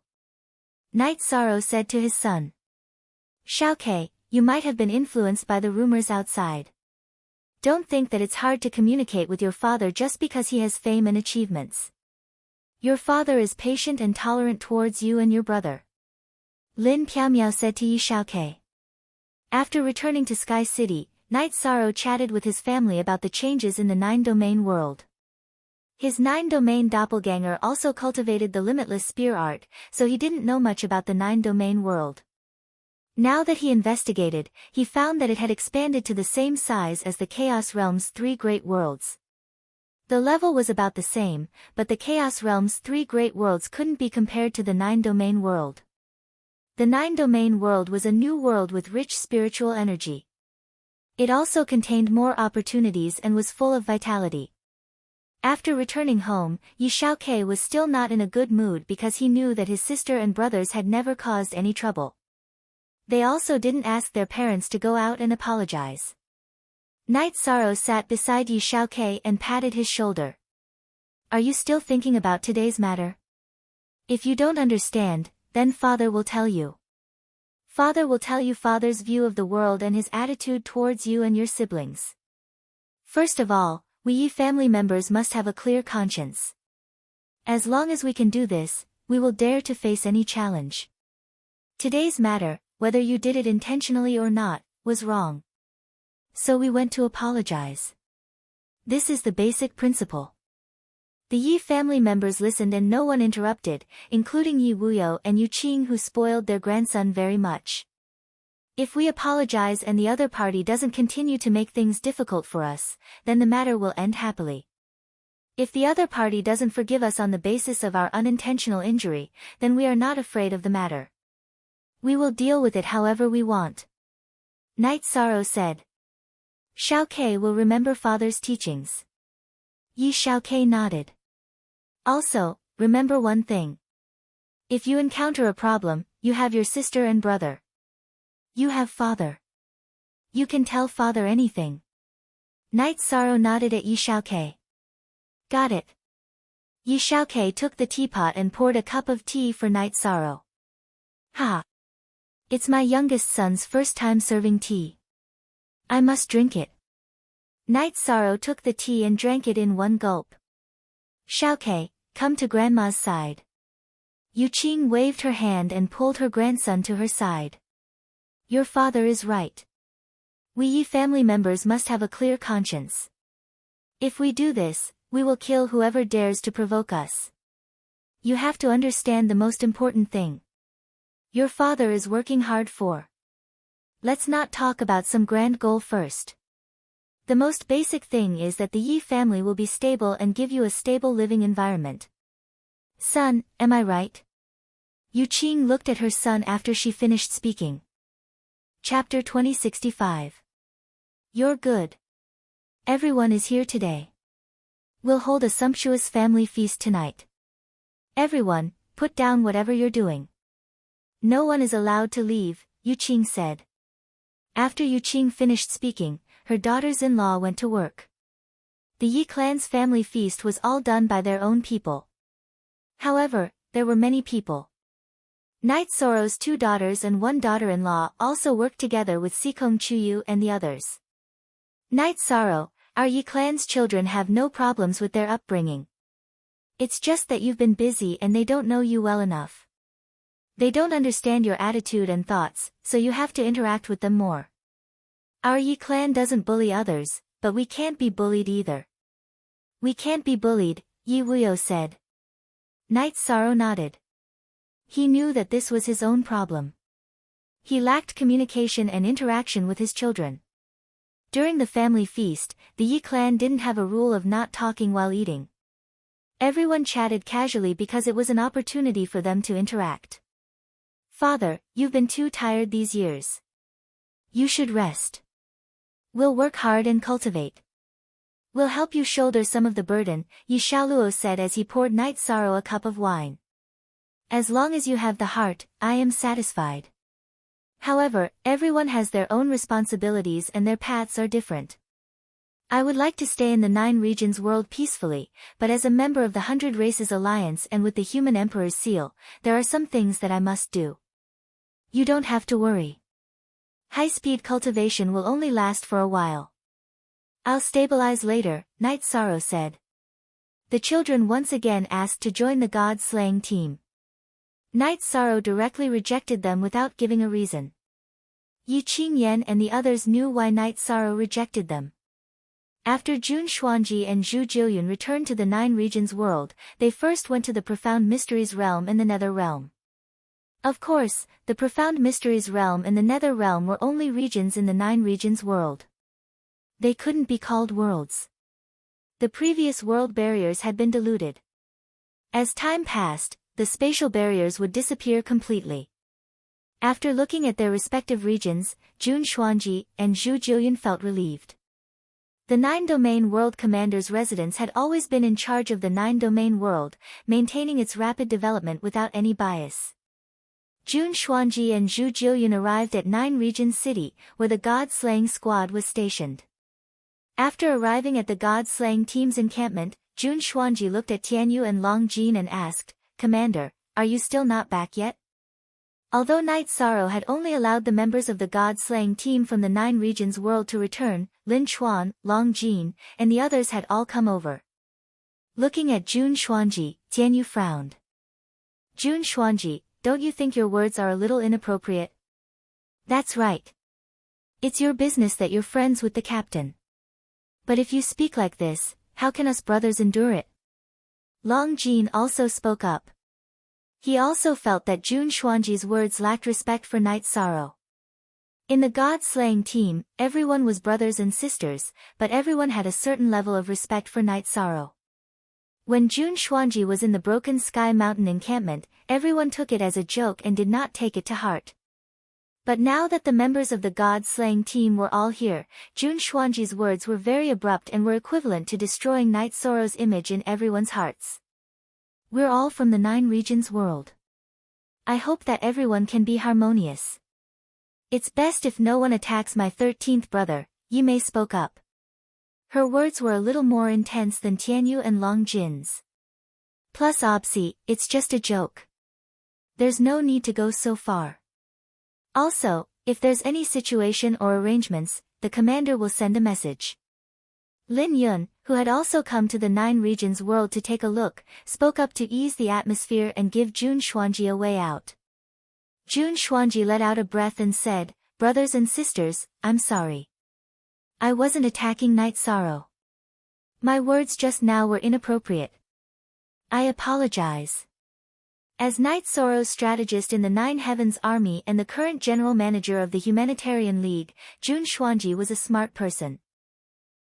Knight Sorrow said to his son. Xiaokei, you might have been influenced by the rumors outside. Don't think that it's hard to communicate with your father just because he has fame and achievements. Your father is patient and tolerant towards you and your brother. Lin Piaomiao said to Yi Xiaokei. After returning to Sky City, Knight Sorrow chatted with his family about the changes in the 9-domain world. His 9-domain doppelganger also cultivated the limitless spear art, so he didn't know much about the 9-domain world. Now that he investigated, he found that it had expanded to the same size as the Chaos Realm's 3 great worlds. The level was about the same, but the Chaos Realm's 3 great worlds couldn't be compared to the 9-domain world. The 9-domain world was a new world with rich spiritual energy. It also contained more opportunities and was full of vitality. After returning home, Yi Xiaokei was still not in a good mood because he knew that his sister and brothers had never caused any trouble. They also didn't ask their parents to go out and apologize. Knight Sorrow sat beside Yi Xiaokei and patted his shoulder. Are you still thinking about today's matter? If you don't understand, then Father will tell you. Father will tell you Father's view of the world and his attitude towards you and your siblings. First of all, we Yi family members must have a clear conscience. As long as we can do this, we will dare to face any challenge. Today's matter, whether you did it intentionally or not, was wrong. So we went to apologize. This is the basic principle. The Yi family members listened and no one interrupted, including Yi Wuyo and Yu Qing, who spoiled their grandson very much. If we apologize and the other party doesn't continue to make things difficult for us, then the matter will end happily. If the other party doesn't forgive us on the basis of our unintentional injury, then we are not afraid of the matter. We will deal with it however we want. Knight Sorrow said. Xiaokei will remember Father's teachings. Yi Xiaokei nodded. Also, remember one thing. If you encounter a problem, you have your sister and brother. You have Father. You can tell Father anything. Knight Sorrow nodded at Yi Xiaokei. Got it. Yi Xiaokei took the teapot and poured a cup of tea for Knight Sorrow. Ha! It's my youngest son's first time serving tea. I must drink it. Night Sorrow took the tea and drank it in one gulp. Xiaokei, come to grandma's side. Yuqing waved her hand and pulled her grandson to her side. Your father is right. We Yi family members must have a clear conscience. If we do this, we will kill whoever dares to provoke us. You have to understand the most important thing. Your father is working hard for. Let's not talk about some grand goal first. The most basic thing is that the Yi family will be stable and give you a stable living environment. Son, am I right? Yuqing looked at her son after she finished speaking. Chapter 2065. You're good. Everyone is here today. We'll hold a sumptuous family feast tonight. Everyone, put down whatever you're doing. No one is allowed to leave, Yuqing said. After Yuqing finished speaking, her daughters-in-law went to work. The Yi clan's family feast was all done by their own people. However, there were many people. Night Sorrow's 2 daughters and 1 daughter-in-law also worked together with Sikong Chuyu and the others. Night Sorrow, our Yi clan's children have no problems with their upbringing. It's just that you've been busy and they don't know you well enough. They don't understand your attitude and thoughts, so you have to interact with them more. Our Yi clan doesn't bully others, but we can't be bullied either. We can't be bullied, Yi Wuyo said. Night Sorrow nodded. He knew that this was his own problem. He lacked communication and interaction with his children. During the family feast, the Yi clan didn't have a rule of not talking while eating. Everyone chatted casually because it was an opportunity for them to interact. Father, you've been too tired these years. You should rest. We'll work hard and cultivate. We'll help you shoulder some of the burden, Yi Xiaoluo said as he poured Night Sorrow a cup of wine. As long as you have the heart, I am satisfied. However, everyone has their own responsibilities and their paths are different. I would like to stay in the 9 regions world peacefully, but as a member of the 100 Races Alliance and with the Human Emperor's seal, there are some things that I must do. You don't have to worry. High-speed cultivation will only last for a while. I'll stabilize later, Night Sorrow said. The children once again asked to join the god-slaying team. Night Sorrow directly rejected them without giving a reason. Yi Qingyan and the others knew why Night Sorrow rejected them. After Jun Xuanji and Zhu Jiuyun returned to the 9 regions world, they first went to the Profound Mysteries realm and the Nether realm. Of course, the Profound Mysteries realm and the Nether realm were only regions in the 9 regions world. They couldn't be called worlds. The previous world barriers had been diluted. As time passed, the spatial barriers would disappear completely. After looking at their respective regions, Jun Xuanji and Zhu Jiuyun felt relieved. The 9-domain world commander's residence had always been in charge of the 9-domain world, maintaining its rapid development without any bias. Jun Xuanji and Zhu Jiuyun arrived at 9 Regions City, where the god-slaying squad was stationed. After arriving at the god-slaying team's encampment, Jun Xuanji looked at Tianyu and Long Jin and asked, Commander, are you still not back yet? Although Night Sorrow had only allowed the members of the god-slaying team from the 9 regions world to return, Lin Chuan, Long Jin, and the others had all come over. Looking at Jun Xuanji, Tianyu frowned. Jun Xuanji, don't you think your words are a little inappropriate? That's right. It's your business that you're friends with the captain. But if you speak like this, how can us brothers endure it? Long Jin also spoke up. He also felt that Jun Xuanji's words lacked respect for Night Sorrow. In the god-slaying team, everyone was brothers and sisters, but everyone had a certain level of respect for Night Sorrow. When Jun Xuanji was in the Broken Sky Mountain encampment, everyone took it as a joke and did not take it to heart. But now that the members of the god-slaying team were all here, Jun Xuanji's words were very abrupt and were equivalent to destroying Night Sorrow's image in everyone's hearts. We're all from the 9 regions world. I hope that everyone can be harmonious. It's best if no one attacks my 13th brother, Yi Mei spoke up. Her words were a little more intense than Tianyu and Long Jin's. Plus Opsi, it's just a joke. There's no need to go so far. Also, if there's any situation or arrangements, the commander will send a message. Lin Yun, who had also come to the Nine Regions world to take a look, spoke up to ease the atmosphere and give Jun Xuanji a way out. Jun Xuanji let out a breath and said, "Brothers and sisters, I'm sorry. I wasn't attacking Night Sorrow. My words just now were inappropriate. I apologize." As Night Sorrow's strategist in the Nine Heavens Army and the current general manager of the Humanitarian League, Jun Xuanji was a smart person.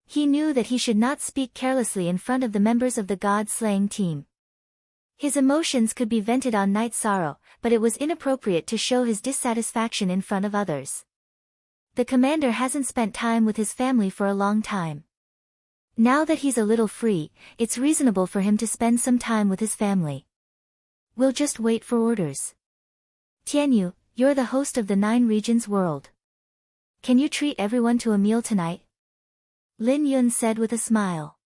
He knew that he should not speak carelessly in front of the members of the god-slaying team. His emotions could be vented on Night Sorrow, but it was inappropriate to show his dissatisfaction in front of others. The commander hasn't spent time with his family for a long time. Now that he's a little free, it's reasonable for him to spend some time with his family. We'll just wait for orders. Tianyu, you're the host of the Nine Regions world. Can you treat everyone to a meal tonight? Lin Yun said with a smile.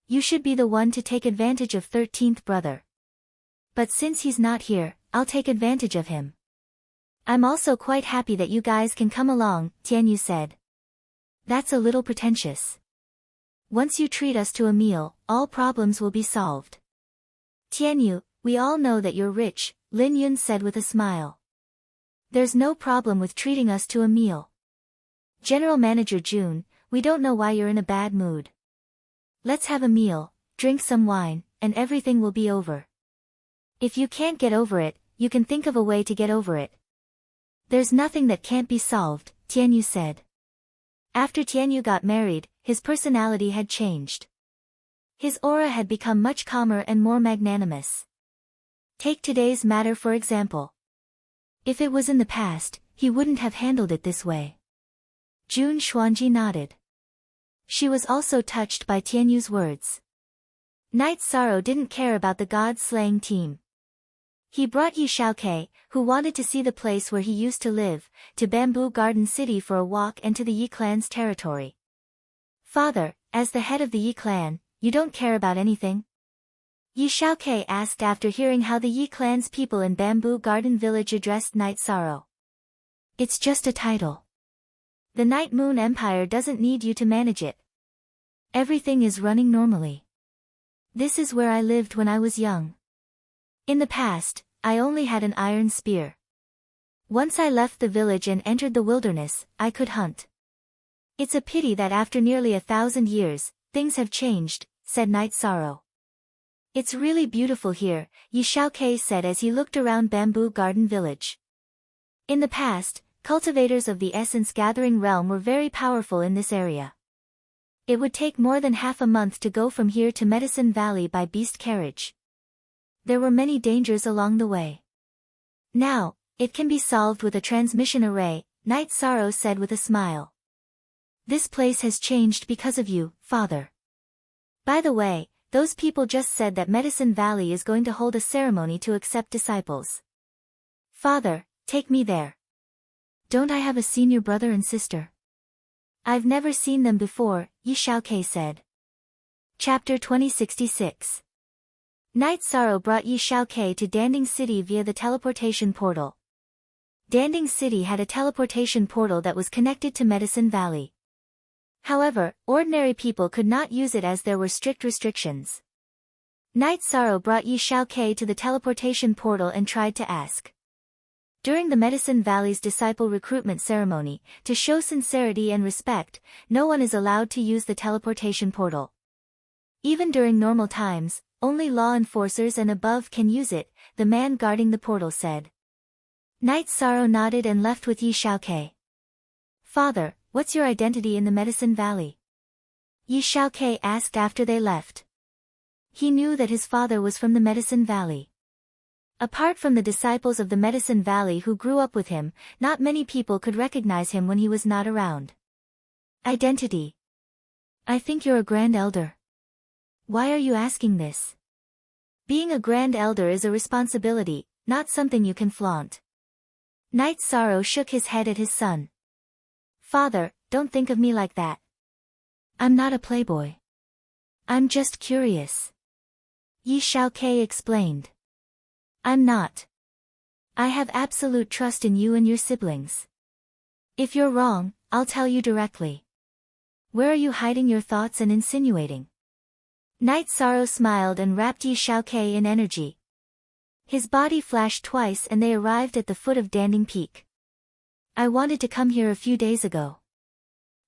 You should be the one to take advantage of 13th brother. But since he's not here, I'll take advantage of him. I'm also quite happy that you guys can come along, Tianyu said. That's a little pretentious. Once you treat us to a meal, all problems will be solved. Tianyu, we all know that you're rich, Lin Yun said with a smile. There's no problem with treating us to a meal. General Manager Jun, we don't know why you're in a bad mood. Let's have a meal, drink some wine, and everything will be over. If you can't get over it, you can think of a way to get over it. There's nothing that can't be solved, Tianyu said. After Tianyu got married, his personality had changed. His aura had become much calmer and more magnanimous. Take today's matter for example. If it was in the past, he wouldn't have handled it this way. Jun Xuanji nodded. She was also touched by Tianyu's words. Night Sorrow didn't care about the god-slaying team. He brought Yi Xiaokei, who wanted to see the place where he used to live, to Bamboo Garden City for a walk and to the Yi clan's territory. Father, as the head of the Yi clan, you don't care about anything? Yi Xiaokei asked after hearing how the Yi clan's people in Bamboo Garden Village addressed Night Sorrow. It's just a title. The Night Moon Empire doesn't need you to manage it. Everything is running normally. This is where I lived when I was young. In the past, I only had an iron spear. Once I left the village and entered the wilderness, I could hunt. It's a pity that after nearly 1,000 years, things have changed, said Night Sorrow. It's really beautiful here, Yi Xiaokei said as he looked around Bamboo Garden Village. In the past, cultivators of the essence-gathering realm were very powerful in this area. It would take more than half a month to go from here to Medicine Valley by beast carriage. There were many dangers along the way. Now, it can be solved with a transmission array, Night Sorrow said with a smile. This place has changed because of you, Father. By the way, those people just said that Medicine Valley is going to hold a ceremony to accept disciples. Father, take me there. Don't I have a senior brother and sister? I've never seen them before, Yi Xiaokei said. Chapter 2066. Night Sorrow brought Yi Xiaokei to Danding City via the teleportation portal. Danding City had a teleportation portal that was connected to Medicine Valley. However, ordinary people could not use it as there were strict restrictions. Night Sorrow brought Yi Xiaokei to the teleportation portal and tried to ask. During the Medicine Valley's disciple recruitment ceremony, to show sincerity and respect, no one is allowed to use the teleportation portal. Even during normal times, only law enforcers and above can use it, the man guarding the portal said. Night Sorrow nodded and left with Yi Xiaokei. Father, what's your identity in the Medicine Valley? Yi Xiaokei asked after they left. He knew that his father was from the Medicine Valley. Apart from the disciples of the Medicine Valley who grew up with him, not many people could recognize him when he was not around. Identity. I think you're a Grand Elder. Why are you asking this? Being a Grand Elder is a responsibility, not something you can flaunt. Night Sorrow shook his head at his son. Father, don't think of me like that. I'm not a playboy. I'm just curious. Yi Xiaokei explained. I'm not. I have absolute trust in you and your siblings. If you're wrong, I'll tell you directly. Where are you hiding your thoughts and insinuating? Night Sorrow smiled and wrapped Yi Xiaokei in energy. His body flashed twice and they arrived at the foot of Danding Peak. I wanted to come here a few days ago.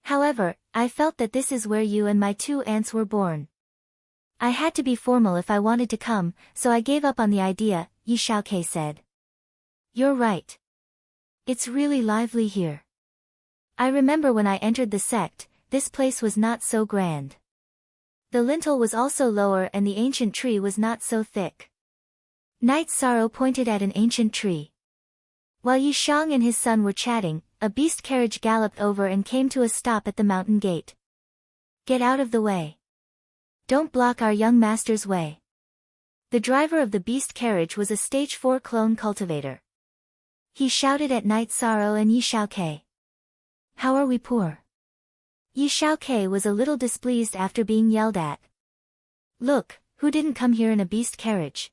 However, I felt that this is where you and my 2 aunts were born. I had to be formal if I wanted to come, so I gave up on the idea, Yi Xiaokei said. You're right. It's really lively here. I remember when I entered the sect, this place was not so grand. The lintel was also lower and the ancient tree was not so thick. Night Sorrow pointed at an ancient tree. While Yi Xiang and his son were chatting, a beast carriage galloped over and came to a stop at the mountain gate. Get out of the way. Don't block our young master's way. The driver of the beast carriage was a stage 4 clone cultivator. He shouted at Night Sorrow and Yi Xiaokei. How are we poor? Yi Xiaokei was a little displeased after being yelled at. Look, who didn't come here in a beast carriage?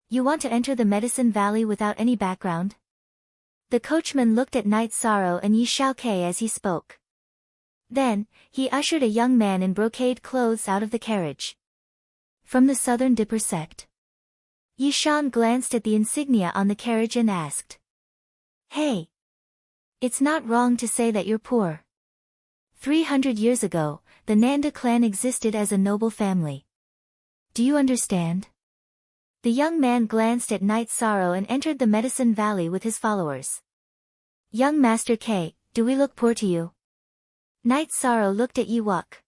You want to enter the Medicine Valley without any background? The coachman looked at Night Sorrow and Yi Xiaokei as he spoke. Then, he ushered a young man in brocade clothes out of the carriage. From the Southern Dipper sect. Yi Xiang glanced at the insignia on the carriage and asked. Hey! It's not wrong to say that you're poor. 300 years ago, the Nanda clan existed as a noble family. Do you understand? The young man glanced at Night Sorrow and entered the Medicine Valley with his followers. Young Master K, do we look poor to you? Night Sorrow looked at Yi Wuk.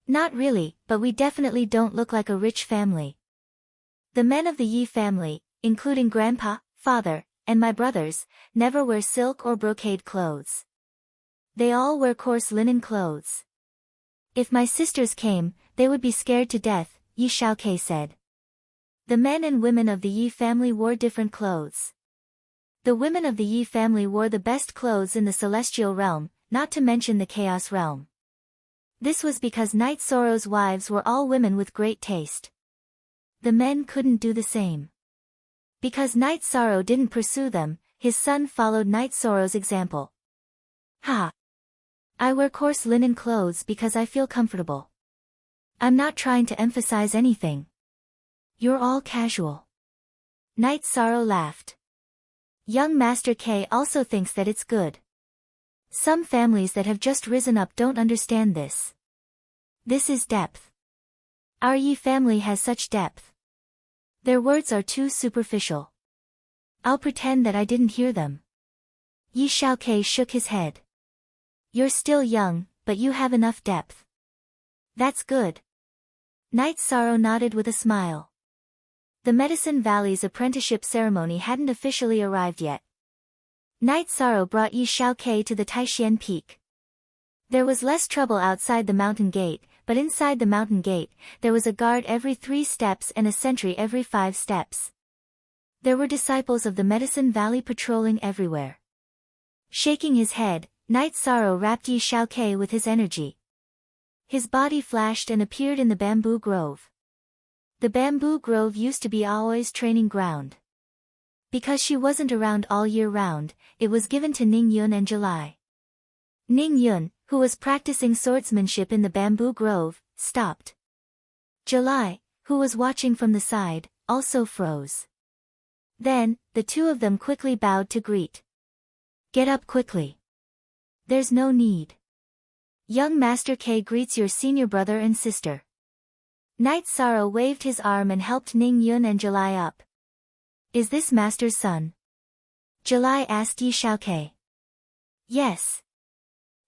Not really, but we definitely don't look like a rich family. The men of the Yi family, including Grandpa, Father, and my brothers, never wear silk or brocade clothes. They all wear coarse linen clothes. If my sisters came, they would be scared to death, Yi Xiaokei said. The men and women of the Yi family wore different clothes. The women of the Yi family wore the best clothes in the celestial realm, not to mention the chaos realm. This was because Night Sorrow's wives were all women with great taste. The men couldn't do the same. Because Night Sorrow didn't pursue them, his son followed Night Sorrow's example. Ha! I wear coarse linen clothes because I feel comfortable. I'm not trying to emphasize anything. You're all casual. Night Sorrow laughed. Young Master K also thinks that it's good. Some families that have just risen up don't understand this. This is depth. Our Yi family has such depth. Their words are too superficial. I'll pretend that I didn't hear them. Yi Xiaokei shook his head. You're still young, but you have enough depth. That's good. Night Sorrow nodded with a smile. The Medicine Valley's apprenticeship ceremony hadn't officially arrived yet. Night Sorrow brought Yi Xiaokei to the Taishan Peak. There was less trouble outside the mountain gate, but inside the mountain gate, there was a guard every 3 steps and a sentry every 5 steps. There were disciples of the Medicine Valley patrolling everywhere. Shaking his head, Night Sorrow wrapped Yi Xiaokei with his energy. His body flashed and appeared in the bamboo grove. The bamboo grove used to be Aoi's training ground. Because she wasn't around all year round, it was given to Ning Yun and July. Ning Yun, who was practicing swordsmanship in the bamboo grove, stopped. July, who was watching from the side, also froze. Then, the 2 of them quickly bowed to greet. Get up quickly. There's no need. Young Master K greets your senior brother and sister. Night Sorrow waved his arm and helped Ning Yun and July up. Is this Master's son? July asked Yi Xiaokei. Yes.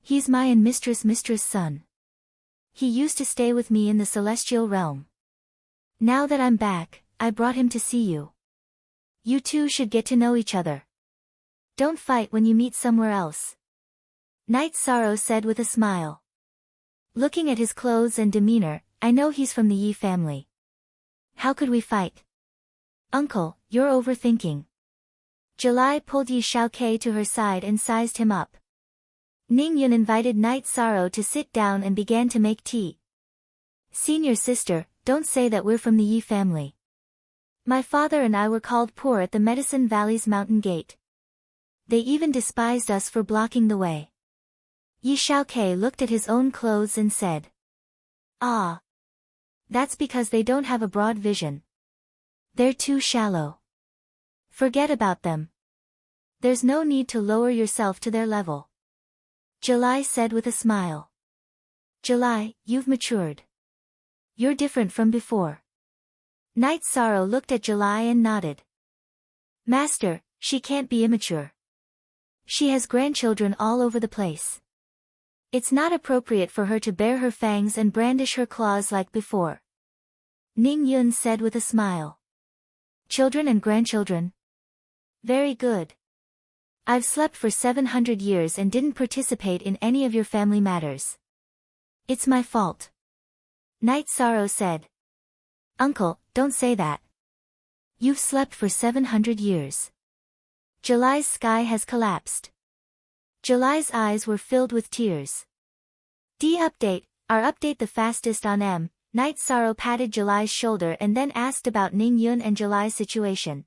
He's my and mistress' son. He used to stay with me in the celestial realm. Now that I'm back, I brought him to see you. You two should get to know each other. Don't fight when you meet somewhere else. Night Sorrow said with a smile. Looking at his clothes and demeanor, I know he's from the Yi family. How could we fight? Uncle, you're overthinking. July pulled Yi Xiaokei to her side and sized him up. Ning Yun invited Night Sorrow to sit down and began to make tea. Senior sister, don't say that we're from the Yi family. My father and I were called poor at the Medicine Valley's mountain gate. They even despised us for blocking the way. Yi Xiaokei looked at his own clothes and said. Ah. That's because they don't have a broad vision. They're too shallow. Forget about them. There's no need to lower yourself to their level. July said with a smile. July, you've matured. You're different from before. Night Sorrow looked at July and nodded. Master, she can't be immature. She has grandchildren all over the place. It's not appropriate for her to bare her fangs and brandish her claws like before. Ning Yun said with a smile. Children and grandchildren? Very good. I've slept for 700 years and didn't participate in any of your family matters. It's my fault. Night Sorrow said. Uncle, don't say that. You've slept for 700 years. July's sky has collapsed. July's eyes were filled with tears. Update, our update the fastest on M. Night Sorrow patted July's shoulder and then asked about Ning Yun and July's situation.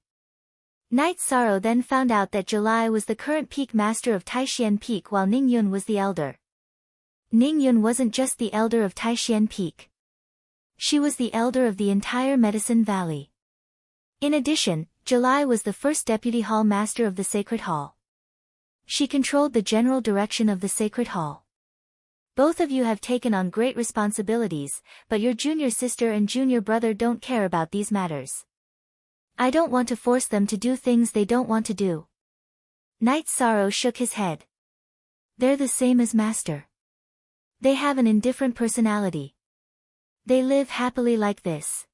Night Sorrow then found out that July was the current peak master of Taishian Peak while Ning Yun was the elder. Ning Yun wasn't just the elder of Taishian Peak. She was the elder of the entire Medicine Valley. In addition, July was the first deputy hall master of the Sacred Hall. She controlled the general direction of the Sacred Hall. Both of you have taken on great responsibilities, but your junior sister and junior brother don't care about these matters. I don't want to force them to do things they don't want to do. Night Sorrow shook his head. They're the same as Master. They have an indifferent personality. They live happily like this.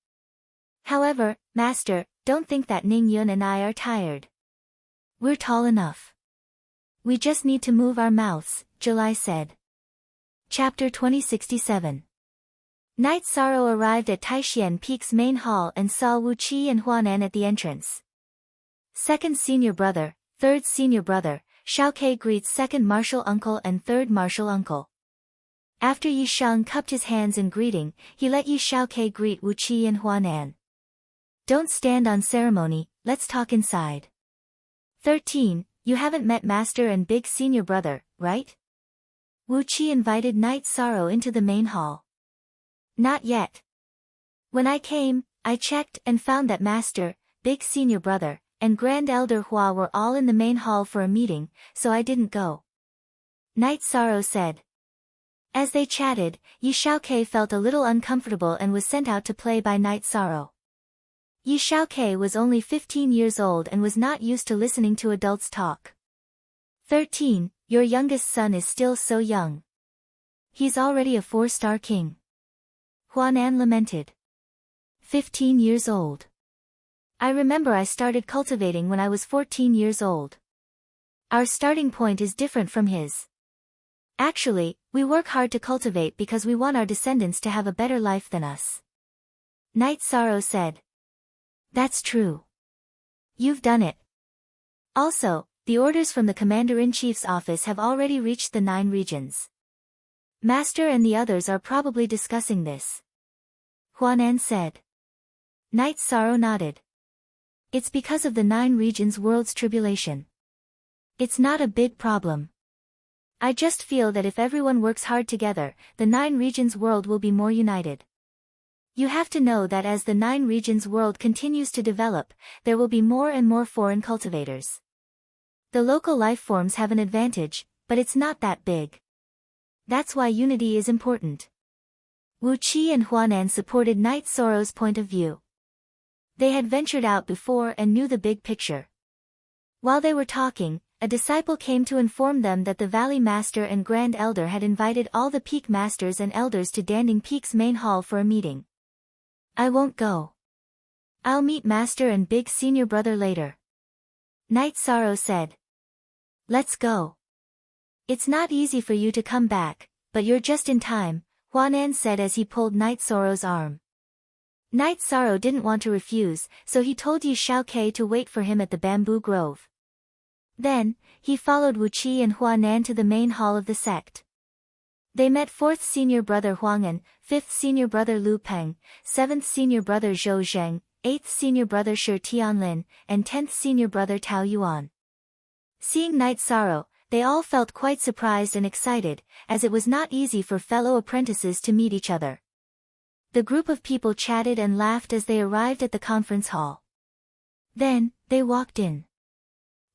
However, Master, don't think that Ning Yun and I are tired. We're tall enough. We just need to move our mouths, July said. Chapter 2067. Night Sorrow arrived at Taishian Peak's main hall and saw Wu Qi and Huanan at the entrance. Second senior brother, third senior brother, Xiaokei greets second martial uncle and third martial uncle. After Yi Shang cupped his hands in greeting, he let Yi Xiaokei greet Wu Qi and Huanan. Don't stand on ceremony, let's talk inside. 13. You haven't met Master and big senior brother, right? Wu Qi invited Night Sorrow into the main hall. Not yet. When I came, I checked and found that Master, big senior brother, and Grand Elder Hua were all in the main hall for a meeting, so I didn't go. Night Sorrow said. As they chatted, Yi Xiaokei felt a little uncomfortable and was sent out to play by Night Sorrow. Yi Xiaokei was only 15 years old and was not used to listening to adults talk. 13. Your youngest son is still so young. He's already a 4-star king. Huanan lamented. 15 years old. I remember I started cultivating when I was 14 years old. Our starting point is different from his. Actually, we work hard to cultivate because we want our descendants to have a better life than us. Night Sorrow said. That's true. You've done it. Also, the orders from the Commander-in-Chief's office have already reached the 9 regions. Master and the others are probably discussing this. Huanan said. Night Sorrow nodded. It's because of the 9 regions' world's tribulation. It's not a big problem. I just feel that if everyone works hard together, the 9 regions' world will be more united. You have to know that as the 9 regions' world continues to develop, there will be more and more foreign cultivators. The local life forms have an advantage, but it's not that big. That's why unity is important. Wu Qi and Huanan supported Night Sorrow's point of view. They had ventured out before and knew the big picture. While they were talking, a disciple came to inform them that the Valley Master and Grand Elder had invited all the Peak Masters and Elders to Danding Peak's main hall for a meeting. I won't go. I'll meet Master and Big Senior Brother later. Night Sorrow said. Let's go. It's not easy for you to come back, but you're just in time, Huanan said as he pulled Night Sorrow's arm. Night Sorrow didn't want to refuse, so he told Yi Xiaokei to wait for him at the bamboo grove. Then, he followed Wu Qi and Huanan to the main hall of the sect. They met 4th senior brother Huang'an, 5th senior brother Lu Peng, 7th senior brother Zhou Zheng, 8th senior brother Shi Tianlin, and 10th senior brother Tao Yuan. Seeing Night Sorrow, they all felt quite surprised and excited, as it was not easy for fellow apprentices to meet each other. The group of people chatted and laughed as they arrived at the conference hall. Then, they walked in.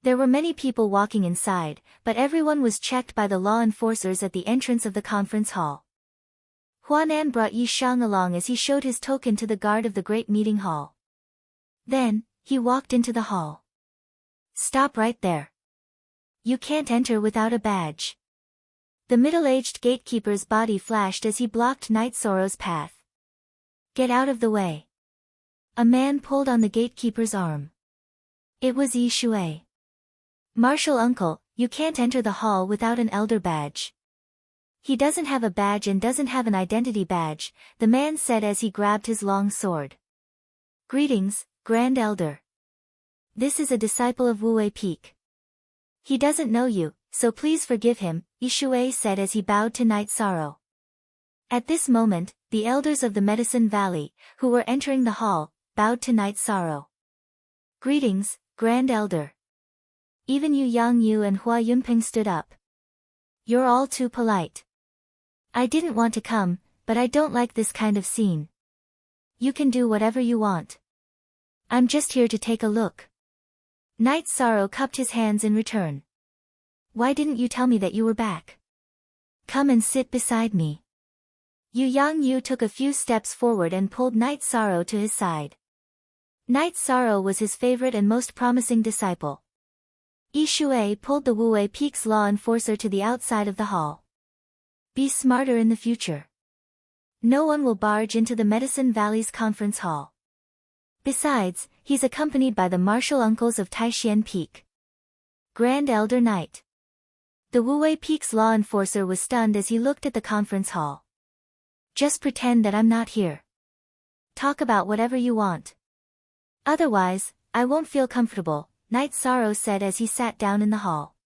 There were many people walking inside, but everyone was checked by the law enforcers at the entrance of the conference hall. Huanan brought Yi Shang along as he showed his token to the guard of the great meeting hall. Then, he walked into the hall. "Stop right there. You can't enter without a badge." The middle-aged gatekeeper's body flashed as he blocked Night Sorrow's path. "Get out of the way." A man pulled on the gatekeeper's arm. It was Yi Shui. "Martial uncle, you can't enter the hall without an elder badge." "He doesn't have a badge and doesn't have an identity badge," the man said as he grabbed his long sword. "Greetings, Grand Elder. This is a disciple of Wu Peak. He doesn't know you, so please forgive him," Yi Shui said as he bowed to Night Sorrow. At this moment, the elders of the Medicine Valley, who were entering the hall, bowed to Night Sorrow. "Greetings, Grand Elder." Even Yu Yangyu and Hua Yunping stood up. "You're all too polite. I didn't want to come, but I don't like this kind of scene. You can do whatever you want. I'm just here to take a look." Night Sorrow cupped his hands in return. "Why didn't you tell me that you were back? Come and sit beside me." Yu Yangyu took a few steps forward and pulled Night Sorrow to his side. Night Sorrow was his favorite and most promising disciple. Yi Shui pulled the Wu Peak's law enforcer to the outside of the hall. "Be smarter in the future. No one will barge into the Medicine Valley's conference hall. Besides, he's accompanied by the martial uncles of Taishian Peak. Grand Elder Knight." The Wu Peak's law enforcer was stunned as he looked at the conference hall. "Just pretend that I'm not here. Talk about whatever you want. Otherwise, I won't feel comfortable," Night Sorrow said as he sat down in the hall.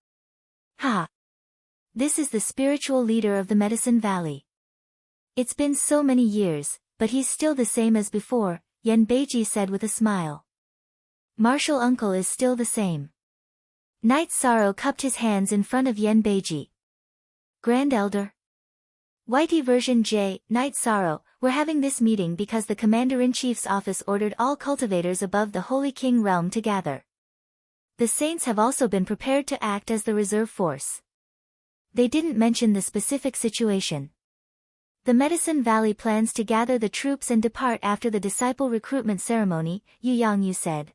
"Ha! This is the spiritual leader of the Medicine Valley. It's been so many years, but he's still the same as before," Yan Beiji said with a smile. "Martial uncle is still the same." Night Sorrow cupped his hands in front of Yan Beiji. "Grand Elder? Whitey version J, Night Sorrow, we're having this meeting because the Commander-in-Chief's office ordered all cultivators above the Holy King realm to gather. The Saints have also been prepared to act as the reserve force. They didn't mention the specific situation. The Medicine Valley plans to gather the troops and depart after the disciple recruitment ceremony," Yu Yangyu said.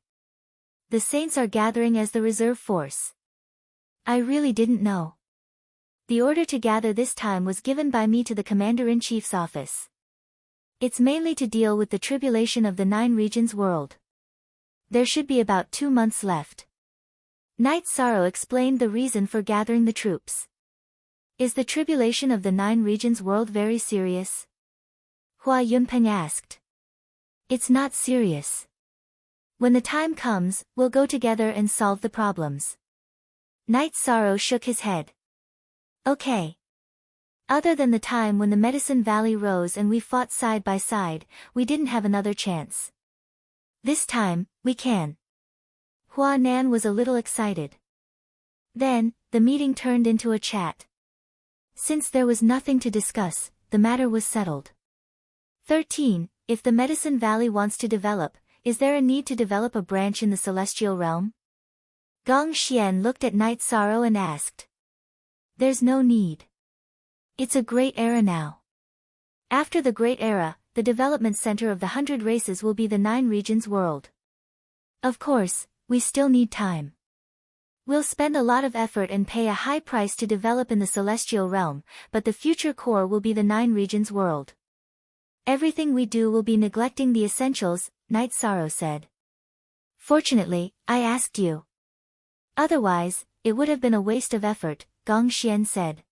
"The Saints are gathering as the reserve force. I really didn't know. The order to gather this time was given by me to the Commander-in-Chief's office. It's mainly to deal with the tribulation of the 9 regions world. There should be about 2 months left." Night Sorrow explained the reason for gathering the troops. "Is the tribulation of the 9 regions world very serious?" Hua Yunpeng asked. "It's not serious. When the time comes, we'll go together and solve the problems." Night Sorrow shook his head. "Okay. Other than the time when the Medicine Valley rose and we fought side by side, we didn't have another chance. This time, we can." Hua Nan was a little excited. Then, the meeting turned into a chat. Since there was nothing to discuss, the matter was settled. 13. If the Medicine Valley wants to develop, is there a need to develop a branch in the celestial realm? Gong Xian looked at Night Sorrow and asked. "There's no need. It's a great era now. After the great era, the development center of the 100 races will be the 9 regions world. Of course, we still need time. We'll spend a lot of effort and pay a high price to develop in the celestial realm, but the future core will be the 9 regions world. Everything we do will be neglecting the essentials," Night Sorrow said. "Fortunately, I asked you. Otherwise, it would have been a waste of effort," Gong Xian said.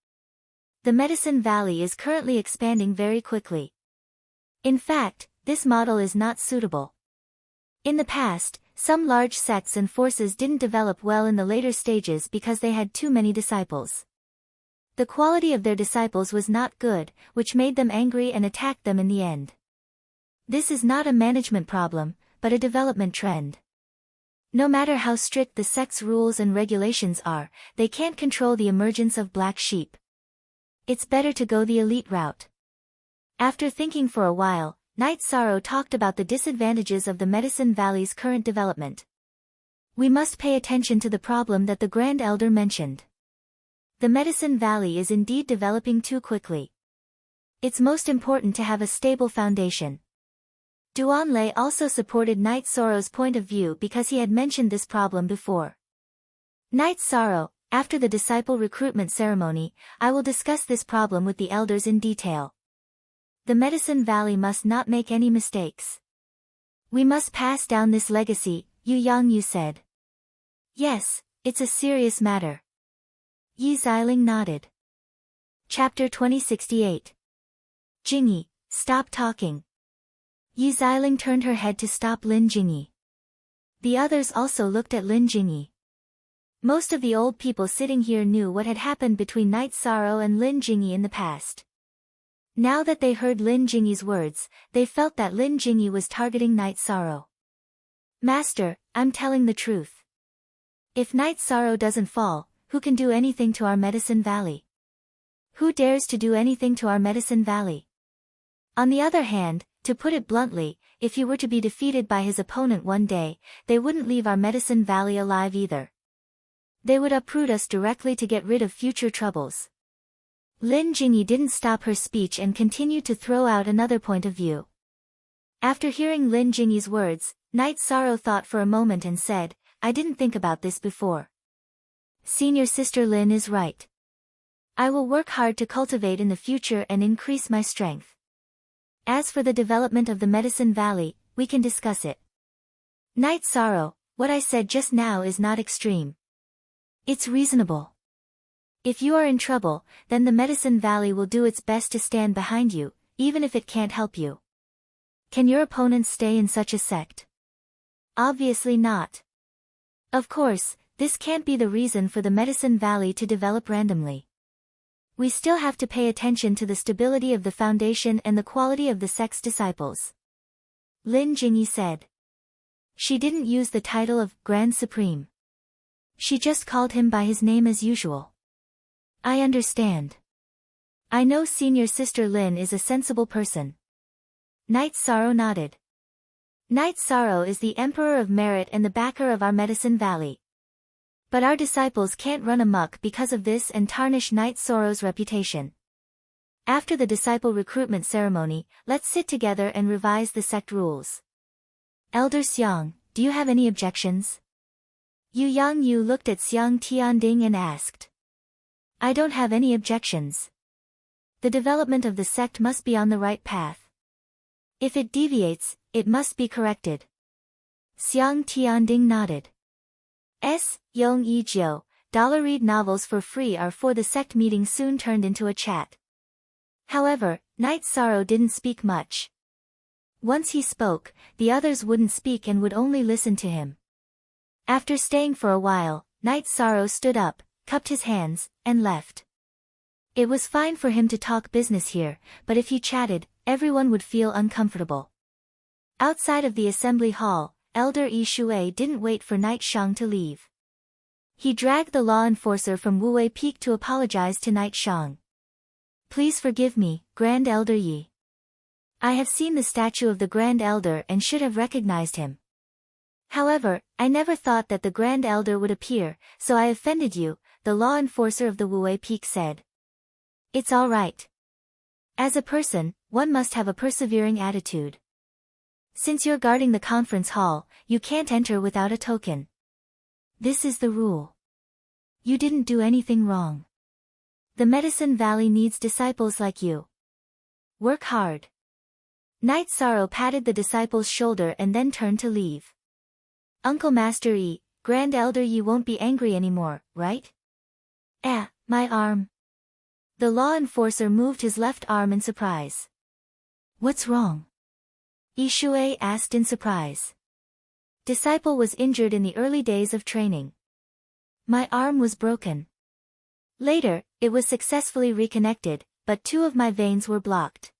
"The Medicine Valley is currently expanding very quickly. In fact, this model is not suitable. In the past, some large sects and forces didn't develop well in the later stages because they had too many disciples. The quality of their disciples was not good, which made them angry and attacked them in the end. This is not a management problem, but a development trend. No matter how strict the sect's rules and regulations are, they can't control the emergence of black sheep. It's better to go the elite route. After thinking for a while, Night Sorrow talked about the disadvantages of the Medicine Valley's current development. We must pay attention to the problem that the Grand Elder mentioned. The Medicine Valley is indeed developing too quickly. It's most important to have a stable foundation. Duanlei also supported Night Sorrow's point of view because he had mentioned this problem before. Night Sorrow, after the disciple recruitment ceremony, I will discuss this problem with the elders in detail. The Medicine Valley must not make any mistakes. We must pass down this legacy, Yu Yangyu said. Yes, it's a serious matter. Yi Xiling nodded. Chapter 2068. Jingyi, stop talking. Yi Xiling turned her head to stop Lin Jingyi. The others also looked at Lin Jingyi. Most of the old people sitting here knew what had happened between Night Sorrow and Lin Jingyi in the past. Now that they heard Lin Jingyi's words, they felt that Lin Jingyi was targeting Night Sorrow. Master, I'm telling the truth. If Night Sorrow doesn't fall, who can do anything to our Medicine Valley? Who dares to do anything to our Medicine Valley? On the other hand, to put it bluntly, if he were to be defeated by his opponent one day, they wouldn't leave our Medicine Valley alive either. They would uproot us directly to get rid of future troubles. Lin Jingyi didn't stop her speech and continued to throw out another point of view. After hearing Lin Jingyi's words, Night Sorrow thought for a moment and said, I didn't think about this before. Senior Sister Lin is right. I will work hard to cultivate in the future and increase my strength. As for the development of the Medicine Valley, we can discuss it. Night Sorrow, what I said just now is not extreme. It's reasonable. If you are in trouble, then the Medicine Valley will do its best to stand behind you, even if it can't help you. Can your opponents stay in such a sect? Obviously not. Of course, this can't be the reason for the Medicine Valley to develop randomly. We still have to pay attention to the stability of the foundation and the quality of the sect's disciples. Lin Jingyi said. She didn't use the title of Grand Supreme. She just called him by his name as usual. I understand. I know Senior Sister Lin is a sensible person. Night Sorrow nodded. Night Sorrow is the Emperor of Merit and the backer of our Medicine Valley. But our disciples can't run amok because of this and tarnish Night Sorrow's reputation. After the disciple recruitment ceremony, let's sit together and revise the sect rules. Elder Xiang, do you have any objections? Yu Yangyu looked at Xiang Tianding and asked. I don't have any objections. The development of the sect must be on the right path. If it deviates, it must be corrected. Xiang Tianding nodded. Yong Yi Jiu, $read novels for free are for the sect meeting soon turned into a chat. However, Night Sorrow didn't speak much. Once he spoke, the others wouldn't speak and would only listen to him. After staying for a while, Night Sorrow stood up, cupped his hands, and left. It was fine for him to talk business here, but if he chatted, everyone would feel uncomfortable. Outside of the assembly hall, Elder Yi Shui didn't wait for Night Shang to leave. He dragged the law enforcer from Wuwei Peak to apologize to Night Shang. Please forgive me, Grand Elder Yi. I have seen the statue of the Grand Elder and should have recognized him. However, I never thought that the Grand Elder would appear, so I offended you, the law enforcer of the Wuwei Peak said. It's all right. As a person, one must have a persevering attitude. Since you're guarding the conference hall, you can't enter without a token. This is the rule. You didn't do anything wrong. The Medicine Valley needs disciples like you. Work hard. Night Sorrow patted the disciple's shoulder and then turned to leave. Uncle Master Yi, Grand Elder Yi won't be angry anymore, right? My arm. The law enforcer moved his left arm in surprise. What's wrong? Yi Shui asked in surprise. Disciple was injured in the early days of training. My arm was broken. Later, it was successfully reconnected, but 2 of my veins were blocked.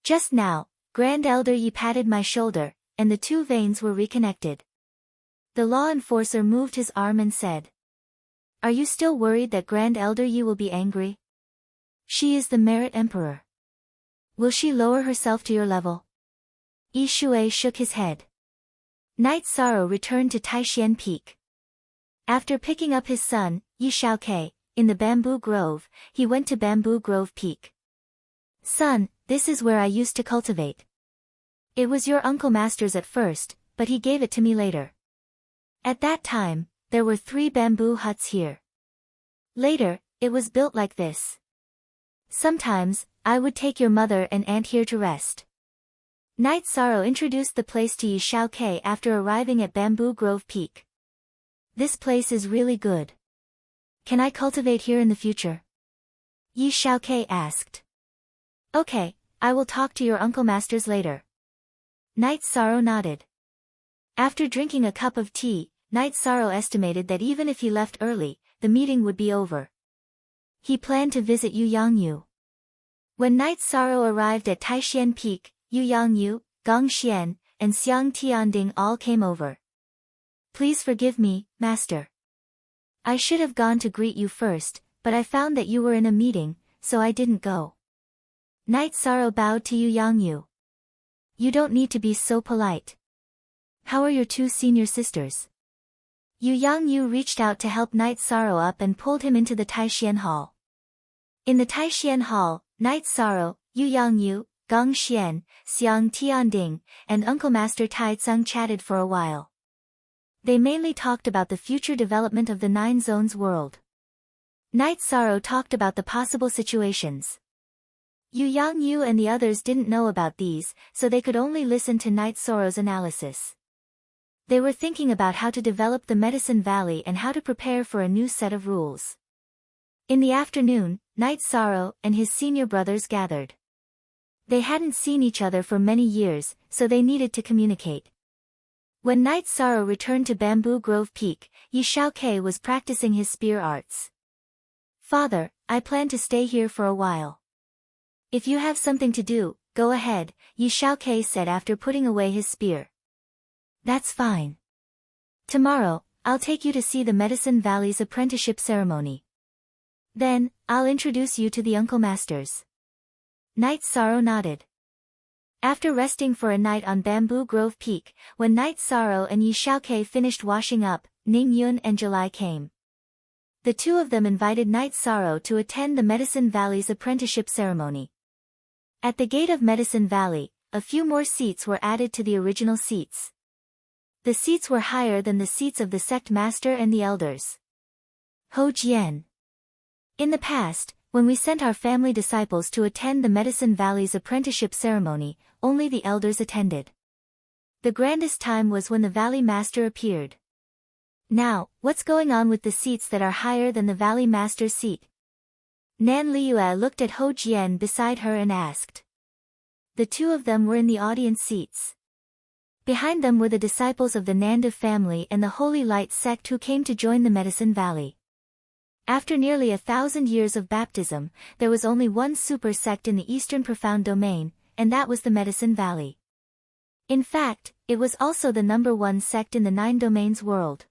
Just now, Grand Elder Yi patted my shoulder, and the 2 veins were reconnected. The law enforcer moved his arm and said, "Are you still worried that Grand Elder Yi will be angry? She is the Merit Emperor. Will she lower herself to your level?" Yi Shui shook his head. Night Sorrow returned to Taishan Peak. After picking up his son, Yi Shaokei, in the bamboo grove, he went to Bamboo Grove Peak. "Son, this is where I used to cultivate. It was your uncle master's at first, but he gave it to me later. At that time, there were 3 bamboo huts here. Later, it was built like this. Sometimes, I would take your mother and aunt here to rest." Night Sorrow introduced the place to Yi Shaokei after arriving at Bamboo Grove Peak. "This place is really good. Can I cultivate here in the future?" Yi Shaokei asked. "Okay, I will talk to your uncle masters later." Night Sorrow nodded. After drinking a cup of tea, Night Sorrow estimated that even if he left early, the meeting would be over. He planned to visit Yu Yangyu. When Night Sorrow arrived at Taishan Peak, Yu Yangyu, Gong Xian, and Xiang Tianding all came over. "Please forgive me, Master. I should have gone to greet you first, but I found that you were in a meeting, so I didn't go." Night Sorrow bowed to Yu Yangyu. "You don't need to be so polite. How are your 2 senior sisters?" Yu Yangyu reached out to help Night Sorrow up and pulled him into the Taishan Hall. In the Taishan Hall, Night Sorrow, Yu Yangyu, Gong Xian, Xiang Tianding, and Uncle Master Tai Tsung chatted for a while. They mainly talked about the future development of the 9 Zones world. Night Sorrow talked about the possible situations. Yu Yangyu and the others didn't know about these, so they could only listen to Night Sorrow's analysis. They were thinking about how to develop the Medicine Valley and how to prepare for a new set of rules. In the afternoon, Night Sorrow and his senior brothers gathered. They hadn't seen each other for many years, so they needed to communicate. When Night Sorrow returned to Bamboo Grove Peak, Yi Shaokei was practicing his spear arts. "Father, I plan to stay here for a while. If you have something to do, go ahead," Yi Shaokei said after putting away his spear. "That's fine. Tomorrow, I'll take you to see the Medicine Valley's apprenticeship ceremony. Then, I'll introduce you to the Uncle Masters." Night Sorrow nodded. After resting for a night on Bamboo Grove Peak, when Night Sorrow and Yi Shaokei finished washing up, Ning Yun and July came. The 2 of them invited Night Sorrow to attend the Medicine Valley's apprenticeship ceremony. At the gate of Medicine Valley, a few more seats were added to the original seats. The seats were higher than the seats of the sect master and the elders. Ho Jian. In the past, when we sent our family disciples to attend the Medicine Valley's apprenticeship ceremony, only the elders attended. The grandest time was when the Valley Master appeared. Now, what's going on with the seats that are higher than the Valley Master's seat? Nan Liue looked at Ho Jian beside her and asked. The 2 of them were in the audience seats. Behind them were the disciples of the Nanda family and the Holy Light sect who came to join the Medicine Valley. After nearly 1,000 years of baptism, there was only one super sect in the Eastern Profound Domain, and that was the Medicine Valley. In fact, it was also the #1 sect in the 9 Domains world.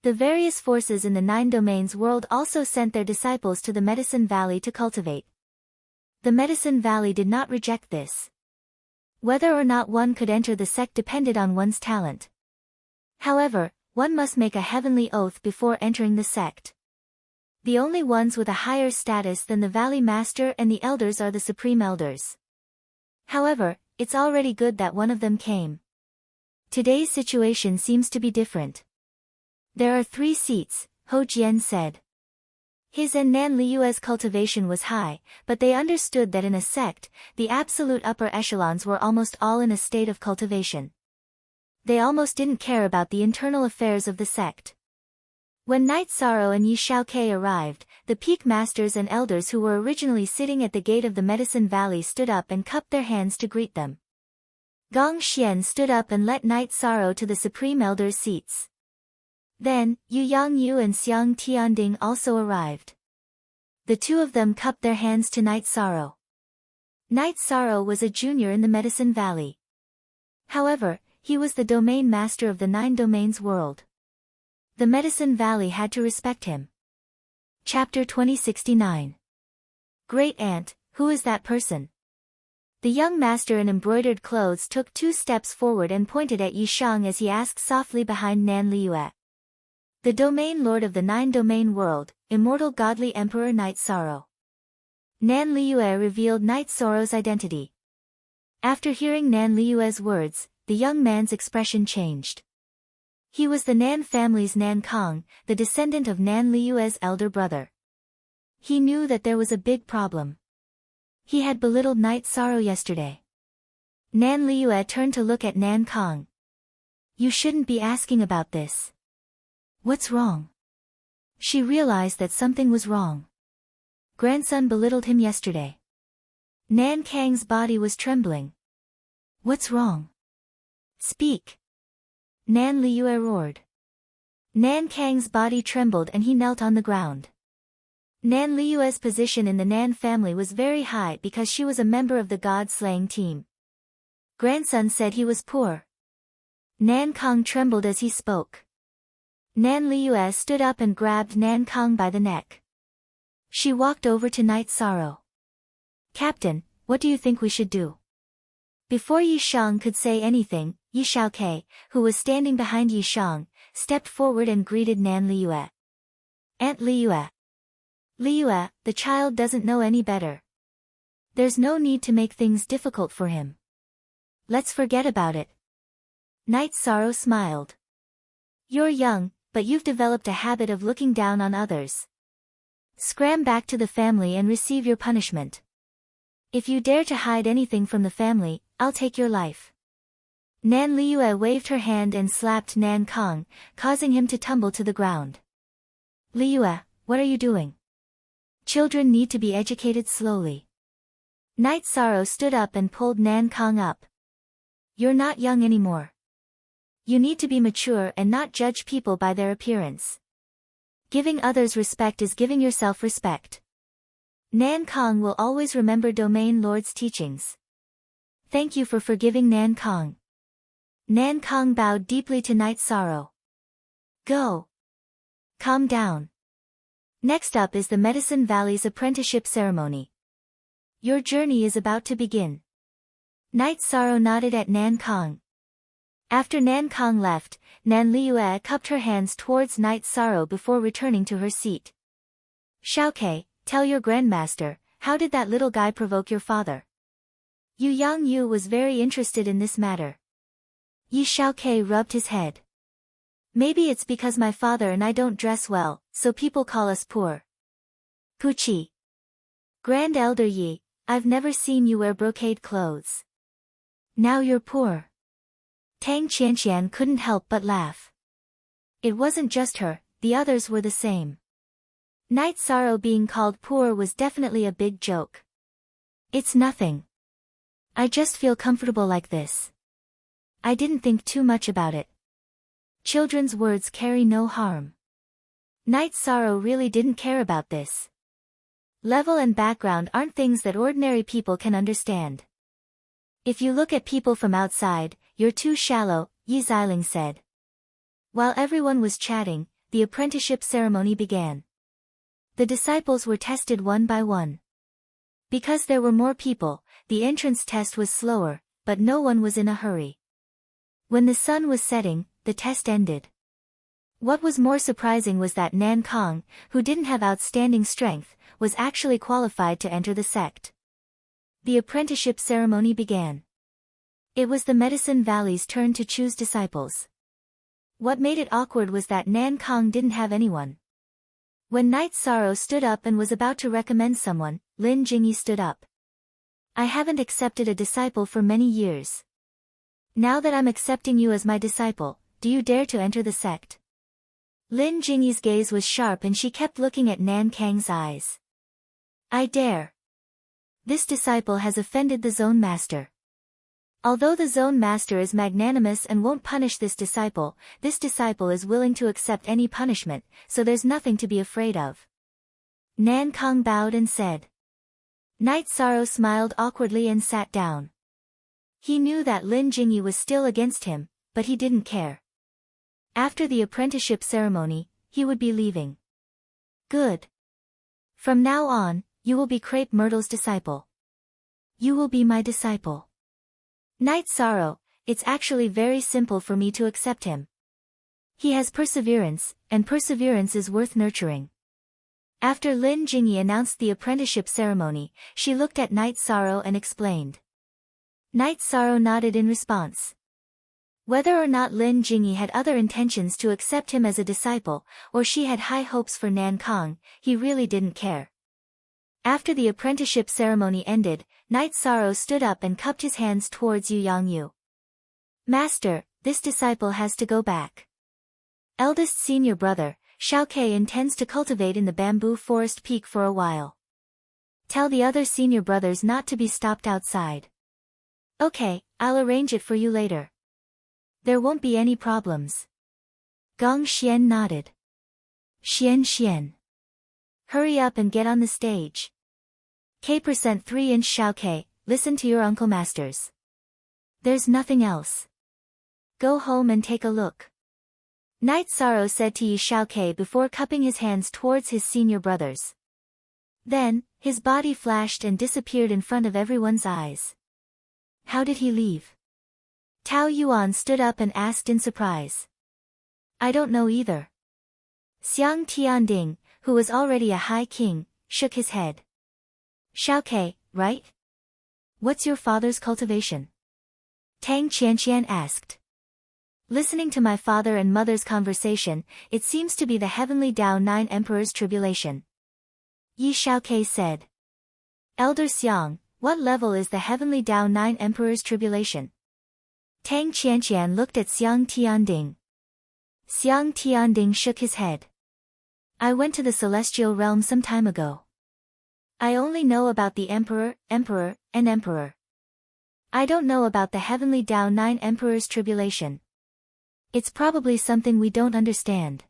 The various forces in the 9 Domains world also sent their disciples to the Medicine Valley to cultivate. The Medicine Valley did not reject this. Whether or not one could enter the sect depended on one's talent. However, one must make a heavenly oath before entering the sect. The only ones with a higher status than the Valley Master and the elders are the Supreme Elders. However, it's already good that one of them came. Today's situation seems to be different. "There are 3 seats," Ho Jian said. His and Nan Liue's cultivation was high, but they understood that in a sect, the absolute upper echelons were almost all in a state of cultivation. They almost didn't care about the internal affairs of the sect. When Night Sorrow and Yi Shaokei arrived, the peak masters and elders who were originally sitting at the gate of the Medicine Valley stood up and cupped their hands to greet them. Gong Xian stood up and let Night Sorrow to the Supreme Elder's seats. Then, Yu Yangyu and Xiang Tianding also arrived. The 2 of them cupped their hands to Night Sorrow. Night Sorrow was a junior in the Medicine Valley. However, he was the domain master of the 9 domains world. The Medicine Valley had to respect him. Chapter 2069. Great Aunt, who is that person? The young master in embroidered clothes took 2 steps forward and pointed at Yi Shang as he asked softly behind Nan Liyue. The domain lord of the 9 domain world, immortal godly emperor Night Sorrow. Nan Liyue revealed Night Sorrow's identity. After hearing Nan Liyue's words, the young man's expression changed. He was the Nan family's Nan Kong, the descendant of Nan Liyue's elder brother. He knew that there was a big problem. He had belittled Night Sorrow yesterday. Nan Liyue turned to look at Nan Kong. You shouldn't be asking about this. What's wrong? She realized that something was wrong. Grandson belittled him yesterday. Nan Kang's body was trembling. What's wrong? Speak. Nan Liyue roared. Nan Kang's body trembled and he knelt on the ground. Nan Liyue's position in the Nan family was very high because she was a member of the god-slaying team. Grandson said he was poor. Nan Kong trembled as he spoke. Nan Liyue stood up and grabbed Nan Kong by the neck. She walked over to Night Sorrow. Captain, what do you think we should do? Before Yi Shang could say anything, Yi Xiaokei, who was standing behind Yi Shang, stepped forward and greeted Nan Liyue. Aunt Liyue. Liyue, the child doesn't know any better. There's no need to make things difficult for him. Let's forget about it. Night Sorrow smiled. You're young, but you've developed a habit of looking down on others. Scram back to the family and receive your punishment. If you dare to hide anything from the family, I'll take your life. Nan Liyue waved her hand and slapped Nan Kong, causing him to tumble to the ground. Liyue, what are you doing? Children need to be educated slowly. Night Sorrow stood up and pulled Nan Kong up. You're not young anymore. You need to be mature and not judge people by their appearance. Giving others respect is giving yourself respect. Nan Kong will always remember Domain Lord's teachings. Thank you for forgiving Nan Kong. Nan Kong bowed deeply to Night Sorrow. Go. Calm down. Next up is the Medicine Valley's apprenticeship ceremony. Your journey is about to begin. Night Sorrow nodded at Nan Kong. After Nan Kong left, Nan Liyue cupped her hands towards Night Sorrow before returning to her seat. Xiaokei, tell your grandmaster, how did that little guy provoke your father? Yu Yang was very interested in this matter. Yi Xiaokei rubbed his head. Maybe it's because my father and I don't dress well, so people call us poor. Puchi. Grand Elder Yi, I've never seen you wear brocade clothes. Now you're poor. Tang Qianqian couldn't help but laugh. It wasn't just her, the others were the same. Night Sorrow being called poor was definitely a big joke. It's nothing. I just feel comfortable like this. I didn't think too much about it. Children's words carry no harm. Night Sorrow really didn't care about this. Level and background aren't things that ordinary people can understand. If you look at people from outside, you're too shallow, Yi Xiling said. While everyone was chatting, the apprenticeship ceremony began. The disciples were tested one by one. Because there were more people, the entrance test was slower, but no one was in a hurry. When the sun was setting, the test ended. What was more surprising was that Nan Kong, who didn't have outstanding strength, was actually qualified to enter the sect. The apprenticeship ceremony began. It was the Medicine Valley's turn to choose disciples. What made it awkward was that Nan Kong didn't have anyone. When Night Sorrow stood up and was about to recommend someone, Lin Jingyi stood up. I haven't accepted a disciple for many years. Now that I'm accepting you as my disciple, do you dare to enter the sect? Lin Jingyi's gaze was sharp and she kept looking at Nan Kang's eyes. I dare. This disciple has offended the Zone Master. Although the Zone Master is magnanimous and won't punish this disciple is willing to accept any punishment, so there's nothing to be afraid of. Nan Kong bowed and said. Night Sorrow smiled awkwardly and sat down. He knew that Lin Jingyi was still against him, but he didn't care. After the apprenticeship ceremony, he would be leaving. Good. From now on, you will be Crepe Myrtle's disciple. You will be my disciple. Night Sorrow, it's actually very simple for me to accept him. He has perseverance, and perseverance is worth nurturing. After Lin Jingyi announced the apprenticeship ceremony, she looked at Night Sorrow and explained. Night Sorrow nodded in response. Whether or not Lin Jingyi had other intentions to accept him as a disciple, or she had high hopes for Nan Kang, he really didn't care. After the apprenticeship ceremony ended, Night Sorrow stood up and cupped his hands towards Yu Yangyu. Master, this disciple has to go back. Eldest senior brother, Xiao Ke intends to cultivate in the bamboo forest peak for a while. Tell the other senior brothers not to be stopped outside. Okay, I'll arrange it for you later. There won't be any problems. Gong Xian nodded. Xian. Hurry up and get on the stage. K% 3-inch Xiao Ke, listen to your uncle masters. There's nothing else. Go home and take a look. Night Sorrow said to Yi Xiao Ke before cupping his hands towards his senior brothers. Then, his body flashed and disappeared in front of everyone's eyes. How did he leave? Tao Yuan stood up and asked in surprise. I don't know either. Xiang Tianding, who was already a high king, shook his head. Xiao Ke, right? What's your father's cultivation? Tang Qianqian asked. Listening to my father and mother's conversation, it seems to be the heavenly Tao 9 Emperor's tribulation. Yi Xiao Ke said. Elder Xiang, what level is the heavenly Tao 9 Emperor's tribulation? Tang Qianqian looked at Xiang Tianding. Xiang Tianding shook his head. I went to the celestial realm some time ago. I only know about the Emperor, and Emperor. I don't know about the heavenly Tao 9 Emperor's tribulation. It's probably something we don't understand.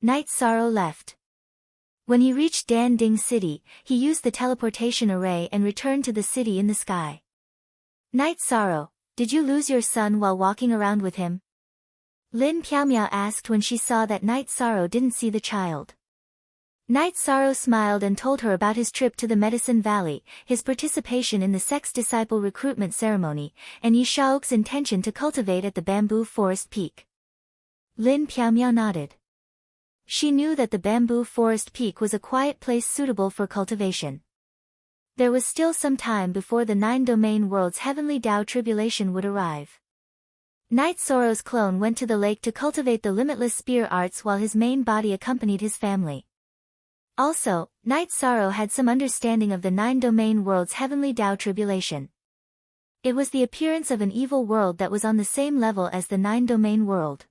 Night Sorrow left. When he reached Danding City, he used the teleportation array and returned to the city in the sky. Night Sorrow, did you lose your son while walking around with him? Lin Piaomiao asked when she saw that Night Sorrow didn't see the child. Night Sorrow smiled and told her about his trip to the Medicine Valley, his participation in the sex disciple recruitment ceremony, and Yi Shao's intention to cultivate at the bamboo forest peak. Lin Piaomiao nodded. She knew that the bamboo forest peak was a quiet place suitable for cultivation. There was still some time before the 9-domain world's heavenly Tao tribulation would arrive. Night Sorrow's clone went to the lake to cultivate the limitless spear arts while his main body accompanied his family. Also, Night Sorrow had some understanding of the 9-domain world's heavenly Tao tribulation. It was the appearance of an evil world that was on the same level as the 9-domain world.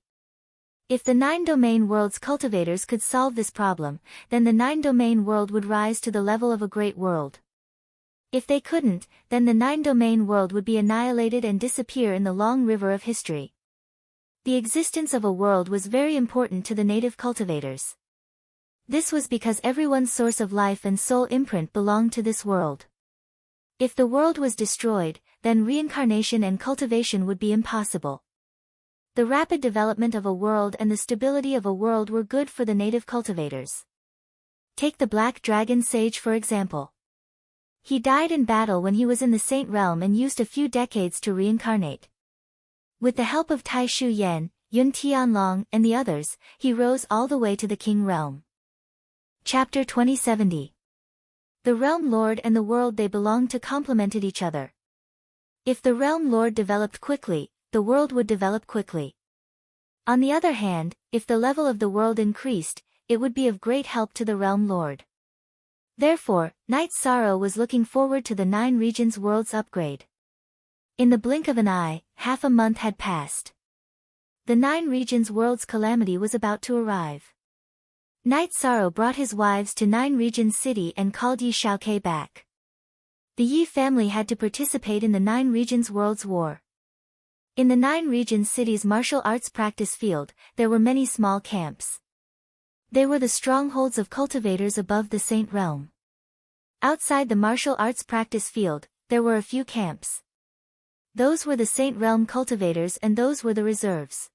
If the 9-domain world's cultivators could solve this problem, then the 9-domain world would rise to the level of a great world. If they couldn't, then the 9-domain world would be annihilated and disappear in the long river of history. The existence of a world was very important to the native cultivators. This was because everyone's source of life and soul imprint belonged to this world. If the world was destroyed, then reincarnation and cultivation would be impossible. The rapid development of a world and the stability of a world were good for the native cultivators. Take the Black Dragon Sage for example. He died in battle when he was in the Saint Realm and used a few decades to reincarnate. With the help of Tai Shu Yan, Yun Tianlong, and the others, he rose all the way to the King Realm. Chapter 2070. The Realm Lord and the world they belonged to complemented each other. If the Realm Lord developed quickly, the world would develop quickly. On the other hand, if the level of the world increased, it would be of great help to the Realm Lord. Therefore, Night Sorrow was looking forward to the 9 regions world's upgrade. In the blink of an eye, half a month had passed. The 9 regions world's calamity was about to arrive. Night Sorrow brought his wives to 9 regions city and called Yi Xiao Ke back. The Yi family had to participate in the 9 regions world's war. In the 9 regions city's martial arts practice field, there were many small camps. They were the strongholds of cultivators above the Saint Realm. Outside the martial arts practice field, there were a few camps. Those were the Saint Realm cultivators and those were the reserves.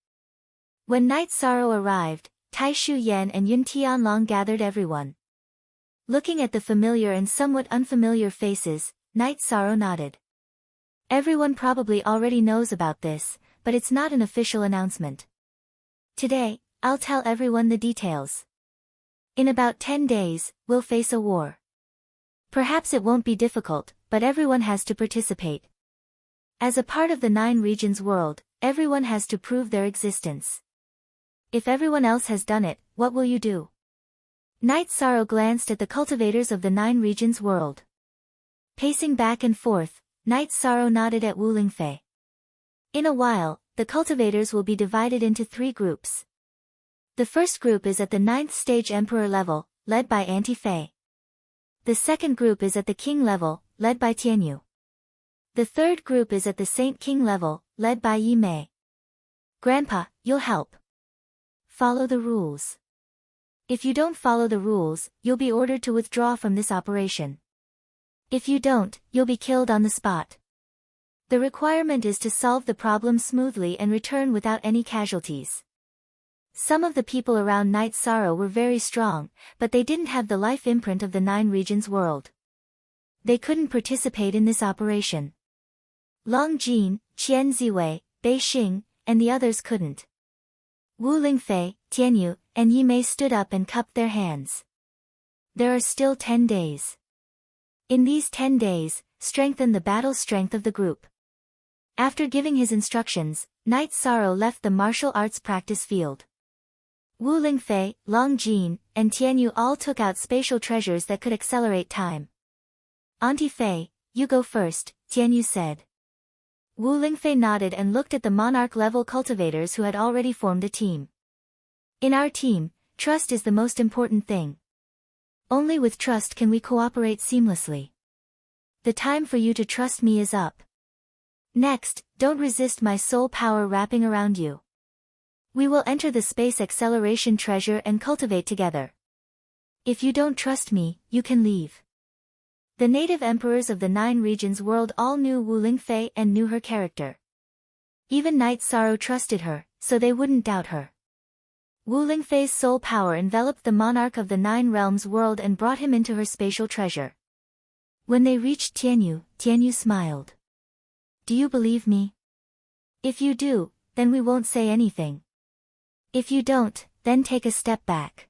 When Night Sorrow arrived, Tai Shu Yan and Yun Tianlong gathered everyone. Looking at the familiar and somewhat unfamiliar faces, Night Sorrow nodded. Everyone probably already knows about this, but it's not an official announcement. Today, I'll tell everyone the details. In about 10 days, we'll face a war. Perhaps it won't be difficult, but everyone has to participate. As a part of the 9 regions world, everyone has to prove their existence. If everyone else has done it, what will you do? Night Sorrow glanced at the cultivators of the 9 regions world. Pacing back and forth, Night Sorrow nodded at Wu Lingfei. In a while, the cultivators will be divided into 3 groups. The first group is at the 9th stage Emperor level, led by Auntie Fei. The second group is at the King level, led by Tianyu. The third group is at the Saint King level, led by Yi Mei. Grandpa, you'll help. Follow the rules. If you don't follow the rules, you'll be ordered to withdraw from this operation. If you don't, you'll be killed on the spot. The requirement is to solve the problem smoothly and return without any casualties. Some of the people around Night Sorrow were very strong, but they didn't have the life imprint of the 9 regions world. They couldn't participate in this operation. Long Jin, Qian Ziwei, Bei Xing, and the others couldn't. Wu Lingfei, Tianyu, and Yi Mei stood up and cupped their hands. There are still 10 days. In these 10 days, strengthen the battle strength of the group. After giving his instructions, Night Sorrow left the martial arts practice field. Wu Lingfei, Long Jin, and Tianyu all took out spatial treasures that could accelerate time. Auntie Fei, you go first, Tianyu said. Wu Lingfei nodded and looked at the monarch-level cultivators who had already formed a team. In our team, trust is the most important thing. Only with trust can we cooperate seamlessly. The time for you to trust me is up. Next, don't resist my soul power wrapping around you. We will enter the space acceleration treasure and cultivate together. If you don't trust me, you can leave. The native emperors of the 9 regions world all knew Wu Lingfei and knew her character. Even Night Sorrow trusted her, so they wouldn't doubt her. Wu Lingfei's soul power enveloped the monarch of the 9 realms world and brought him into her spatial treasure. When they reached Tianyu, Tianyu smiled. Do you believe me? If you do, then we won't say anything. If you don't, then take a step back.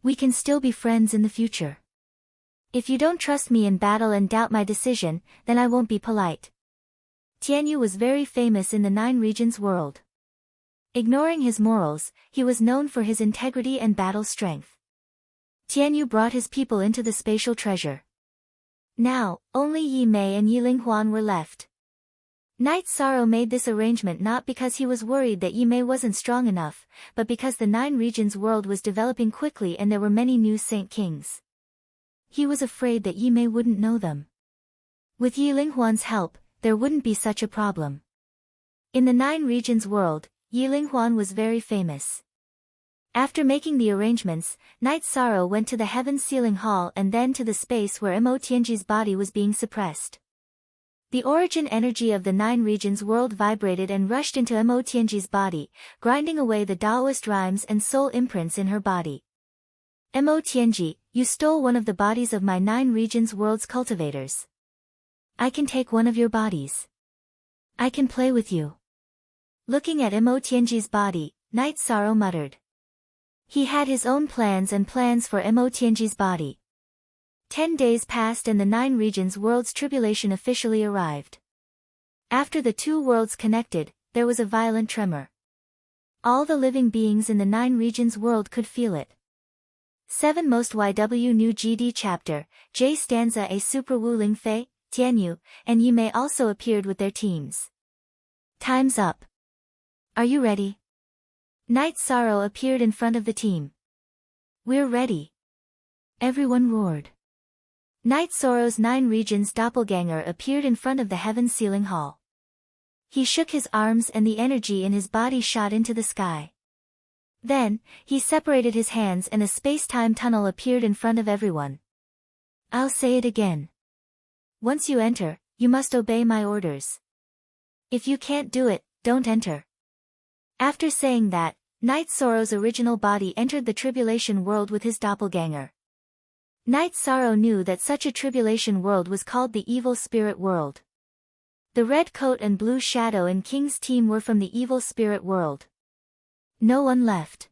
We can still be friends in the future. If you don't trust me in battle and doubt my decision, then I won't be polite. Tianyu was very famous in the 9 regions world. Ignoring his morals, he was known for his integrity and battle strength. Tianyu brought his people into the spatial treasure. Now, only Yi Mei and Yi Linghuan were left. Night Sorrow made this arrangement not because he was worried that Yi Mei wasn't strong enough, but because the 9 regions world was developing quickly and there were many new Saint Kings. He was afraid that Yi Mei wouldn't know them. With Yi Linghuan's help, there wouldn't be such a problem. In the 9 regions world, Yi Linghuan was very famous. After making the arrangements, Night Sorrow went to the Heaven Sealing Hall and then to the space where Mo Tianji's body was being suppressed. The origin energy of the 9 regions world vibrated and rushed into Mo Tianji's body, grinding away the Taoist rhymes and soul imprints in her body. Mo Tianji, you stole one of the bodies of my 9 regions world's cultivators. I can take one of your bodies. I can play with you. Looking at Mo Tianji's body, Night Sorrow muttered. He had his own plans and plans for Mo Tianji's body. 10 days passed and the 9 regions world's tribulation officially arrived. After the 2 worlds connected, there was a violent tremor. All the living beings in the 9 regions world could feel it. 7 Most YW New GD Chapter, J Stanza A Super Wu Lingfei, Tianyu, and Yi Mei also appeared with their teams. Time's up. Are you ready? Night Sorrow appeared in front of the team. We're ready. Everyone roared. Night Sorrow's 9 regions doppelganger appeared in front of the Heaven Sealing Hall. He shook his arms and the energy in his body shot into the sky. Then, he separated his hands and a space-time tunnel appeared in front of everyone. I'll say it again. Once you enter, you must obey my orders. If you can't do it, don't enter. After saying that, Night Sorrow's original body entered the tribulation world with his doppelganger. Night Sorrow knew that such a tribulation world was called the evil spirit world. The red coat and blue shadow in King's team were from the evil spirit world. No one left.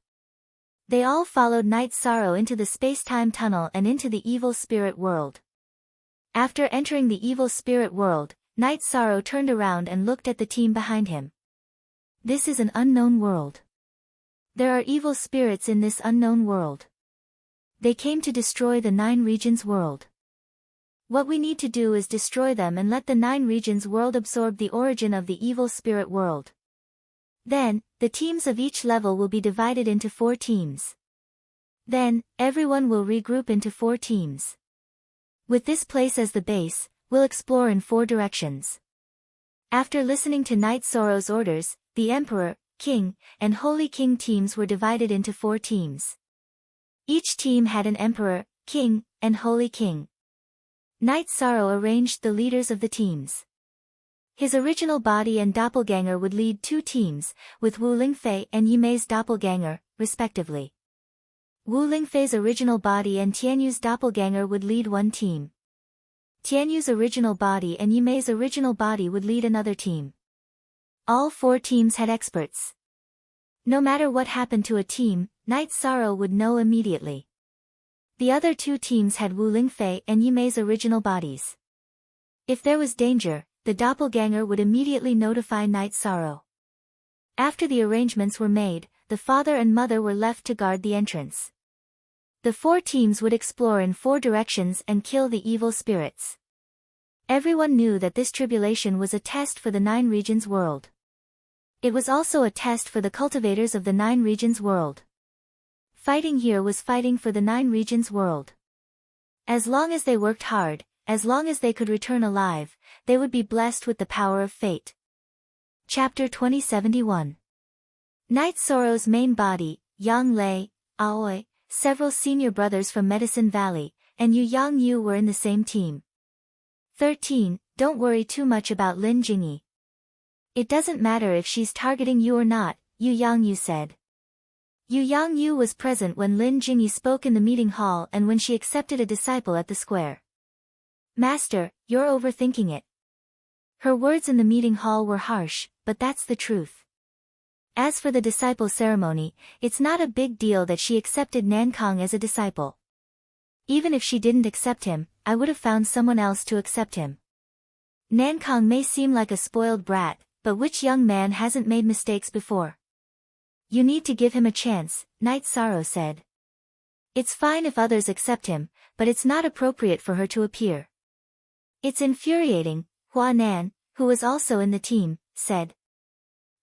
They all followed Night Sorrow into the space-time tunnel and into the evil spirit world. After entering the evil spirit world, Night Sorrow turned around and looked at the team behind him. This is an unknown world. There are evil spirits in this unknown world. They came to destroy the 9 regions world. What we need to do is destroy them and let the 9 regions world absorb the origin of the evil spirit world. Then, the teams of each level will be divided into 4 teams. Then, everyone will regroup into 4 teams. With this place as the base, we'll explore in 4 directions. After listening to Night Sorrow's orders, the Emperor, King, and Holy King teams were divided into 4 teams. Each team had an Emperor, King, and Holy King. Night Sorrow arranged the leaders of the teams. His original body and doppelganger would lead 2 teams, with Wu Lingfei and Yimei's doppelganger, respectively. Wu Lingfei's original body and Tianyu's doppelganger would lead 1 team. Tianyu's original body and Yimei's original body would lead another team. All 4 teams had experts. No matter what happened to a team, Night Sorrow would know immediately. The other 2 teams had Wu Lingfei and Yimei's original bodies. If there was danger, the doppelganger would immediately notify Night Sorrow. After the arrangements were made, the father and mother were left to guard the entrance. The 4 teams would explore in 4 directions and kill the evil spirits. Everyone knew that this tribulation was a test for the 9 regions world. It was also a test for the cultivators of the 9 regions world. Fighting here was fighting for the 9 regions world. As long as they worked hard, as long as they could return alive, they would be blessed with the power of fate. Chapter 2071. Night Sorrow's main body, Yang Lei, Aoi, several senior brothers from Medicine Valley, and Yu Yang Yu were in the same team. 13. Don't worry too much about Lin Jingyi. It doesn't matter if she's targeting you or not, Yu Yang Yu said. Yu Yang Yu was present when Lin Jingyi spoke in the meeting hall and when she accepted a disciple at the square. Master, you're overthinking it. Her words in the meeting hall were harsh, but that's the truth. As for the disciple ceremony, it's not a big deal that she accepted Nankang as a disciple. Even if she didn't accept him, I would have found someone else to accept him. Nankang may seem like a spoiled brat, but which young man hasn't made mistakes before? You need to give him a chance, Night Sorrow said. It's fine if others accept him, but it's not appropriate for her to appear. It's infuriating, Hua Nan, who was also in the team, said.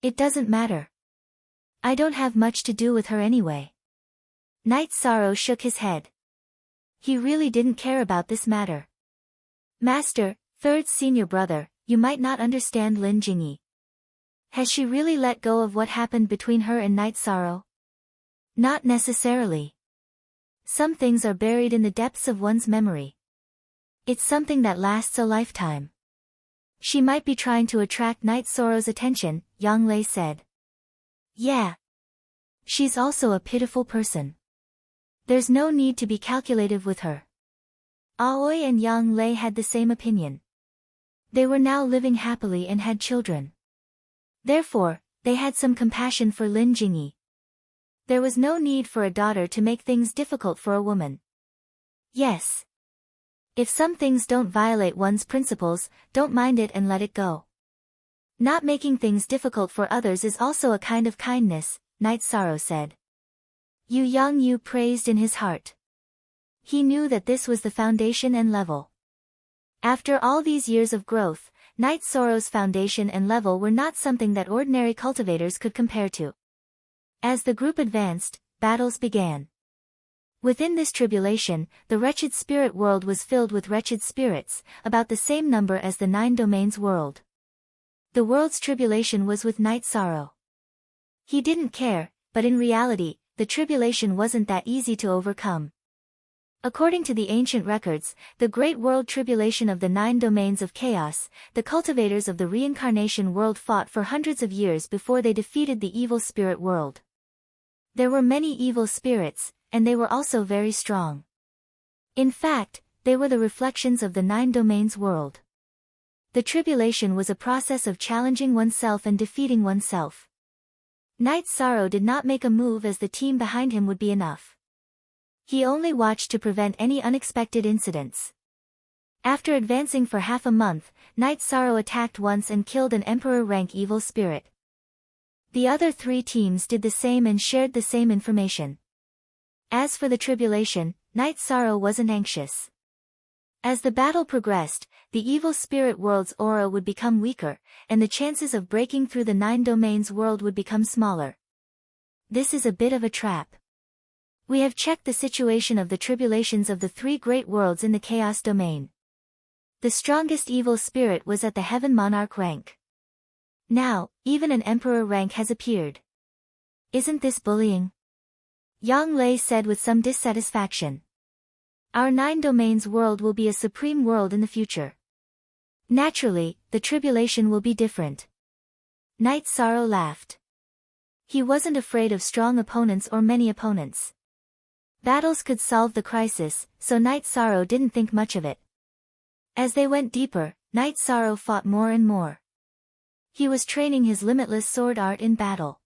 It doesn't matter. I don't have much to do with her anyway. Night Sorrow shook his head. He really didn't care about this matter. Master, 3rd senior brother, you might not understand Lin Jingyi. Has she really let go of what happened between her and Night Sorrow? Not necessarily. Some things are buried in the depths of one's memory. It's something that lasts a lifetime. She might be trying to attract Night Sorrow's attention, Yang Lei said. Yeah. She's also a pitiful person. There's no need to be calculative with her. Aoi and Yang Lei had the same opinion. They were now living happily and had children. Therefore, they had some compassion for Lin Jingyi. There was no need for a daughter to make things difficult for a woman. Yes. If some things don't violate one's principles, don't mind it and let it go. Not making things difficult for others is also a kind of kindness, Night Sorrow said. Yu Yang Yu praised in his heart. He knew that this was the foundation and level. After all these years of growth, Night Sorrow's foundation and level were not something that ordinary cultivators could compare to. As the group advanced, battles began. Within this tribulation, the wretched spirit world was filled with wretched spirits, about the same number as the 9 domains world. The world's tribulation was with Night Sorrow. He didn't care, but in reality, the tribulation wasn't that easy to overcome. According to the ancient records, the Great World Tribulation of the 9 domains of chaos, the cultivators of the reincarnation world fought for hundreds of years before they defeated the evil spirit world. There were many evil spirits, and they were also very strong. In fact, they were the reflections of the 9 domains world. The tribulation was a process of challenging oneself and defeating oneself. Knight Sorrow did not make a move as the team behind him would be enough. He only watched to prevent any unexpected incidents. After advancing for half a month, Knight Sorrow attacked once and killed an Emperor-rank evil spirit. The other 3 teams did the same and shared the same information. As for the tribulation, Knight Sorrow wasn't anxious. As the battle progressed, the evil spirit world's aura would become weaker, and the chances of breaking through the 9 domains world would become smaller. This is a bit of a trap. We have checked the situation of the tribulations of the 3 great worlds in the chaos domain. The strongest evil spirit was at the heaven monarch rank. Now, even an emperor rank has appeared. Isn't this bullying? Yang Lei said with some dissatisfaction. Our 9 domains world will be a supreme world in the future. Naturally, the tribulation will be different. Knight Sorrow laughed. He wasn't afraid of strong opponents or many opponents. Battles could solve the crisis, so Knight Sorrow didn't think much of it. As they went deeper, Knight Sorrow fought more and more. He was training his limitless sword art in battle.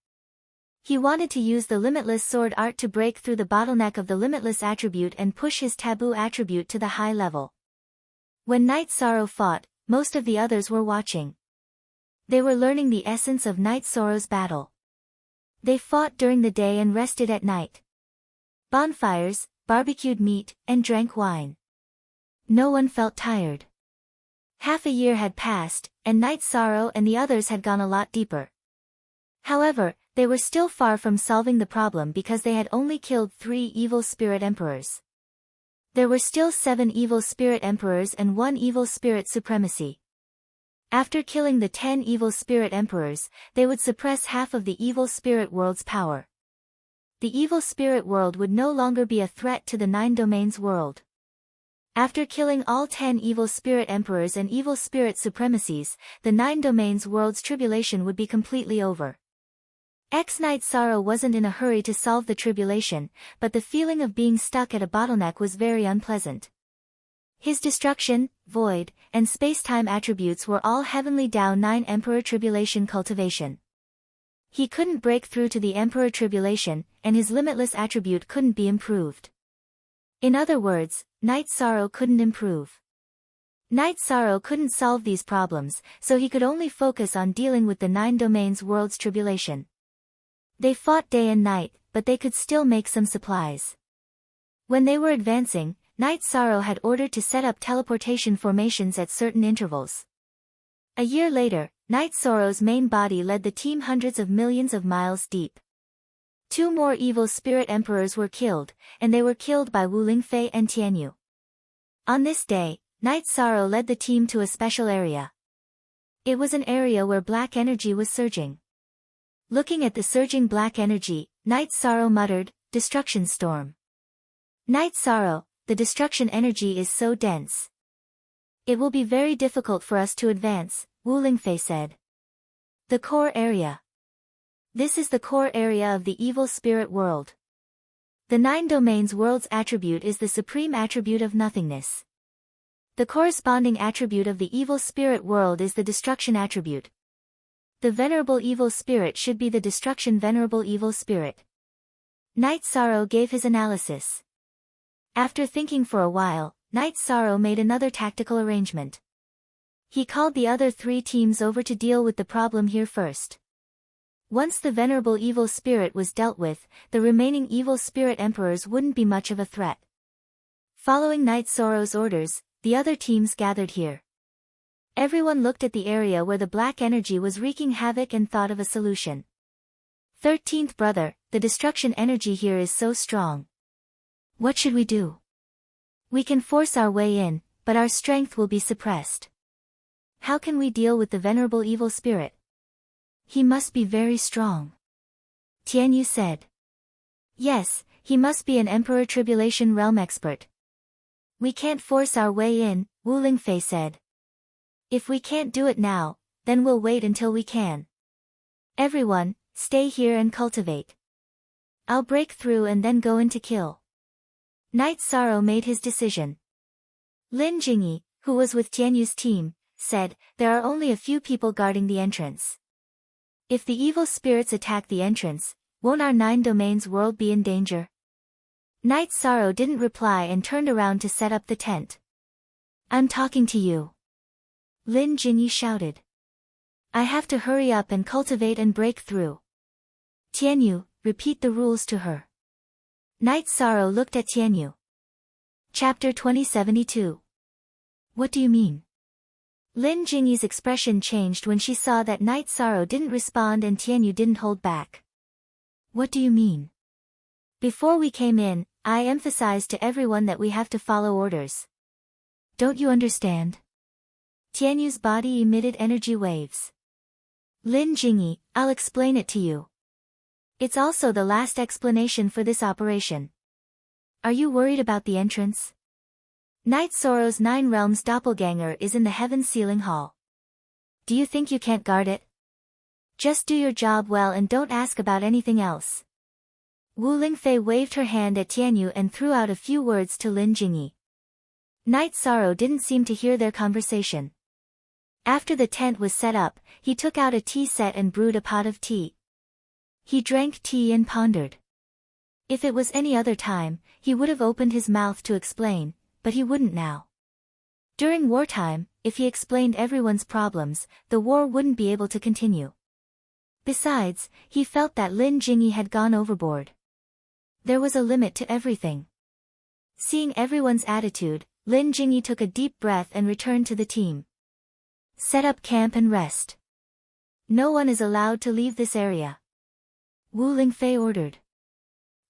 He wanted to use the limitless sword art to break through the bottleneck of the limitless attribute and push his taboo attribute to the high level. When Knight Sorrow fought, most of the others were watching. They were learning the essence of Knight Sorrow's battle. They fought during the day and rested at night. Bonfires, barbecued meat, and drank wine. No one felt tired. Half a year had passed, and Knight Sorrow and the others had gone a lot deeper. However, they were still far from solving the problem because they had only killed 3 evil spirit emperors. There were still 7 evil spirit emperors and 1 evil spirit supremacy. After killing the 10 evil spirit emperors, they would suppress half of the evil spirit world's power. The evil spirit world would no longer be a threat to the 9 domains world. After killing all 10 evil spirit emperors and evil spirit supremacies, the 9 domains world's tribulation would be completely over. Knight Sorrow wasn't in a hurry to solve the tribulation, but the feeling of being stuck at a bottleneck was very unpleasant. His destruction, void, and space-time attributes were all heavenly Tao 9 Emperor Tribulation cultivation. He couldn't break through to the Emperor Tribulation, and his limitless attribute couldn't be improved. In other words, Knight Sorrow couldn't improve. Knight Sorrow couldn't solve these problems, so he could only focus on dealing with the 9 domains world's tribulation. They fought day and night, but they could still make some supplies. When they were advancing, Knight Sorrow had ordered to set up teleportation formations at certain intervals. A year later, Knight Sorrow's main body led the team hundreds of millions of miles deep. 2 more evil spirit emperors were killed, and they were killed by Wu Lingfei and Tianyu. On this day, Knight Sorrow led the team to a special area. It was an area where black energy was surging. Looking at the surging black energy, Knight Sorrow muttered, "Destruction storm." Knight Sorrow, the destruction energy is so dense. It will be very difficult for us to advance, Wu Lingfei said. The core area. This is the core area of the evil spirit world. The 9 domains world's attribute is the supreme attribute of nothingness. The corresponding attribute of the evil spirit world is the destruction attribute. The venerable evil spirit should be the destruction venerable evil spirit. Knight Sorrow gave his analysis. After thinking for a while, Knight Sorrow made another tactical arrangement. He called the other 3 teams over to deal with the problem here first. Once the venerable evil spirit was dealt with, the remaining evil spirit emperors wouldn't be much of a threat. Following Knight Sorrow's orders, the other teams gathered here. Everyone looked at the area where the black energy was wreaking havoc and thought of a solution. 13th brother, the destruction energy here is so strong. What should we do? We can force our way in, but our strength will be suppressed. How can we deal with the venerable evil spirit? He must be very strong. Tianyu said. Yes, he must be an Emperor Tribulation Realm expert, We can't force our way in, Wu Lingfei said. If we can't do it now, then we'll wait until we can. Everyone, stay here and cultivate. I'll break through and then go in to kill. Night Sorrow made his decision. Lin Jingyi, who was with Tianyu's team, said, there are only a few people guarding the entrance. If the evil spirits attack the entrance, won't our 9 domains world be in danger? Night Sorrow didn't reply and turned around to set up the tent. I'm talking to you. Lin Jingyi shouted. I have to hurry up and cultivate and break through. Tianyu, repeat the rules to her. Night Sorrow looked at Tianyu. Chapter 2072. What do you mean? Lin Jingyi's expression changed when she saw that Night Sorrow didn't respond and Tianyu didn't hold back. What do you mean? Before we came in, I emphasized to everyone that we have to follow orders. Don't you understand? Tianyu's body emitted energy waves. Lin Jingyi, I'll explain it to you. It's also the last explanation for this operation. Are you worried about the entrance? Night Sorrow's 9 realms doppelganger is in the heaven ceiling hall. Do you think you can't guard it? Just do your job well and don't ask about anything else. Wu Lingfei waved her hand at Tianyu and threw out a few words to Lin Jingyi. Night Sorrow didn't seem to hear their conversation. After the tent was set up, he took out a tea set and brewed a pot of tea. He drank tea and pondered. If it was any other time, he would have opened his mouth to explain, but he wouldn't now. During wartime, if he explained everyone's problems, the war wouldn't be able to continue. Besides, he felt that Lin Jingyi had gone overboard. There was a limit to everything. Seeing everyone's attitude, Lin Jingyi took a deep breath and returned to the team. Set up camp and rest. No one is allowed to leave this area. Wu Lingfei ordered.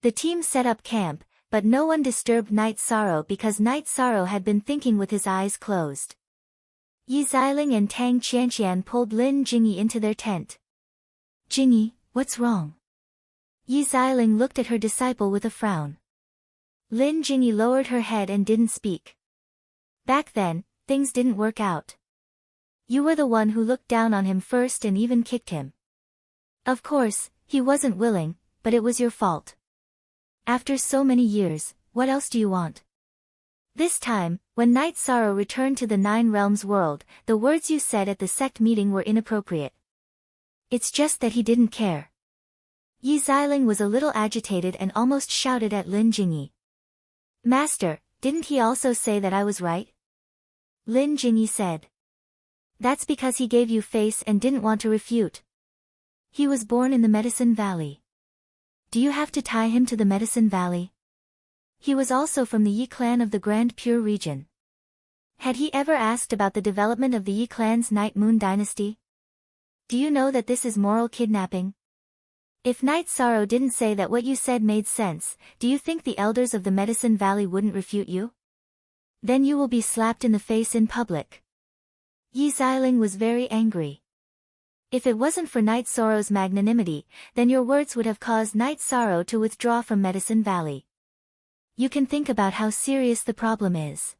The team set up camp, but no one disturbed Night Sorrow because Night Sorrow had been thinking with his eyes closed. Yi Xiling and Tang Qianqian pulled Lin Jingyi into their tent. Jingyi, what's wrong? Yi Xiling looked at her disciple with a frown. Lin Jingyi lowered her head and didn't speak. Back then, things didn't work out. You were the one who looked down on him first and even kicked him. Of course, he wasn't willing, but it was your fault. After so many years, what else do you want? This time, when Night Sorrow returned to the 9 realms world, the words you said at the sect meeting were inappropriate. It's just that he didn't care. Yi Xiling was a little agitated and almost shouted at Lin Jingyi. Master, didn't he also say that I was right? Lin Jingyi said. That's because he gave you face and didn't want to refute. He was born in the Medicine Valley. Do you have to tie him to the Medicine Valley? He was also from the Yi clan of the Grand Pure region. Had he ever asked about the development of the Yi clan's Night Moon dynasty? Do you know that this is moral kidnapping? If Night Sorrow didn't say that what you said made sense, do you think the elders of the Medicine Valley wouldn't refute you? Then you will be slapped in the face in public. Yi Xiling was very angry. If it wasn't for Night Sorrow's magnanimity, then your words would have caused Night Sorrow to withdraw from Medicine Valley. You can think about how serious the problem is.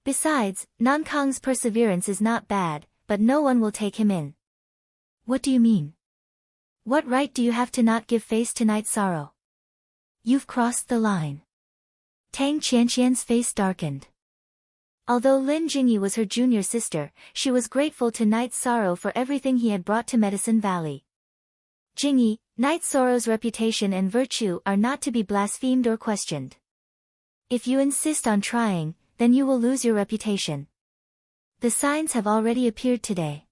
Besides, Nankang's perseverance is not bad, but no one will take him in. What do you mean? What right do you have to not give face to Night Sorrow? You've crossed the line. Tang Qianqian's face darkened. Although Lin Jingyi was her junior sister, she was grateful to Night Sorrow for everything he had brought to Medicine Valley. Jingyi, Night Sorrow's reputation and virtue are not to be blasphemed or questioned. If you insist on trying, then you will lose your reputation. The signs have already appeared today.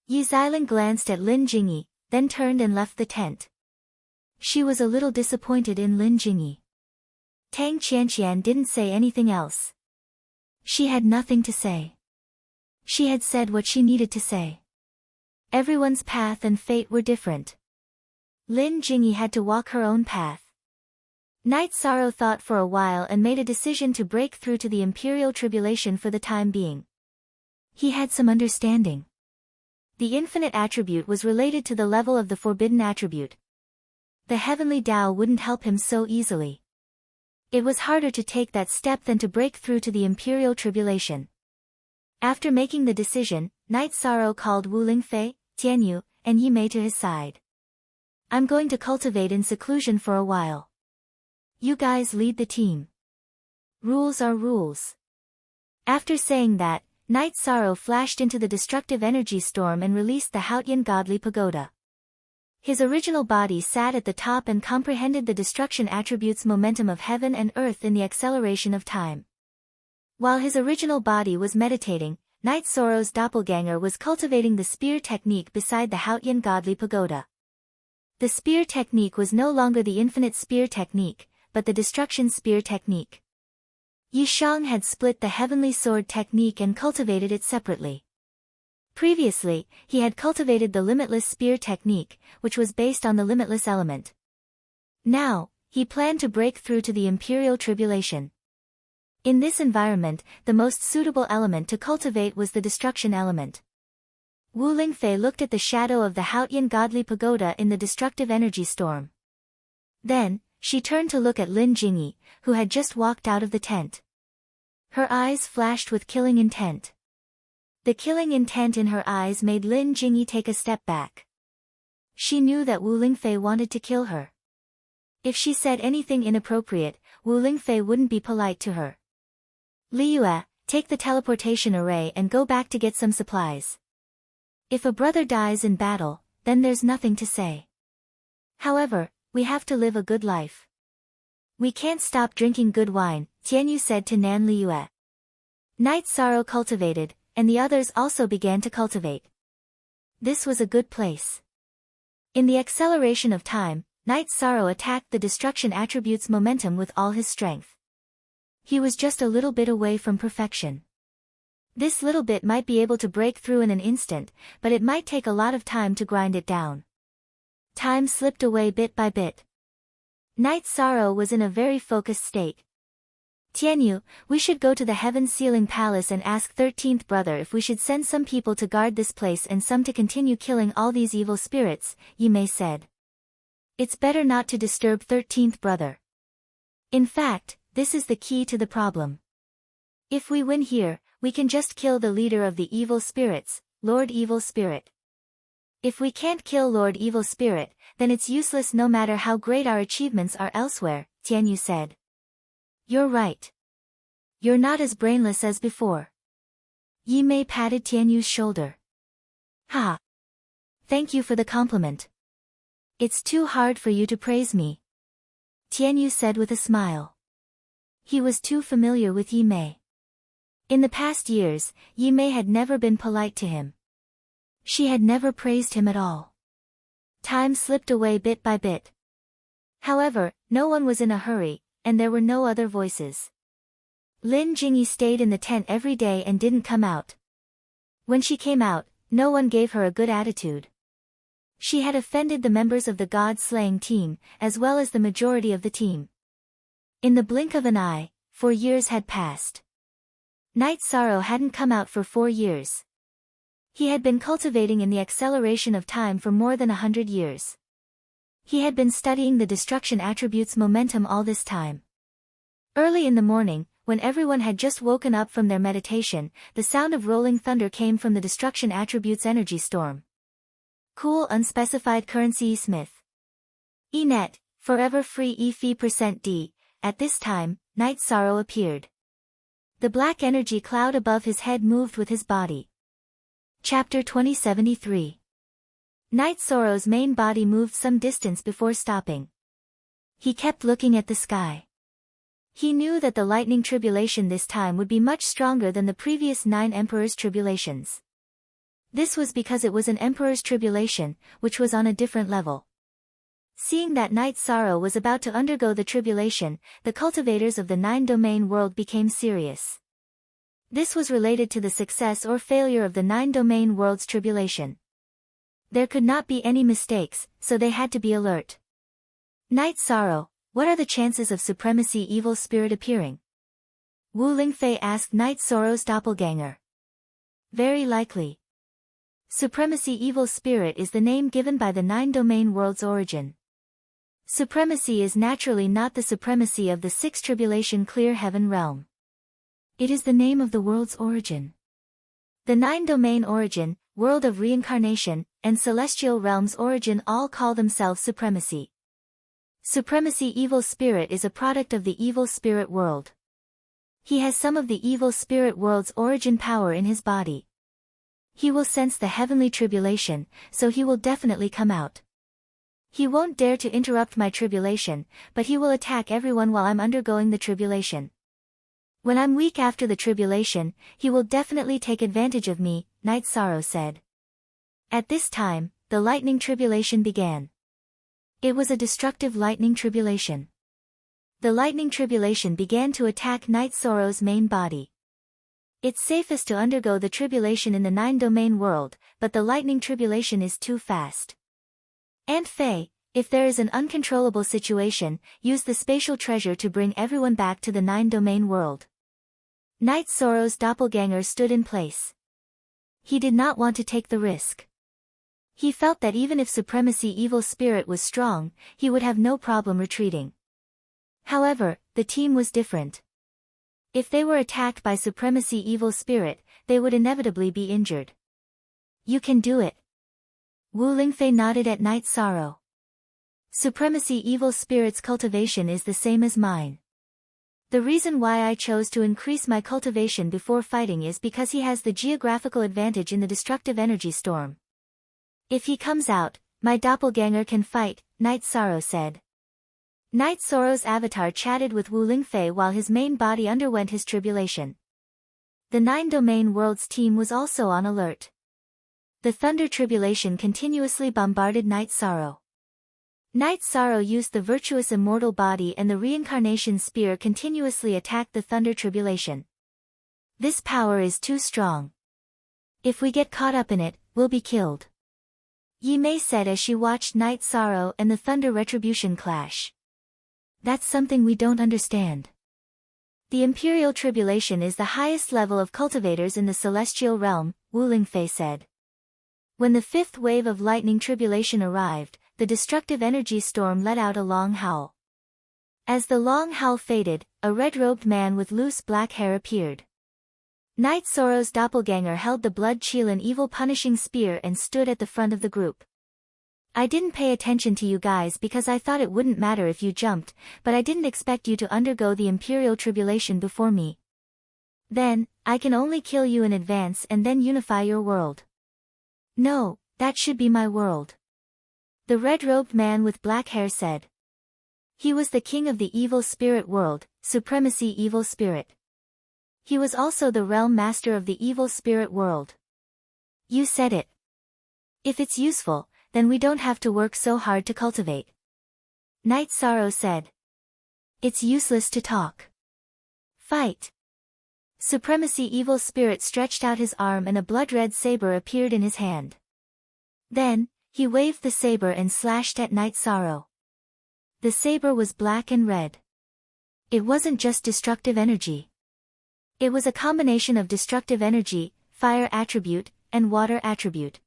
Yi Xiling glanced at Lin Jingyi, then turned and left the tent. She was a little disappointed in Lin Jingyi. Tang Qianqian didn't say anything else. She had nothing to say. She had said what she needed to say. Everyone's path and fate were different. Lin Jingyi had to walk her own path. Night Sorrow thought for a while and made a decision to break through to the Imperial Tribulation for the time being. He had some understanding. The infinite attribute was related to the level of the forbidden attribute. The heavenly Tao wouldn't help him so easily. It was harder to take that step than to break through to the imperial tribulation. After making the decision, Night Sorrow called Wu Lingfei, Tianyu, and Yi Mei to his side. I'm going to cultivate in seclusion for a while. You guys lead the team. Rules are rules. After saying that, Night Sorrow flashed into the destructive energy storm and released the Haotian godly pagoda. His original body sat at the top and comprehended the destruction attributes momentum of heaven and earth in the acceleration of time. While his original body was meditating, Night Sorrow's doppelganger was cultivating the spear technique beside the Haotian godly pagoda. The spear technique was no longer the infinite spear technique, but the destruction spear technique. Yi Shang had split the heavenly sword technique and cultivated it separately. Previously, he had cultivated the limitless spear technique, which was based on the limitless element. Now, he planned to break through to the imperial tribulation. In this environment, the most suitable element to cultivate was the destruction element. Wu Lingfei looked at the shadow of the Haotian godly pagoda in the destructive energy storm. Then, she turned to look at Lin Jingyi, who had just walked out of the tent. Her eyes flashed with killing intent. The killing intent in her eyes made Lin Jingyi take a step back. She knew that Wu Lingfei wanted to kill her. If she said anything inappropriate, Wu Lingfei wouldn't be polite to her. Liyue, take the teleportation array and go back to get some supplies. If a brother dies in battle, then there's nothing to say. However, we have to live a good life. We can't stop drinking good wine, Tianyu said to Nan Liyue. Night Sorrow cultivated, and the others also began to cultivate. This was a good place. In the acceleration of time, Night Sorrow attacked the destruction attribute's momentum with all his strength. He was just a little bit away from perfection. This little bit might be able to break through in an instant, but it might take a lot of time to grind it down. Time slipped away bit by bit. Night Sorrow was in a very focused state. Tianyu, we should go to the Heaven Ceiling Palace and ask 13th brother if we should send some people to guard this place and some to continue killing all these evil spirits, Yi Mei said. It's better not to disturb 13th brother. In fact, this is the key to the problem. If we win here, we can just kill the leader of the evil spirits, Lord Evil Spirit. If we can't kill Lord Evil Spirit, then it's useless no matter how great our achievements are elsewhere, Tianyu said. You're right. You're not as brainless as before. Yi Mei patted Tianyu's shoulder. Ha! Thank you for the compliment. It's too hard for you to praise me, Tianyu said with a smile. He was too familiar with Yi Mei. In the past years, Yi Mei had never been polite to him. She had never praised him at all. Time slipped away bit by bit. However, no one was in a hurry, and there were no other voices. Lin Jingyi stayed in the tent every day and didn't come out. When she came out, no one gave her a good attitude. She had offended the members of the god-slaying team, as well as the majority of the team. In the blink of an eye, 4 years had passed. Night Sorrow hadn't come out for 4 years. He had been cultivating in the acceleration of time for more than 100 years. He had been studying the destruction attribute's momentum all this time. Early in the morning, when everyone had just woken up from their meditation, the sound of rolling thunder came from the destruction attribute's energy storm. Cool unspecified currency E Smith. E-net, forever free E-fee%D. At this time, Night Sorrow appeared. The black energy cloud above his head moved with his body. Chapter 2073. Night Sorrow's main body moved some distance before stopping. He kept looking at the sky. He knew that the lightning tribulation this time would be much stronger than the previous 9 emperors' tribulations. This was because it was an emperor's tribulation, which was on a different level. Seeing that Night Sorrow was about to undergo the tribulation, the cultivators of the 9-domain world became serious. This was related to the success or failure of the 9-domain world's tribulation. There could not be any mistakes, so they had to be alert. Night Sorrow, what are the chances of supremacy evil spirit appearing? Wu Lingfei asked Night Sorrow's doppelganger. Very likely. Supremacy evil spirit is the name given by the 9-domain world's origin. Supremacy is naturally not the supremacy of the sixth tribulation clear heaven realm. It is the name of the world's origin. The nine-domain origin, world of reincarnation, and celestial realms origin all call themselves supremacy. Supremacy evil spirit is a product of the evil spirit world. He has some of the evil spirit world's origin power in his body. He will sense the heavenly tribulation, so he will definitely come out. He won't dare to interrupt my tribulation, but he will attack everyone while I'm undergoing the tribulation. When I'm weak after the tribulation, he will definitely take advantage of me, Night Sorrow said. At this time, the lightning tribulation began. It was a destructive lightning tribulation. The lightning tribulation began to attack Night Sorrow's main body. It's safest to undergo the tribulation in the nine-domain world, but the lightning tribulation is too fast. Aunt Faye, if there is an uncontrollable situation, use the spatial treasure to bring everyone back to the nine-domain world. Night Sorrow's doppelganger stood in place. He did not want to take the risk. He felt that even if supremacy evil spirit was strong, he would have no problem retreating. However, the team was different. If they were attacked by supremacy evil spirit, they would inevitably be injured. You can do it. Wu Lingfei nodded at Night Sorrow. Supremacy evil spirit's cultivation is the same as mine. The reason why I chose to increase my cultivation before fighting is because he has the geographical advantage in the destructive energy storm. If he comes out, my doppelganger can fight, Night Sorrow said. Night Sorrow's avatar chatted with Wu Lingfei while his main body underwent his tribulation. The nine-domain world's team was also on alert. The thunder tribulation continuously bombarded Night Sorrow. Night Sorrow used the virtuous immortal body and the reincarnation spear continuously attacked the thunder tribulation. This power is too strong. If we get caught up in it, we'll be killed. Yi Mei said as she watched Night Sorrow and the thunder retribution clash. That's something we don't understand. The Imperial Tribulation is the highest level of cultivators in the celestial realm, Wu Lingfei said. When the fifth wave of lightning tribulation arrived, the destructive energy storm let out a long howl. As the long howl faded, a red-robed man with loose black hair appeared. Night Sorrow's doppelganger held the blood Qilin evil punishing spear and stood at the front of the group. I didn't pay attention to you guys because I thought it wouldn't matter if you jumped, but I didn't expect you to undergo the Imperial Tribulation before me. Then, I can only kill you in advance and then unify your world. No, that should be my world. The red-robed man with black hair said. He was the king of the evil spirit world, supremacy evil spirit. He was also the realm master of the evil spirit world. You said it. If it's useful, then we don't have to work so hard to cultivate. Night Sorrow said. It's useless to talk. Fight. Supremacy evil spirit stretched out his arm and a blood-red saber appeared in his hand. Then, he waved the saber and slashed at Night Sorrow. The saber was black and red. It wasn't just destructive energy. It was a combination of destructive energy, fire attribute, and water attribute.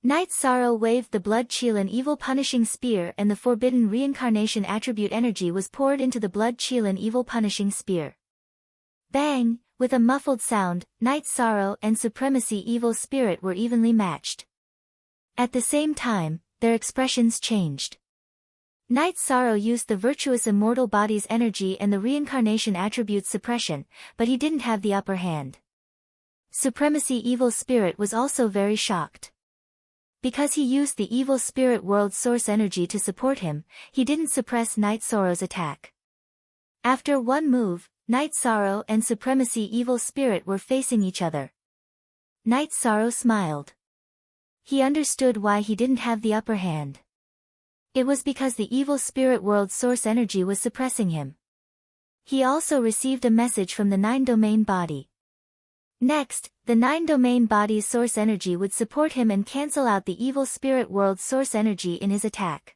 Night Sorrow waved the blood Qilin evil punishing spear and the forbidden reincarnation attribute energy was poured into the blood Qilin evil punishing spear. Bang! With a muffled sound, Night Sorrow and supremacy evil spirit were evenly matched. At the same time, their expressions changed. Night Sorrow used the virtuous immortal body's energy and the reincarnation attribute's suppression, but he didn't have the upper hand. Supremacy evil spirit was also very shocked. Because he used the evil spirit world source energy to support him, he didn't suppress Night Sorrow's attack. After one move, Night Sorrow and supremacy evil spirit were facing each other. Night Sorrow smiled. He understood why he didn't have the upper hand. It was because the evil spirit world source energy was suppressing him. He also received a message from the nine-domain body. Next, the nine-domain body's source energy would support him and cancel out the evil spirit world source energy in his attack.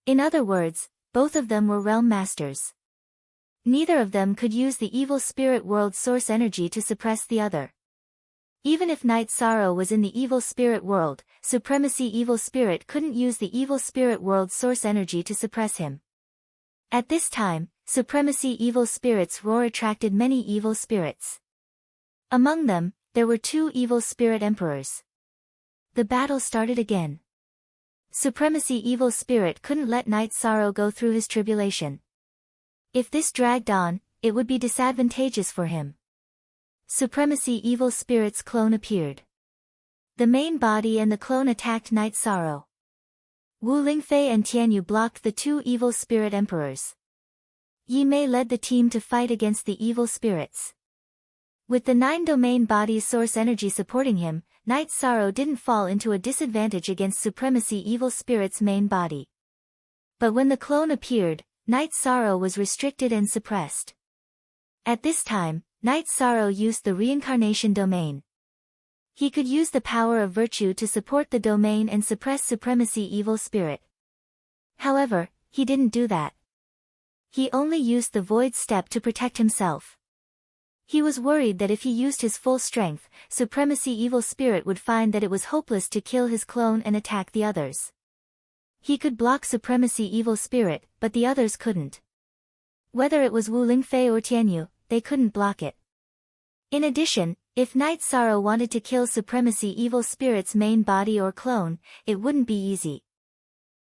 In other words, both of them were realm masters. Neither of them could use the evil spirit world source energy to suppress the other. Even if Night Sorrow was in the evil spirit world, Supremacy Evil Spirit couldn't use the evil spirit world's source energy to suppress him. At this time, Supremacy Evil Spirit's roar attracted many evil spirits. Among them, there were 2 evil spirit emperors. The battle started again. Supremacy Evil Spirit couldn't let Night Sorrow go through his tribulation. If this dragged on, it would be disadvantageous for him. Supremacy Evil Spirit's clone appeared. The main body and the clone attacked Night Sorrow. Wu Lingfei and Tianyu blocked the 2 evil spirit emperors. Yi Mei led the team to fight against the evil spirits. With the 9 domain body's source energy supporting him, Night Sorrow didn't fall into a disadvantage against Supremacy Evil Spirit's main body. But when the clone appeared, Night Sorrow was restricted and suppressed. At this time, Night Sorrow used the reincarnation domain. He could use the power of virtue to support the domain and suppress Supremacy Evil Spirit. However, he didn't do that. He only used the void step to protect himself. He was worried that if he used his full strength, Supremacy Evil Spirit would find that it was hopeless to kill his clone and attack the others. He could block Supremacy Evil Spirit, but the others couldn't. Whether it was Wu Lingfei or Tianyu, they couldn't block it. In addition, if Night Sorrow wanted to kill Supremacy Evil Spirit's main body or clone, it wouldn't be easy.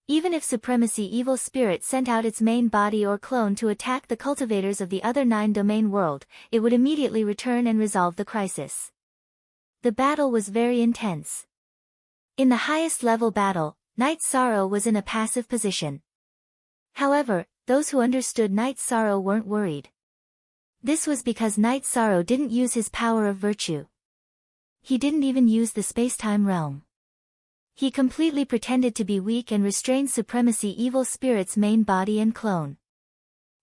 Even if Supremacy Evil Spirit sent out its main body or clone to attack the cultivators of the other 9 domain world, it would immediately return and resolve the crisis. The battle was very intense. In the highest level battle, Night Sorrow was in a passive position. However, those who understood Night Sorrow weren't worried. This was because Night Sorrow didn't use his power of virtue. He didn't even use the space-time realm. He completely pretended to be weak and restrained Supremacy Evil Spirit's main body and clone.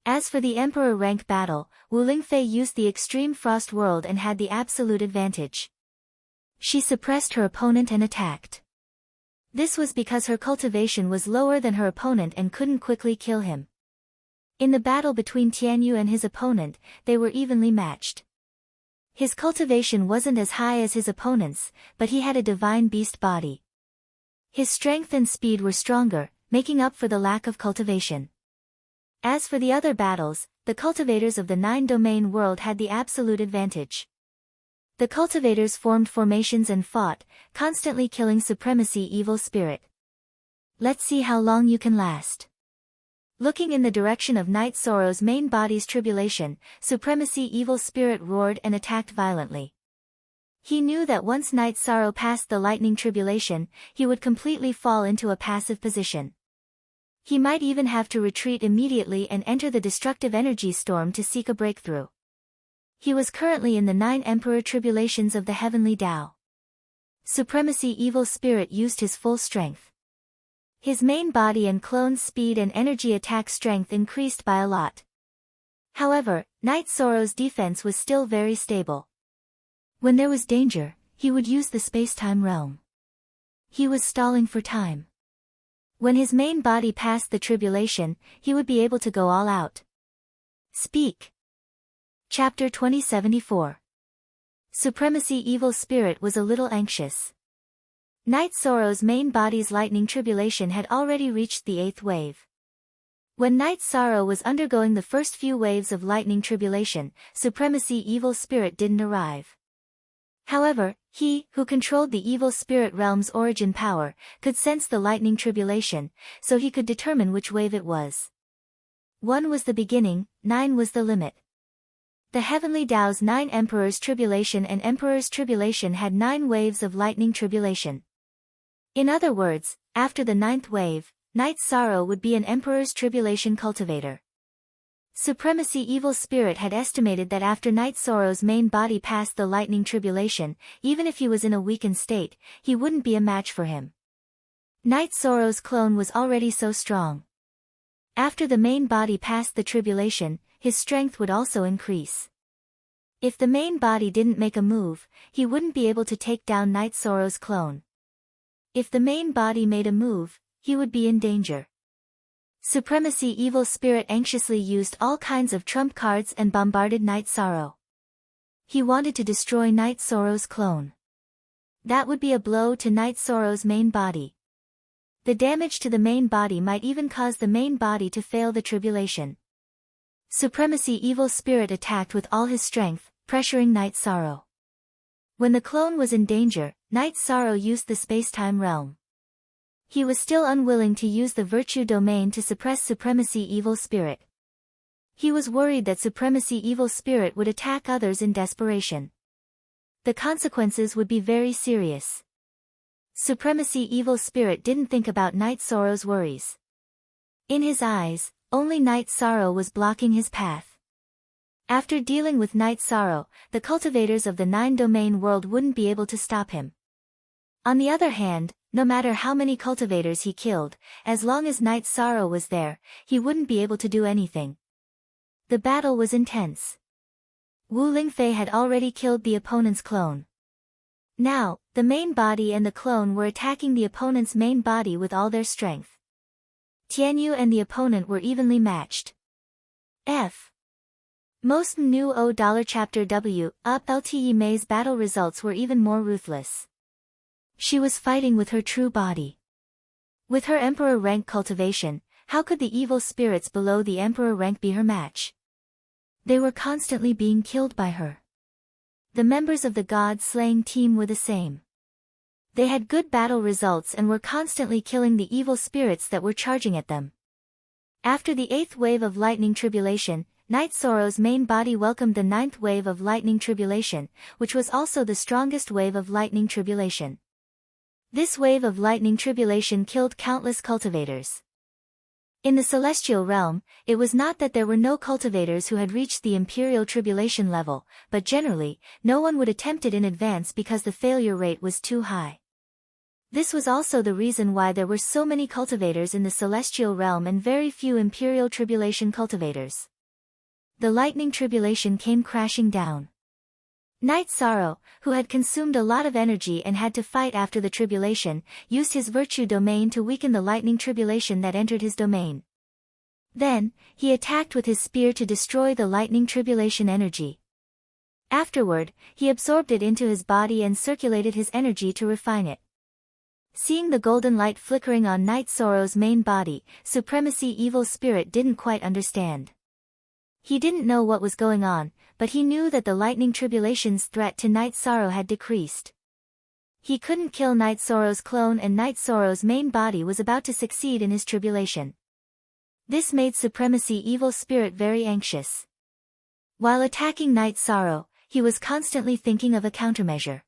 As for the Emperor rank battle, Wu Lingfei used the extreme frost world and had the absolute advantage. She suppressed her opponent and attacked. This was because her cultivation was lower than her opponent and couldn't quickly kill him. In the battle between Tianyu and his opponent, they were evenly matched. His cultivation wasn't as high as his opponent's, but he had a divine beast body. His strength and speed were stronger, making up for the lack of cultivation. As for the other battles, the cultivators of the 9 domain world had the absolute advantage. The cultivators formed formations and fought, constantly killing Supremacy Evil Spirit. Let's see how long you can last. Looking in the direction of Night Sorrow's main body's tribulation, Supremacy Evil Spirit roared and attacked violently. He knew that once Night Sorrow passed the lightning tribulation, he would completely fall into a passive position. He might even have to retreat immediately and enter the destructive energy storm to seek a breakthrough. He was currently in the 9 Emperor tribulations of the Heavenly Tao. Supremacy Evil Spirit used his full strength. His main body and clone's speed and energy attack strength increased by a lot. However, Night Sorrow's defense was still very stable. When there was danger, he would use the space-time realm. He was stalling for time. When his main body passed the tribulation, he would be able to go all out. Speak. Chapter 2074. Supremacy Evil Spirit was a little anxious. Night Sorrow's main body's lightning tribulation had already reached the 8th wave. When Night Sorrow was undergoing the first few waves of lightning tribulation, Supremacy Evil Spirit didn't arrive. However, he, who controlled the evil spirit realm's origin power, could sense the lightning tribulation, so he could determine which wave it was. 1 was the beginning, 9 was the limit. The Heavenly Tao's 9 Emperors' Tribulation and Emperor's Tribulation had 9 waves of lightning tribulation. In other words, after the 9th wave, Night Sorrow would be an Emperor's Tribulation cultivator. Supremacy Evil Spirit had estimated that after Night Sorrow's main body passed the lightning tribulation, even if he was in a weakened state, he wouldn't be a match for him. Night Sorrow's clone was already so strong. After the main body passed the tribulation, his strength would also increase. If the main body didn't make a move, he wouldn't be able to take down Night Sorrow's clone. If the main body made a move, he would be in danger. Supremacy Evil Spirit anxiously used all kinds of trump cards and bombarded Night Sorrow. He wanted to destroy Night Sorrow's clone. That would be a blow to Night Sorrow's main body. The damage to the main body might even cause the main body to fail the tribulation. Supremacy Evil Spirit attacked with all his strength, pressuring Night Sorrow. When the clone was in danger, Night Sorrow used the space-time realm. He was still unwilling to use the virtue domain to suppress Supremacy Evil Spirit. He was worried that Supremacy Evil Spirit would attack others in desperation. The consequences would be very serious. Supremacy Evil Spirit didn't think about Night Sorrow's worries. In his eyes, only Night Sorrow was blocking his path. After dealing with Night Sorrow, the cultivators of the 9-domain world wouldn't be able to stop him. On the other hand, no matter how many cultivators he killed, as long as Night Sorrow was there, he wouldn't be able to do anything. The battle was intense. Wu Lingfei had already killed the opponent's clone. Now, the main body and the clone were attacking the opponent's main body with all their strength. Tianyu and the opponent were evenly matched. F. Most New O Chapter W. Up Lte Mei's battle results were even more ruthless. She was fighting with her true body. With her Emperor rank cultivation, how could the evil spirits below the Emperor rank be her match? They were constantly being killed by her. The members of the God-slaying team were the same. They had good battle results and were constantly killing the evil spirits that were charging at them. After the 8th wave of lightning tribulation, Night Sorrow's main body welcomed the 9th wave of lightning tribulation, which was also the strongest wave of lightning tribulation. This wave of lightning tribulation killed countless cultivators. In the celestial realm, it was not that there were no cultivators who had reached the imperial tribulation level, but generally, no one would attempt it in advance because the failure rate was too high. This was also the reason why there were so many cultivators in the celestial realm and very few imperial tribulation cultivators. The lightning tribulation came crashing down. Night Sorrow, who had consumed a lot of energy and had to fight after the tribulation, used his virtue domain to weaken the lightning tribulation that entered his domain. Then, he attacked with his spear to destroy the lightning tribulation energy. Afterward, he absorbed it into his body and circulated his energy to refine it. Seeing the golden light flickering on Night Sorrow's main body, Supremacy Evil Spirit didn't quite understand. He didn't know what was going on, but he knew that the lightning tribulation's threat to Night Sorrow had decreased. He couldn't kill Night Sorrow's clone and Night Sorrow's main body was about to succeed in his tribulation. This made Supremacy Evil Spirit very anxious. While attacking Night Sorrow, he was constantly thinking of a countermeasure.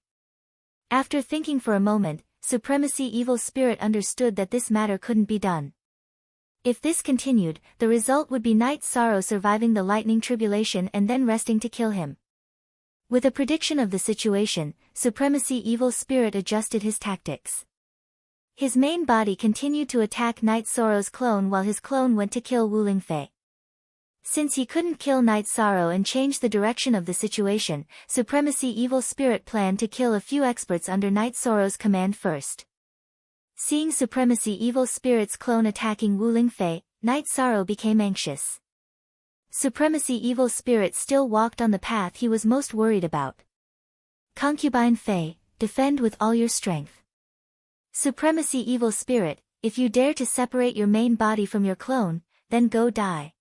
After thinking for a moment, Supremacy Evil Spirit understood that this matter couldn't be done. If this continued, the result would be Night Sorrow surviving the lightning tribulation and then resting to kill him. With a prediction of the situation, Supremacy Evil Spirit adjusted his tactics. His main body continued to attack Night Sorrow's clone while his clone went to kill Wu Lingfei. Since he couldn't kill Night Sorrow and change the direction of the situation, Supremacy Evil Spirit planned to kill a few experts under Night Sorrow's command first. Seeing Supremacy Evil Spirit's clone attacking Wu Lingfei, Night Sorrow became anxious. Supremacy Evil Spirit still walked on the path he was most worried about. Concubine Fei, defend with all your strength. Supremacy Evil Spirit, if you dare to separate your main body from your clone, then go die.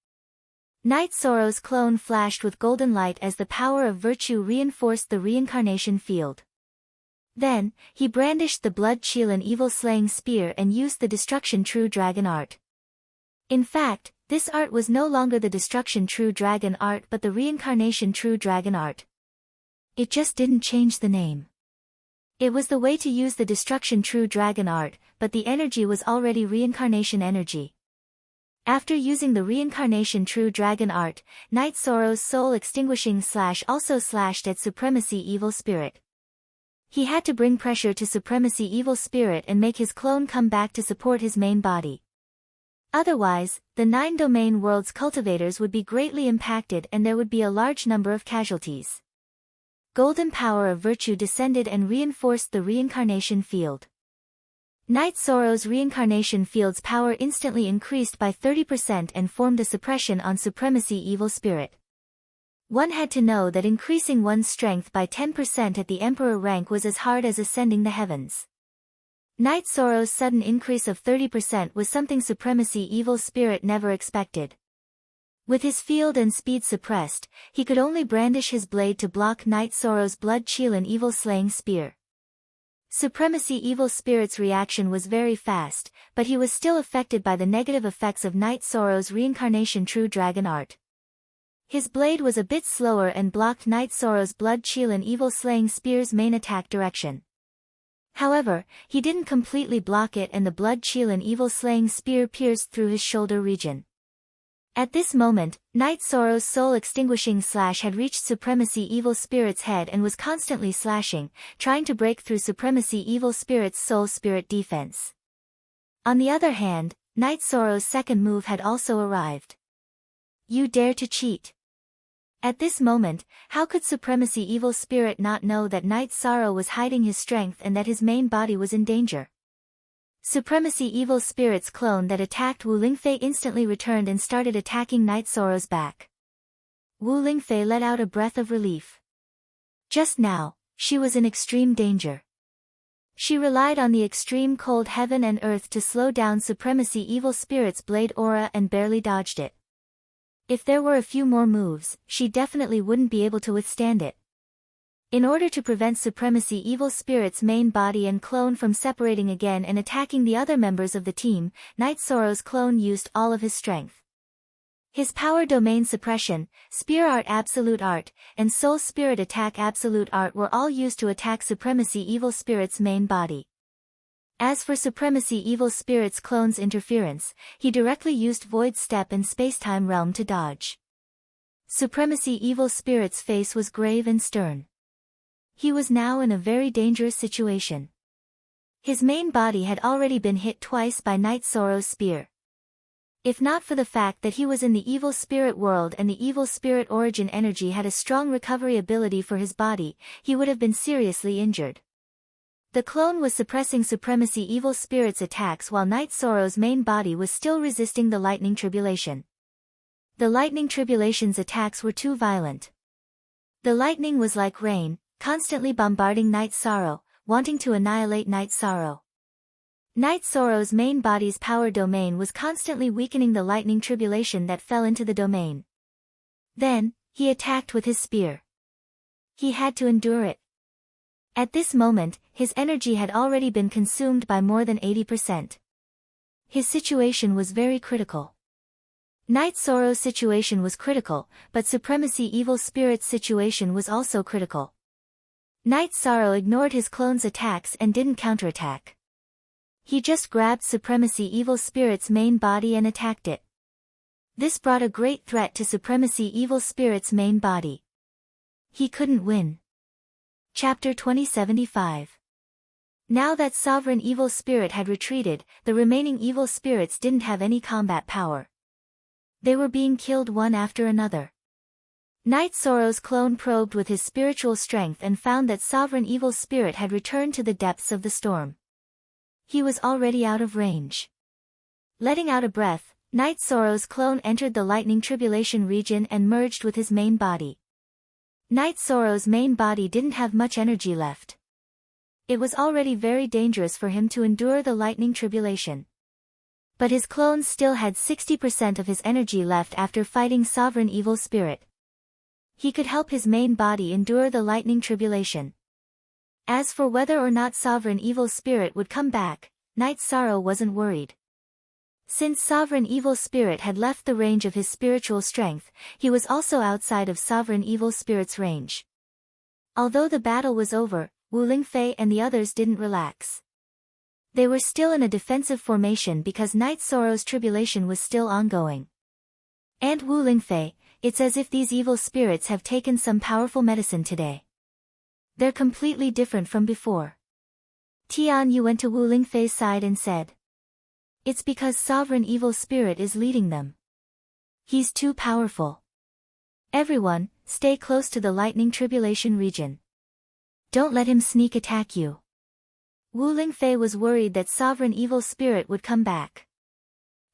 Night Sorrow's clone flashed with golden light as the power of virtue reinforced the reincarnation field. Then, he brandished the Blood Qilin evil-slaying spear and used the Destruction True Dragon art. In fact, this art was no longer the Destruction True Dragon art but the Reincarnation True Dragon art. It just didn't change the name. It was the way to use the Destruction True Dragon art, but the energy was already Reincarnation energy. After using the Reincarnation True Dragon art, Night Sorrow's soul extinguishing slash also slashed at Supremacy Evil Spirit. He had to bring pressure to Supremacy Evil Spirit and make his clone come back to support his main body. Otherwise, the 9-domain world's cultivators would be greatly impacted and there would be a large number of casualties. Golden power of virtue descended and reinforced the reincarnation field. Night Sorrow's reincarnation field's power instantly increased by 30% and formed a suppression on Supremacy Evil Spirit. One had to know that increasing one's strength by 10% at the emperor rank was as hard as ascending the heavens. Knight Sorrow's sudden increase of 30% was something Supremacy Evil Spirit never expected. With his field and speed suppressed, he could only brandish his blade to block Knight Sorrow's blood-chilling evil-slaying spear. Supremacy Evil Spirit's reaction was very fast, but he was still affected by the negative effects of Knight Sorrow's reincarnation True Dragon art. His blade was a bit slower and blocked Knight Sorrow's blood-chilling evil-slaying spear's main attack direction. However, he didn't completely block it and the blood-chilling evil-slaying spear pierced through his shoulder region. At this moment, Knight Sorrow's soul-extinguishing slash had reached Supremacy Evil Spirit's head and was constantly slashing, trying to break through Supremacy Evil Spirit's soul spirit defense. On the other hand, Knight Sorrow's second move had also arrived. You dare to cheat. At this moment, how could Supremacy Evil Spirit not know that Knight Sorrow was hiding his strength and that his main body was in danger? Supremacy Evil Spirit's clone that attacked Wu Lingfei instantly returned and started attacking Knight Sorrow's back. Wu Lingfei let out a breath of relief. Just now, she was in extreme danger. She relied on the extreme cold heaven and earth to slow down Supremacy Evil Spirit's blade aura and barely dodged it. If there were a few more moves, she definitely wouldn't be able to withstand it. In order to prevent Supremacy Evil Spirit's main body and clone from separating again and attacking the other members of the team, Knight Sorrow's clone used all of his strength. His Power Domain Suppression, Spear Art Absolute Art, and Soul Spirit Attack Absolute Art were all used to attack Supremacy Evil Spirit's main body. As for Supremacy Evil Spirit's clone's interference, he directly used Void Step and Spacetime Realm to dodge. Supremacy Evil Spirit's face was grave and stern. He was now in a very dangerous situation. His main body had already been hit twice by Knight Sorrow's spear. If not for the fact that he was in the evil spirit world and the evil spirit origin energy had a strong recovery ability for his body, he would have been seriously injured. The clone was suppressing Supremacy Evil Spirit's attacks while Knight Sorrow's main body was still resisting the Lightning Tribulation. The Lightning Tribulation's attacks were too violent. The lightning was like rain, constantly bombarding Knight Sorrow, wanting to annihilate Knight Sorrow. Knight Sorrow's main body's power domain was constantly weakening the Lightning Tribulation that fell into the domain. Then, he attacked with his spear. He had to endure it. At this moment, his energy had already been consumed by more than 80%. His situation was very critical. Knight Sorrow's situation was critical, but Supremacy Evil Spirit's situation was also critical. Knight Sorrow ignored his clone's attacks and didn't counterattack. He just grabbed Supremacy Evil Spirit's main body and attacked it. This brought a great threat to Supremacy Evil Spirit's main body. He couldn't win. Chapter 2075. Now that Sovereign Evil Spirit had retreated, the remaining evil spirits didn't have any combat power. They were being killed one after another. Knight Sorrow's clone probed with his spiritual strength and found that Sovereign Evil Spirit had returned to the depths of the storm. He was already out of range. Letting out a breath, Knight Sorrow's clone entered the Lightning Tribulation region and merged with his main body. Knight Sorrow's main body didn't have much energy left. It was already very dangerous for him to endure the Lightning Tribulation. But his clone still had 60% of his energy left after fighting Sovereign Evil Spirit. He could help his main body endure the Lightning Tribulation. As for whether or not Sovereign Evil Spirit would come back, Knight Sorrow wasn't worried. Since Sovereign Evil Spirit had left the range of his spiritual strength, he was also outside of Sovereign Evil Spirit's range. Although the battle was over, Wu Lingfei and the others didn't relax. They were still in a defensive formation because Knight Sorrow's tribulation was still ongoing. And Wu Lingfei, it's as if these evil spirits have taken some powerful medicine today. They're completely different from before. Tian Yu went to Wu Lingfei's side and said, "It's because Sovereign Evil Spirit is leading them. He's too powerful. Everyone, stay close to the Lightning Tribulation region. Don't let him sneak attack you." Wu Lingfei was worried that Sovereign Evil Spirit would come back.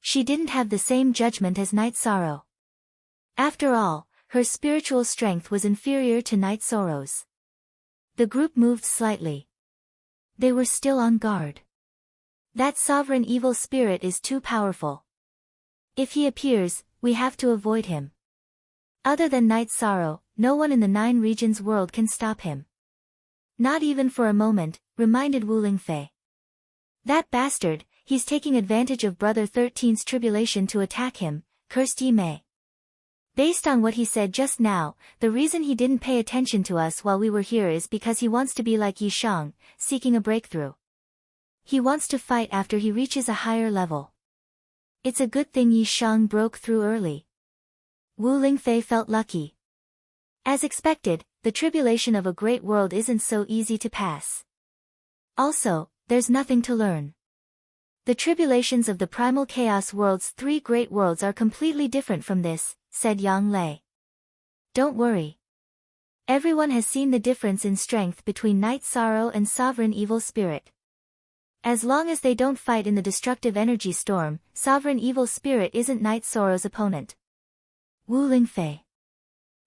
She didn't have the same judgment as Knight Sorrow. After all, her spiritual strength was inferior to Night Sorrow's. The group moved slightly. They were still on guard. That sovereign evil spirit is too powerful. If he appears, we have to avoid him. Other than Night Sorrow, no one in the 9 regions world can stop him. Not even for a moment, reminded Wu Lingfei. That bastard, he's taking advantage of Brother 13's tribulation to attack him, cursed Yi Mei. Based on what he said just now, the reason he didn't pay attention to us while we were here is because he wants to be like Yi Shang, seeking a breakthrough. He wants to fight after he reaches a higher level. It's a good thing Yi Shang broke through early. Wu Lingfei felt lucky. As expected, the tribulation of a great world isn't so easy to pass. Also, there's nothing to learn. The tribulations of the primal chaos world's 3 great worlds are completely different from this, said Yang Lei. Don't worry. Everyone has seen the difference in strength between Night Sorrow and Sovereign Evil Spirit. As long as they don't fight in the destructive energy storm, Sovereign Evil Spirit isn't Night Sorrow's opponent. Wu Lingfei.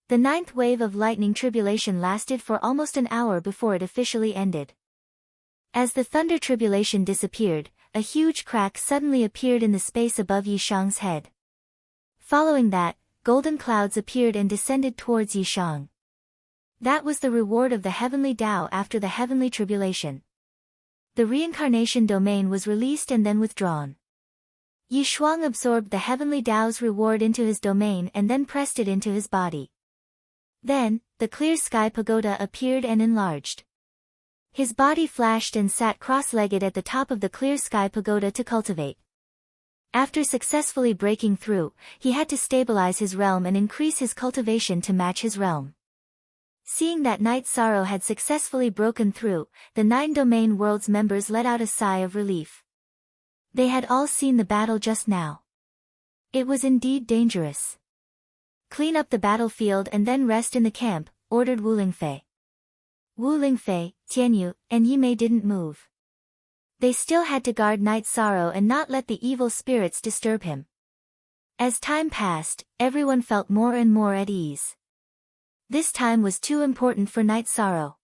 The 9th wave of lightning tribulation lasted for almost an hour before it officially ended. As the thunder tribulation disappeared, a huge crack suddenly appeared in the space above Yi Shang's head. Following that, golden clouds appeared and descended towards Yi Shang. That was the reward of the heavenly Tao after the heavenly tribulation. The reincarnation domain was released and then withdrawn. Yi Shuang absorbed the heavenly Tao's reward into his domain and then pressed it into his body. Then, the clear sky pagoda appeared and enlarged. His body flashed and sat cross-legged at the top of the clear sky pagoda to cultivate. After successfully breaking through, he had to stabilize his realm and increase his cultivation to match his realm. Seeing that Night Sorrow had successfully broken through, the 9 domain worlds members let out a sigh of relief. They had all seen the battle just now. It was indeed dangerous. Clean up the battlefield and then rest in the camp, ordered Wu Lingfei. Wu Lingfei, Tianyu, and Yi Mei didn't move. They still had to guard Night Sorrow and not let the evil spirits disturb him. As time passed, everyone felt more and more at ease. This time was too important for Night Sorrow.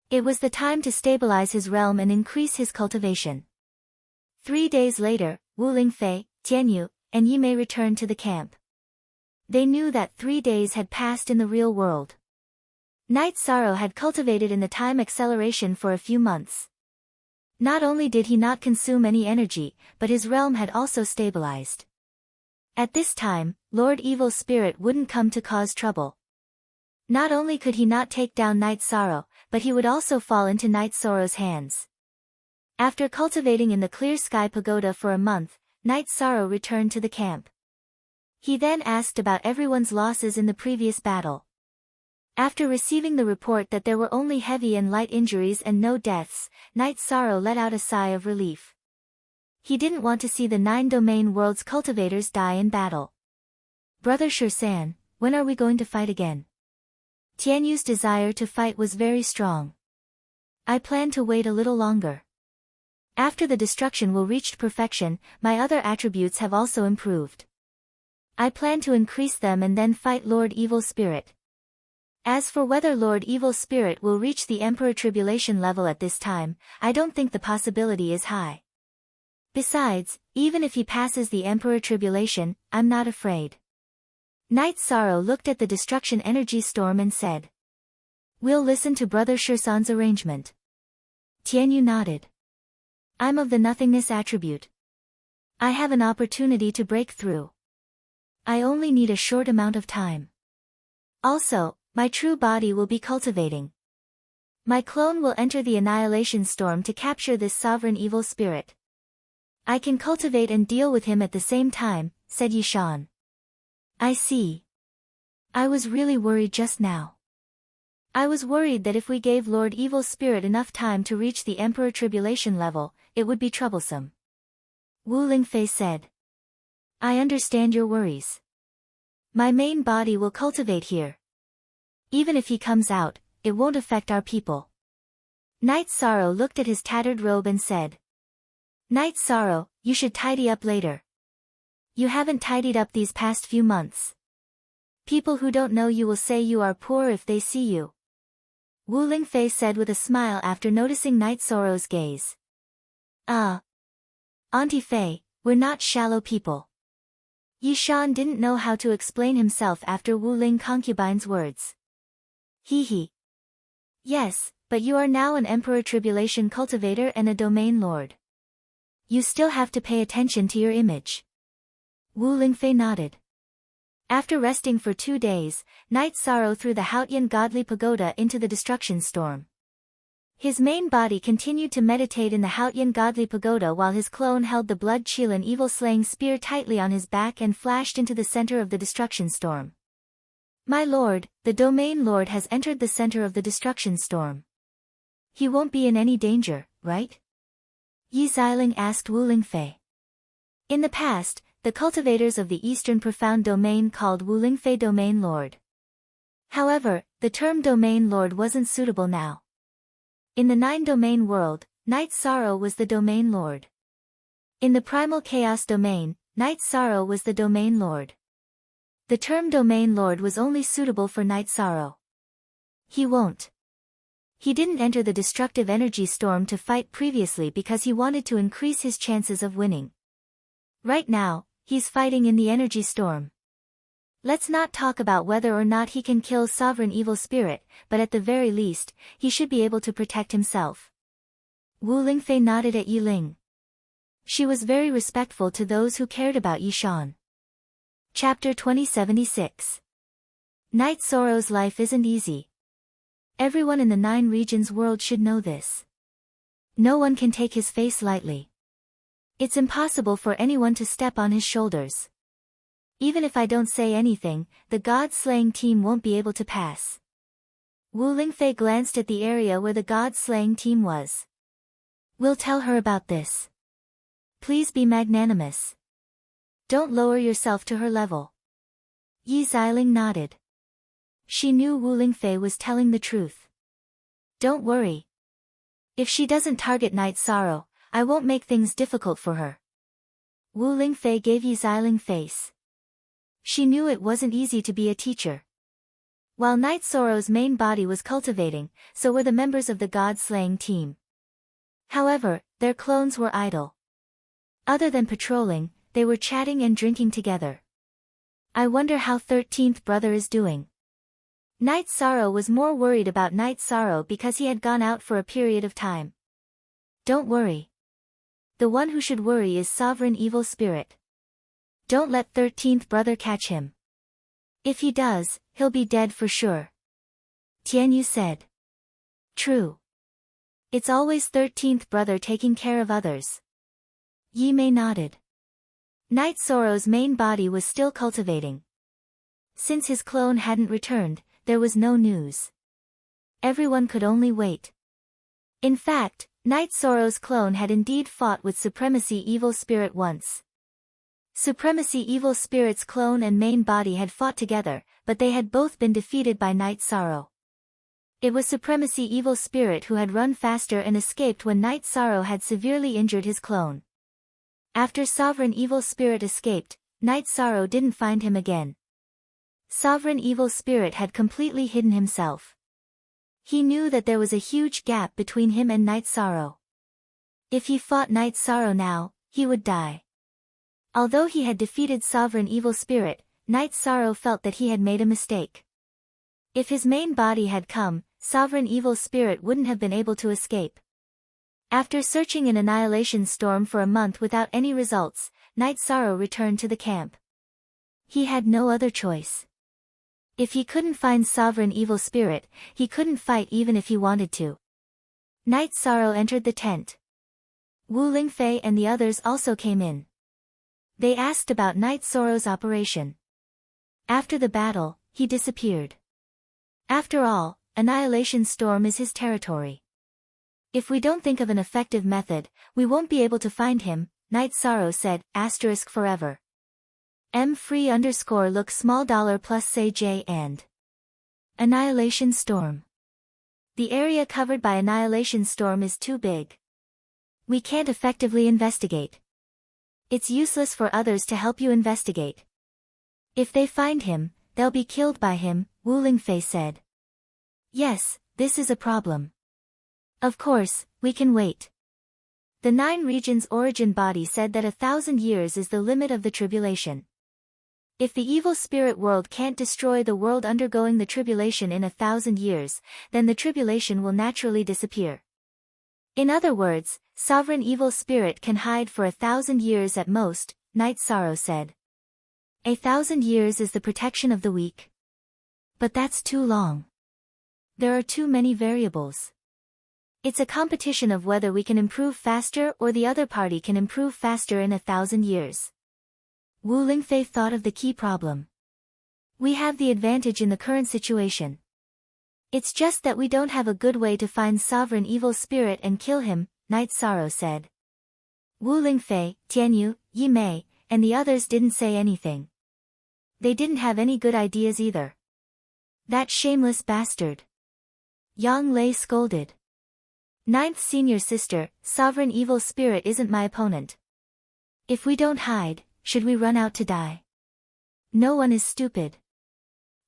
It was the time to stabilize his realm and increase his cultivation. 3 days later, Wu Lingfei, Tianyu, and Yi Mei returned to the camp. They knew that 3 days had passed in the real world. Night Sorrow had cultivated in the time acceleration for a few months. Not only did he not consume any energy, but his realm had also stabilized. At this time, Lord Evil Spirit wouldn't come to cause trouble. Not only could he not take down Night Sorrow, but he would also fall into Night Sorrow's hands. After cultivating in the clear sky pagoda for a month, Night Sorrow returned to the camp. He then asked about everyone's losses in the previous battle. After receiving the report that there were only heavy and light injuries and no deaths, Night Sorrow let out a sigh of relief. He didn't want to see the 9 domain world's cultivators die in battle. Brother Shursan, when are we going to fight again? Tianyu's desire to fight was very strong. I plan to wait a little longer. After the destruction will reach perfection, my other attributes have also improved. I plan to increase them and then fight Lord Evil Spirit. As for whether Lord Evil Spirit will reach the Emperor Tribulation level at this time, I don't think the possibility is high. Besides, even if he passes the Emperor Tribulation, I'm not afraid. Night Sorrow looked at the destruction energy storm and said, "We'll listen to Brother Shursan's arrangement." Tianyu nodded. I'm of the nothingness attribute. I have an opportunity to break through. I only need a short amount of time. Also, my true body will be cultivating. My clone will enter the annihilation storm to capture this sovereign evil spirit. I can cultivate and deal with him at the same time, said Yishan. I see. I was really worried just now. I was worried that if we gave Lord Evil Spirit enough time to reach the Emperor Tribulation level, it would be troublesome. Wu Lingfei said. I understand your worries. My main body will cultivate here. Even if he comes out, it won't affect our people. Night Sorrow looked at his tattered robe and said. Night Sorrow, you should tidy up later. You haven't tidied up these past few months. People who don't know you will say you are poor if they see you. Wu Lingfei said with a smile after noticing Night Sorrow's gaze. Auntie Fei, we're not shallow people. Yishan didn't know how to explain himself after Wu Ling concubine's words. Hee. Yes, but you are now an Emperor Tribulation cultivator and a domain lord. You still have to pay attention to your image. Wu Lingfei nodded. After resting for 2 days, Night Sorrow threw the Haotian godly pagoda into the destruction storm. His main body continued to meditate in the Haotian godly pagoda while his clone held the blood Qilin evil-slaying spear tightly on his back and flashed into the center of the destruction storm. My lord, the domain lord has entered the center of the destruction storm. He won't be in any danger, right? Yi Xiling asked Wu Lingfei. In the past, the cultivators of the Eastern Profound Domain called Wu Lingfei Domain Lord. However, the term Domain Lord wasn't suitable now. In the 9-domain world, Night Sorrow was the Domain Lord. In the Primal Chaos Domain, Night Sorrow was the Domain Lord. The term Domain Lord was only suitable for Night Sorrow. He didn't enter the destructive energy storm to fight previously because he wanted to increase his chances of winning. Right now, he's fighting in the energy storm. Let's not talk about whether or not he can kill Sovereign Evil Spirit, but at the very least, he should be able to protect himself. Wu Lingfei nodded at Yi Ling. She was very respectful to those who cared about Yishan. Chapter 2076. Night Sorrow's life isn't easy. Everyone in the 9 regions world should know this. No one can take his face lightly. It's impossible for anyone to step on his shoulders. Even if I don't say anything, the god-slaying team won't be able to pass. Wu Lingfei glanced at the area where the god-slaying team was. We'll tell her about this. Please be magnanimous. Don't lower yourself to her level. Yi Xiling nodded. She knew Wu Lingfei was telling the truth. Don't worry. If she doesn't target Night Sorrow, I won't make things difficult for her. Wu Lingfei gave Yi Xiling face. She knew it wasn't easy to be a teacher. While Night Sorrow's main body was cultivating, so were the members of the god-slaying team. However, their clones were idle. Other than patrolling, they were chatting and drinking together. I wonder how 13th brother is doing. Night Sorrow was more worried about Night Sorrow because he had gone out for a period of time. Don't worry. The one who should worry is Sovereign Evil Spirit. Don't let 13th brother catch him. If he does, he'll be dead for sure. Tianyu said. True. It's always 13th brother taking care of others. Yi Mei nodded. Night Sorrow's main body was still cultivating. Since his clone hadn't returned, there was no news. Everyone could only wait. In fact, Night Sorrow's clone had indeed fought with Supremacy Evil Spirit once. Supremacy Evil Spirit's clone and main body had fought together, but they had both been defeated by Night Sorrow. It was Supremacy Evil Spirit who had run faster and escaped when Night Sorrow had severely injured his clone. After Sovereign Evil Spirit escaped, Night Sorrow didn't find him again. Sovereign Evil Spirit had completely hidden himself. He knew that there was a huge gap between him and Night Sorrow. If he fought Night Sorrow now, he would die. Although he had defeated Sovereign Evil Spirit, Night Sorrow felt that he had made a mistake. If his main body had come, Sovereign Evil Spirit wouldn't have been able to escape. After searching in Annihilation Storm for a month without any results, Night Sorrow returned to the camp. He had no other choice. If he couldn't find Sovereign Evil Spirit, he couldn't fight even if he wanted to. Night Sorrow entered the tent. Wu Lingfei and the others also came in. They asked about Night Sorrow's operation. After the battle, he disappeared. After all, Annihilation Storm is his territory. If we don't think of an effective method, we won't be able to find him, Night Sorrow said, *forever. M free_look $+ say J and Annihilation Storm. The area covered by Annihilation Storm is too big. We can't effectively investigate. It's useless for others to help you investigate. If they find him, they'll be killed by him, Wu Lingfei said. Yes, this is a problem. Of course, we can wait. The 9 regions origin body said that 1,000 years is the limit of the tribulation. If the evil spirit world can't destroy the world undergoing the tribulation in 1,000 years, then the tribulation will naturally disappear. In other words, sovereign evil spirit can hide for 1,000 years at most, Night Sorrow said. 1,000 years is the protection of the weak. But that's too long. There are too many variables. It's a competition of whether we can improve faster or the other party can improve faster in 1,000 years. Wu Lingfei thought of the key problem. We have the advantage in the current situation. It's just that we don't have a good way to find sovereign evil spirit and kill him, Night Sorrow said. Wu Lingfei, Tianyu, Yi Mei, and the others didn't say anything. They didn't have any good ideas either. That shameless bastard. Yang Lei scolded. 9th senior sister, sovereign evil spirit isn't my opponent. If we don't hide, should we run out to die? No one is stupid.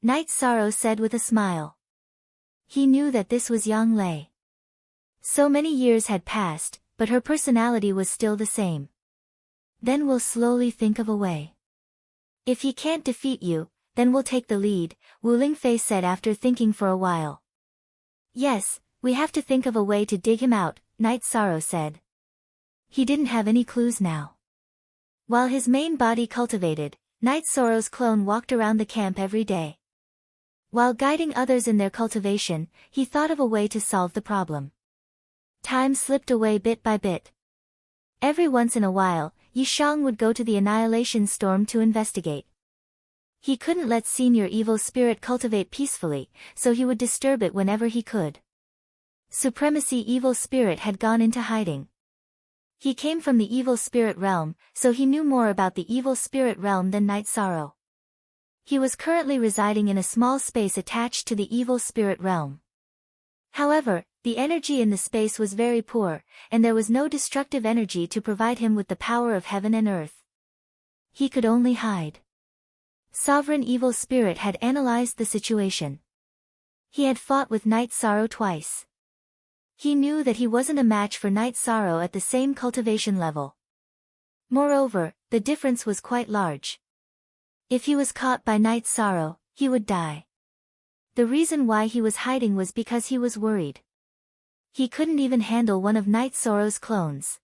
Night Sorrow said with a smile. He knew that this was Yang Lei. So many years had passed, but her personality was still the same. Then we'll slowly think of a way. If he can't defeat you, then we'll take the lead, Wu Lingfei said after thinking for a while. Yes, we have to think of a way to dig him out, Night Sorrow said. He didn't have any clues now. While his main body cultivated, Night Sorrow's clone walked around the camp every day. While guiding others in their cultivation, he thought of a way to solve the problem. Time slipped away bit by bit. Every once in a while, Yi Shang would go to the Annihilation Storm to investigate. He couldn't let senior evil spirit cultivate peacefully, so he would disturb it whenever he could. Supremacy evil spirit had gone into hiding. He came from the evil spirit realm, so he knew more about the evil spirit realm than Night Sorrow. He was currently residing in a small space attached to the evil spirit realm. However, the energy in the space was very poor, and there was no destructive energy to provide him with the power of heaven and earth. He could only hide. Sovereign evil spirit had analyzed the situation. He had fought with Night Sorrow twice. He knew that he wasn't a match for Night Sorrow at the same cultivation level. Moreover, the difference was quite large. If he was caught by Night Sorrow, he would die. The reason why he was hiding was because he was worried. He couldn't even handle one of Night Sorrow's clones.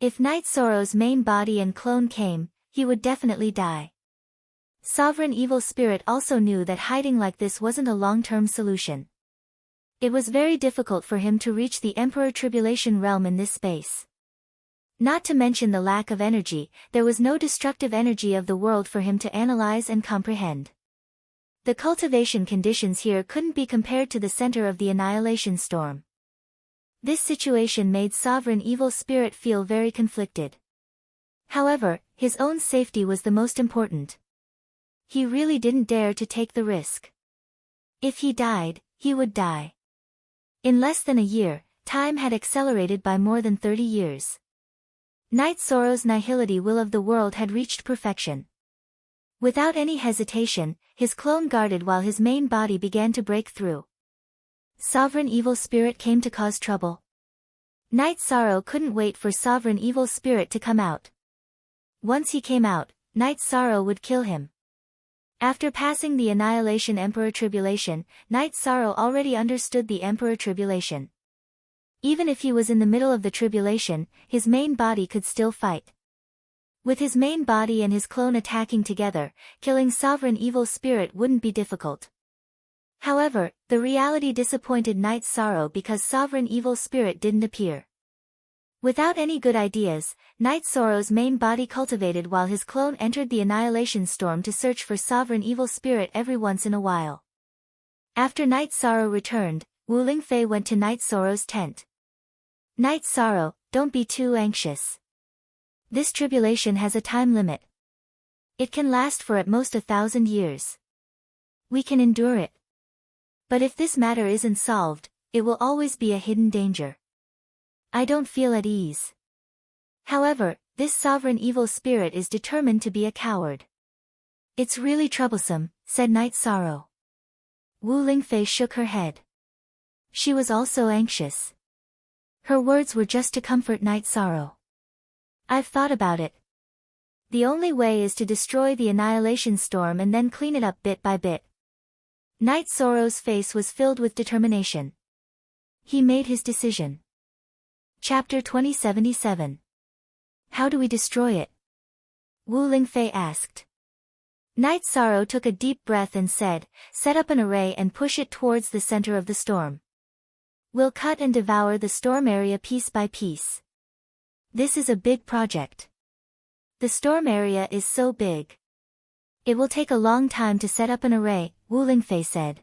If Night Sorrow's main body and clone came, he would definitely die. Sovereign evil spirit also knew that hiding like this wasn't a long-term solution. It was very difficult for him to reach the Emperor Tribulation realm in this space. Not to mention the lack of energy, there was no destructive energy of the world for him to analyze and comprehend. The cultivation conditions here couldn't be compared to the center of the Annihilation Storm. This situation made Sovereign Evil Spirit feel very conflicted. However, his own safety was the most important. He really didn't dare to take the risk. If he died, he would die. In less than a year, time had accelerated by more than 30 years. Night Sorrow's Nihility Will of the World had reached perfection. Without any hesitation, his clone guarded while his main body began to break through. Sovereign Evil Spirit came to cause trouble. Night Sorrow couldn't wait for Sovereign Evil Spirit to come out. Once he came out, Night Sorrow would kill him. After passing the Annihilation Emperor Tribulation, Night Sorrow already understood the Emperor Tribulation. Even if he was in the middle of the tribulation, his main body could still fight. With his main body and his clone attacking together, killing Sovereign Evil Spirit wouldn't be difficult. However, the reality disappointed Night Sorrow because Sovereign Evil Spirit didn't appear. Without any good ideas, Night Sorrow's main body cultivated while his clone entered the Annihilation Storm to search for Sovereign Evil Spirit every once in a while. After Night Sorrow returned, Wu Lingfei went to Night Sorrow's tent. Night Sorrow, don't be too anxious. This tribulation has a time limit. It can last for at most 1,000 years. We can endure it. But if this matter isn't solved, it will always be a hidden danger. I don't feel at ease. However, this Sovereign Evil Spirit is determined to be a coward. It's really troublesome, said Night Sorrow. Wu Lingfei shook her head. She was also anxious. Her words were just to comfort Night Sorrow. I've thought about it. The only way is to destroy the annihilation storm and then clean it up bit by bit. Night Sorrow's face was filled with determination. He made his decision. Chapter 2077. How do we destroy it? Wu Lingfei asked. Night Sorrow took a deep breath and said, set up an array and push it towards the center of the storm. We'll cut and devour the storm area piece by piece. This is a big project. The storm area is so big. It will take a long time to set up an array, Wu Lingfei said.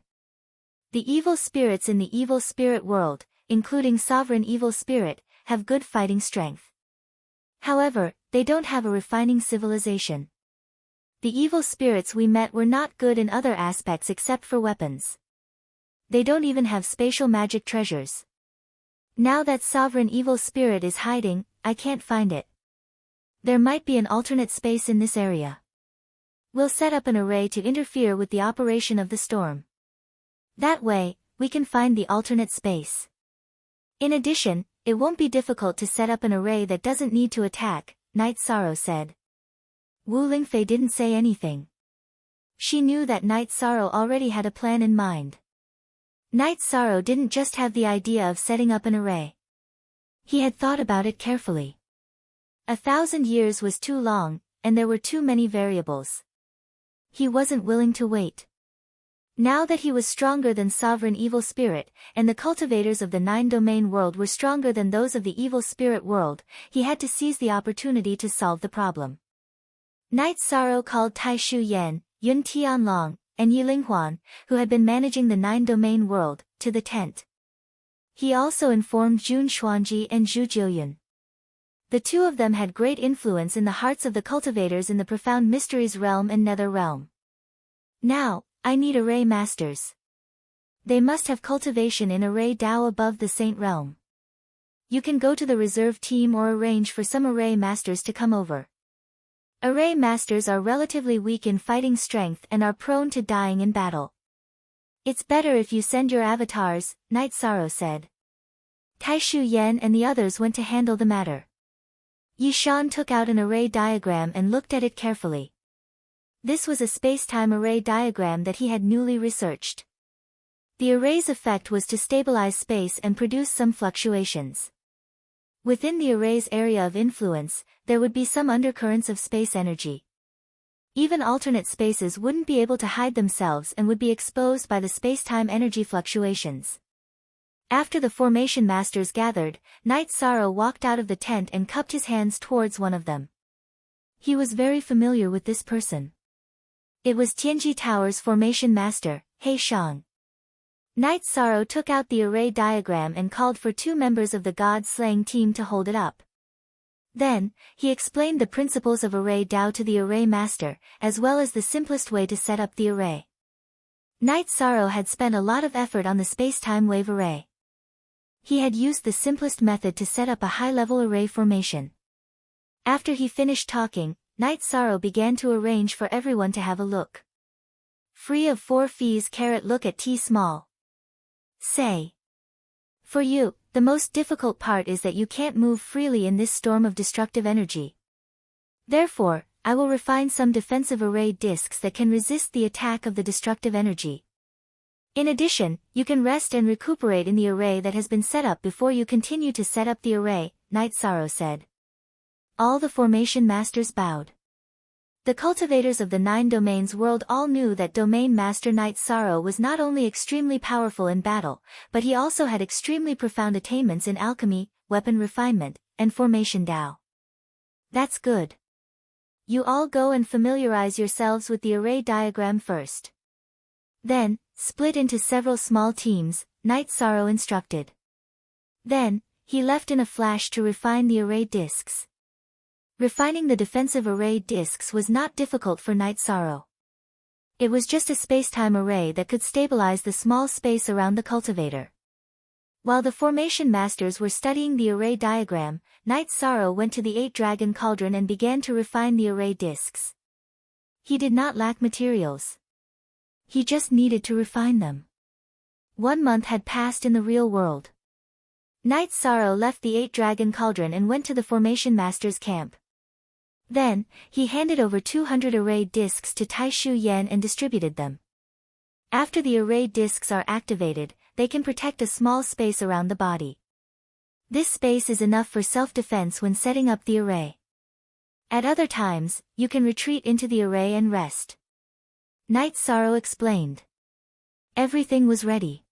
The evil spirits in the evil spirit world, including Sovereign Evil Spirit, have good fighting strength. However, they don't have a refining civilization. The evil spirits we met were not good in other aspects except for weapons. They don't even have spatial magic treasures. Now that Sovereign Evil Spirit is hiding, I can't find it. There might be an alternate space in this area. We'll set up an array to interfere with the operation of the storm. That way, we can find the alternate space. In addition, it won't be difficult to set up an array that doesn't need to attack, Night Sorrow said. Wu Lingfei didn't say anything. She knew that Night Sorrow already had a plan in mind. Night Sorrow didn't just have the idea of setting up an array. He had thought about it carefully. 1,000 years was too long, and there were too many variables. He wasn't willing to wait. Now that he was stronger than Sovereign Evil Spirit, and the cultivators of the 9-domain world were stronger than those of the Evil Spirit world, he had to seize the opportunity to solve the problem. Night Sorrow called Tai Shu Yan, Yun Tianlong, and Yi Linghuan, who had been managing the 9-domain world, to the tent. He also informed Jun Xuanji and Zhu Jiuyun. The two of them had great influence in the hearts of the cultivators in the Profound Mysteries realm and Nether realm. Now, I need array masters. They must have cultivation in array Dao above the Saint realm. You can go to the reserve team or arrange for some array masters to come over. Array masters are relatively weak in fighting strength and are prone to dying in battle. It's better if you send your avatars, Night Sorrow said. Tai Shu Yan and the others went to handle the matter. Yi Shan took out an array diagram and looked at it carefully. This was a space-time array diagram that he had newly researched. The array's effect was to stabilize space and produce some fluctuations. Within the array's area of influence, there would be some undercurrents of space energy. Even alternate spaces wouldn't be able to hide themselves and would be exposed by the space-time energy fluctuations. After the formation masters gathered, Night Sorrow walked out of the tent and cupped his hands towards one of them. He was very familiar with this person. It was Tianji Tower's formation master, He Shang. Night Sorrow took out the array diagram and called for 2 members of the god-slaying team to hold it up. Then, he explained the principles of array Dao to the array master, as well as the simplest way to set up the array. Night Sorrow had spent a lot of effort on the space-time wave array. He had used the simplest method to set up a high-level array formation. After he finished talking, Night Sorrow began to arrange for everyone to have a look. Free of 4 fees. Look at T small. Say. For you, the most difficult part is that you can't move freely in this storm of destructive energy. Therefore, I will refine some defensive array discs that can resist the attack of the destructive energy. In addition, you can rest and recuperate in the array that has been set up before you continue to set up the array, Night Sorrow said. All the formation masters bowed. The cultivators of the 9 domains world all knew that Domain Master Night Sorrow was not only extremely powerful in battle, but he also had extremely profound attainments in alchemy, weapon refinement, and formation Dao. That's good. You all go and familiarize yourselves with the array diagram first. Then, split into several small teams, Night Sorrow instructed. Then, he left in a flash to refine the array discs. Refining the defensive array discs was not difficult for Night Sorrow. It was just a space-time array that could stabilize the small space around the cultivator. While the formation masters were studying the array diagram, Night Sorrow went to the 8-dragon cauldron and began to refine the array discs. He did not lack materials. He just needed to refine them. 1 month had passed in the real world. Night Sorrow left the 8-dragon cauldron and went to the Formation Master's camp. Then, he handed over 200 array discs to Taishu Yan and distributed them. After the array discs are activated, they can protect a small space around the body. This space is enough for self-defense when setting up the array. At other times, you can retreat into the array and rest. Night Sorrow explained. Everything was ready.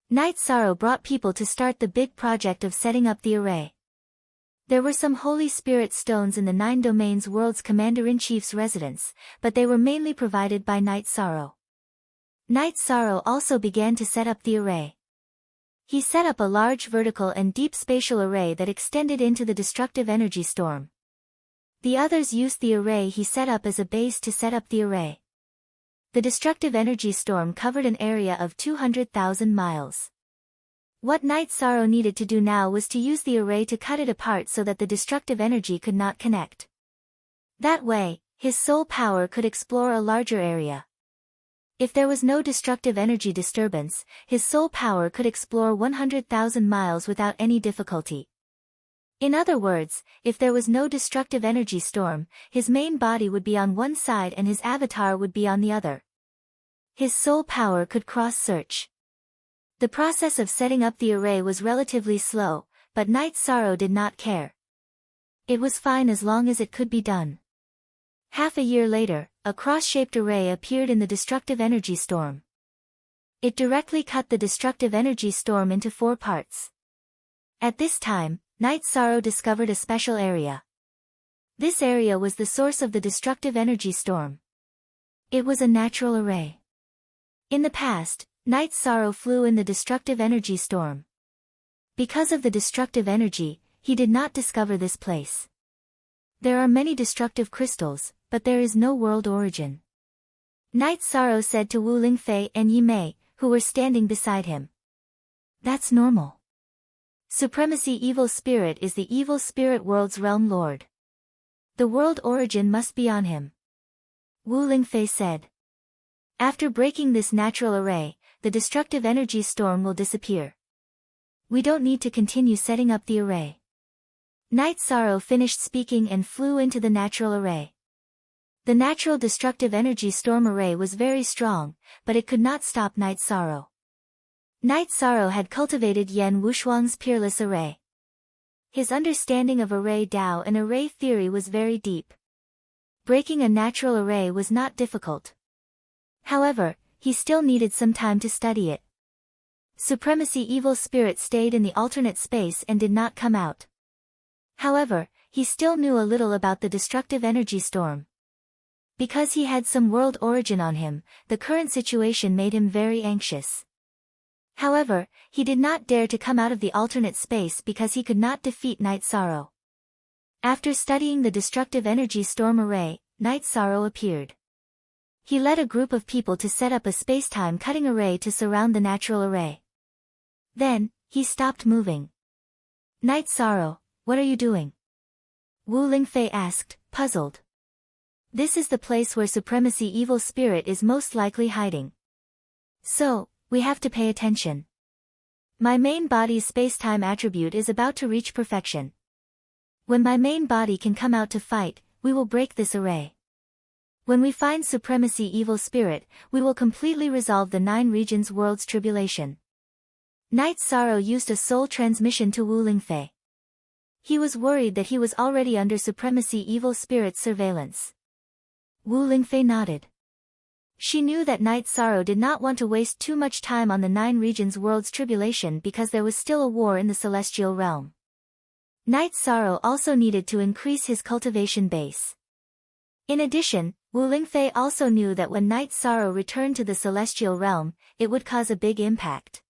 Night Sorrow brought people to start the big project of setting up the array. There were some Holy Spirit stones in the 9 Domains World's Commander-in-Chief's residence, but they were mainly provided by Night Sorrow. Night Sorrow also began to set up the array. He set up a large vertical and deep spatial array that extended into the destructive energy storm. The others used the array he set up as a base to set up the array. The destructive energy storm covered an area of 200,000 miles. What Night Sorrow needed to do now was to use the array to cut it apart so that the destructive energy could not connect. That way, his soul power could explore a larger area. If there was no destructive energy disturbance, his soul power could explore 100,000 miles without any difficulty. In other words, if there was no destructive energy storm, his main body would be on one side and his avatar would be on the other. His soul power could cross-search. The process of setting up the array was relatively slow, but Night Sorrow did not care. It was fine as long as it could be done. Half a year later, a cross-shaped array appeared in the destructive energy storm. It directly cut the destructive energy storm into 4 parts. At this time, Night Sorrow discovered a special area. This area was the source of the destructive energy storm. It was a natural array. In the past, Night Sorrow flew in the destructive energy storm. Because of the destructive energy, he did not discover this place. There are many destructive crystals, but there is no world origin. Night Sorrow said to Wu Lingfei and Yi Mei, who were standing beside him. That's normal. Supremacy Evil Spirit is the evil spirit world's realm lord. The world origin must be on him. Wu Lingfei said. After breaking this natural array, the destructive energy storm will disappear. We don't need to continue setting up the array. Night Sorrow finished speaking and flew into the natural array. The natural destructive energy storm array was very strong, but it could not stop Night Sorrow. Night Sorrow had cultivated Yan Wushuang's peerless array. His understanding of array Tao and array theory was very deep. Breaking a natural array was not difficult. However, he still needed some time to study it. Supremacy Evil Spirit stayed in the alternate space and did not come out. However, he still knew a little about the destructive energy storm. Because he had some world origin on him, the current situation made him very anxious. However, he did not dare to come out of the alternate space because he could not defeat Night Sorrow. After studying the destructive energy storm array, Night Sorrow appeared. He led a group of people to set up a space-time cutting array to surround the natural array. Then, he stopped moving. Night Sorrow, what are you doing? Wu Lingfei asked, puzzled. This is the place where Supremacy Evil Spirit is most likely hiding. So, we have to pay attention. My main body's space-time attribute is about to reach perfection. When my main body can come out to fight, we will break this array. When we find Supremacy Evil Spirit, we will completely resolve the 9 regions world's tribulation. Night Sorrow used a soul transmission to Wu Lingfei. He was worried that he was already under Supremacy Evil Spirit's surveillance. Wu Lingfei nodded. She knew that Night Sorrow did not want to waste too much time on the 9 regions world's tribulation because there was still a war in the celestial realm. Night Sorrow also needed to increase his cultivation base. In addition, Wu Lingfei also knew that when Night Sorrow returned to the celestial realm, it would cause a big impact.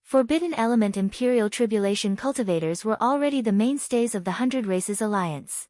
Forbidden Element Imperial Tribulation cultivators were already the mainstays of the 100 Races Alliance.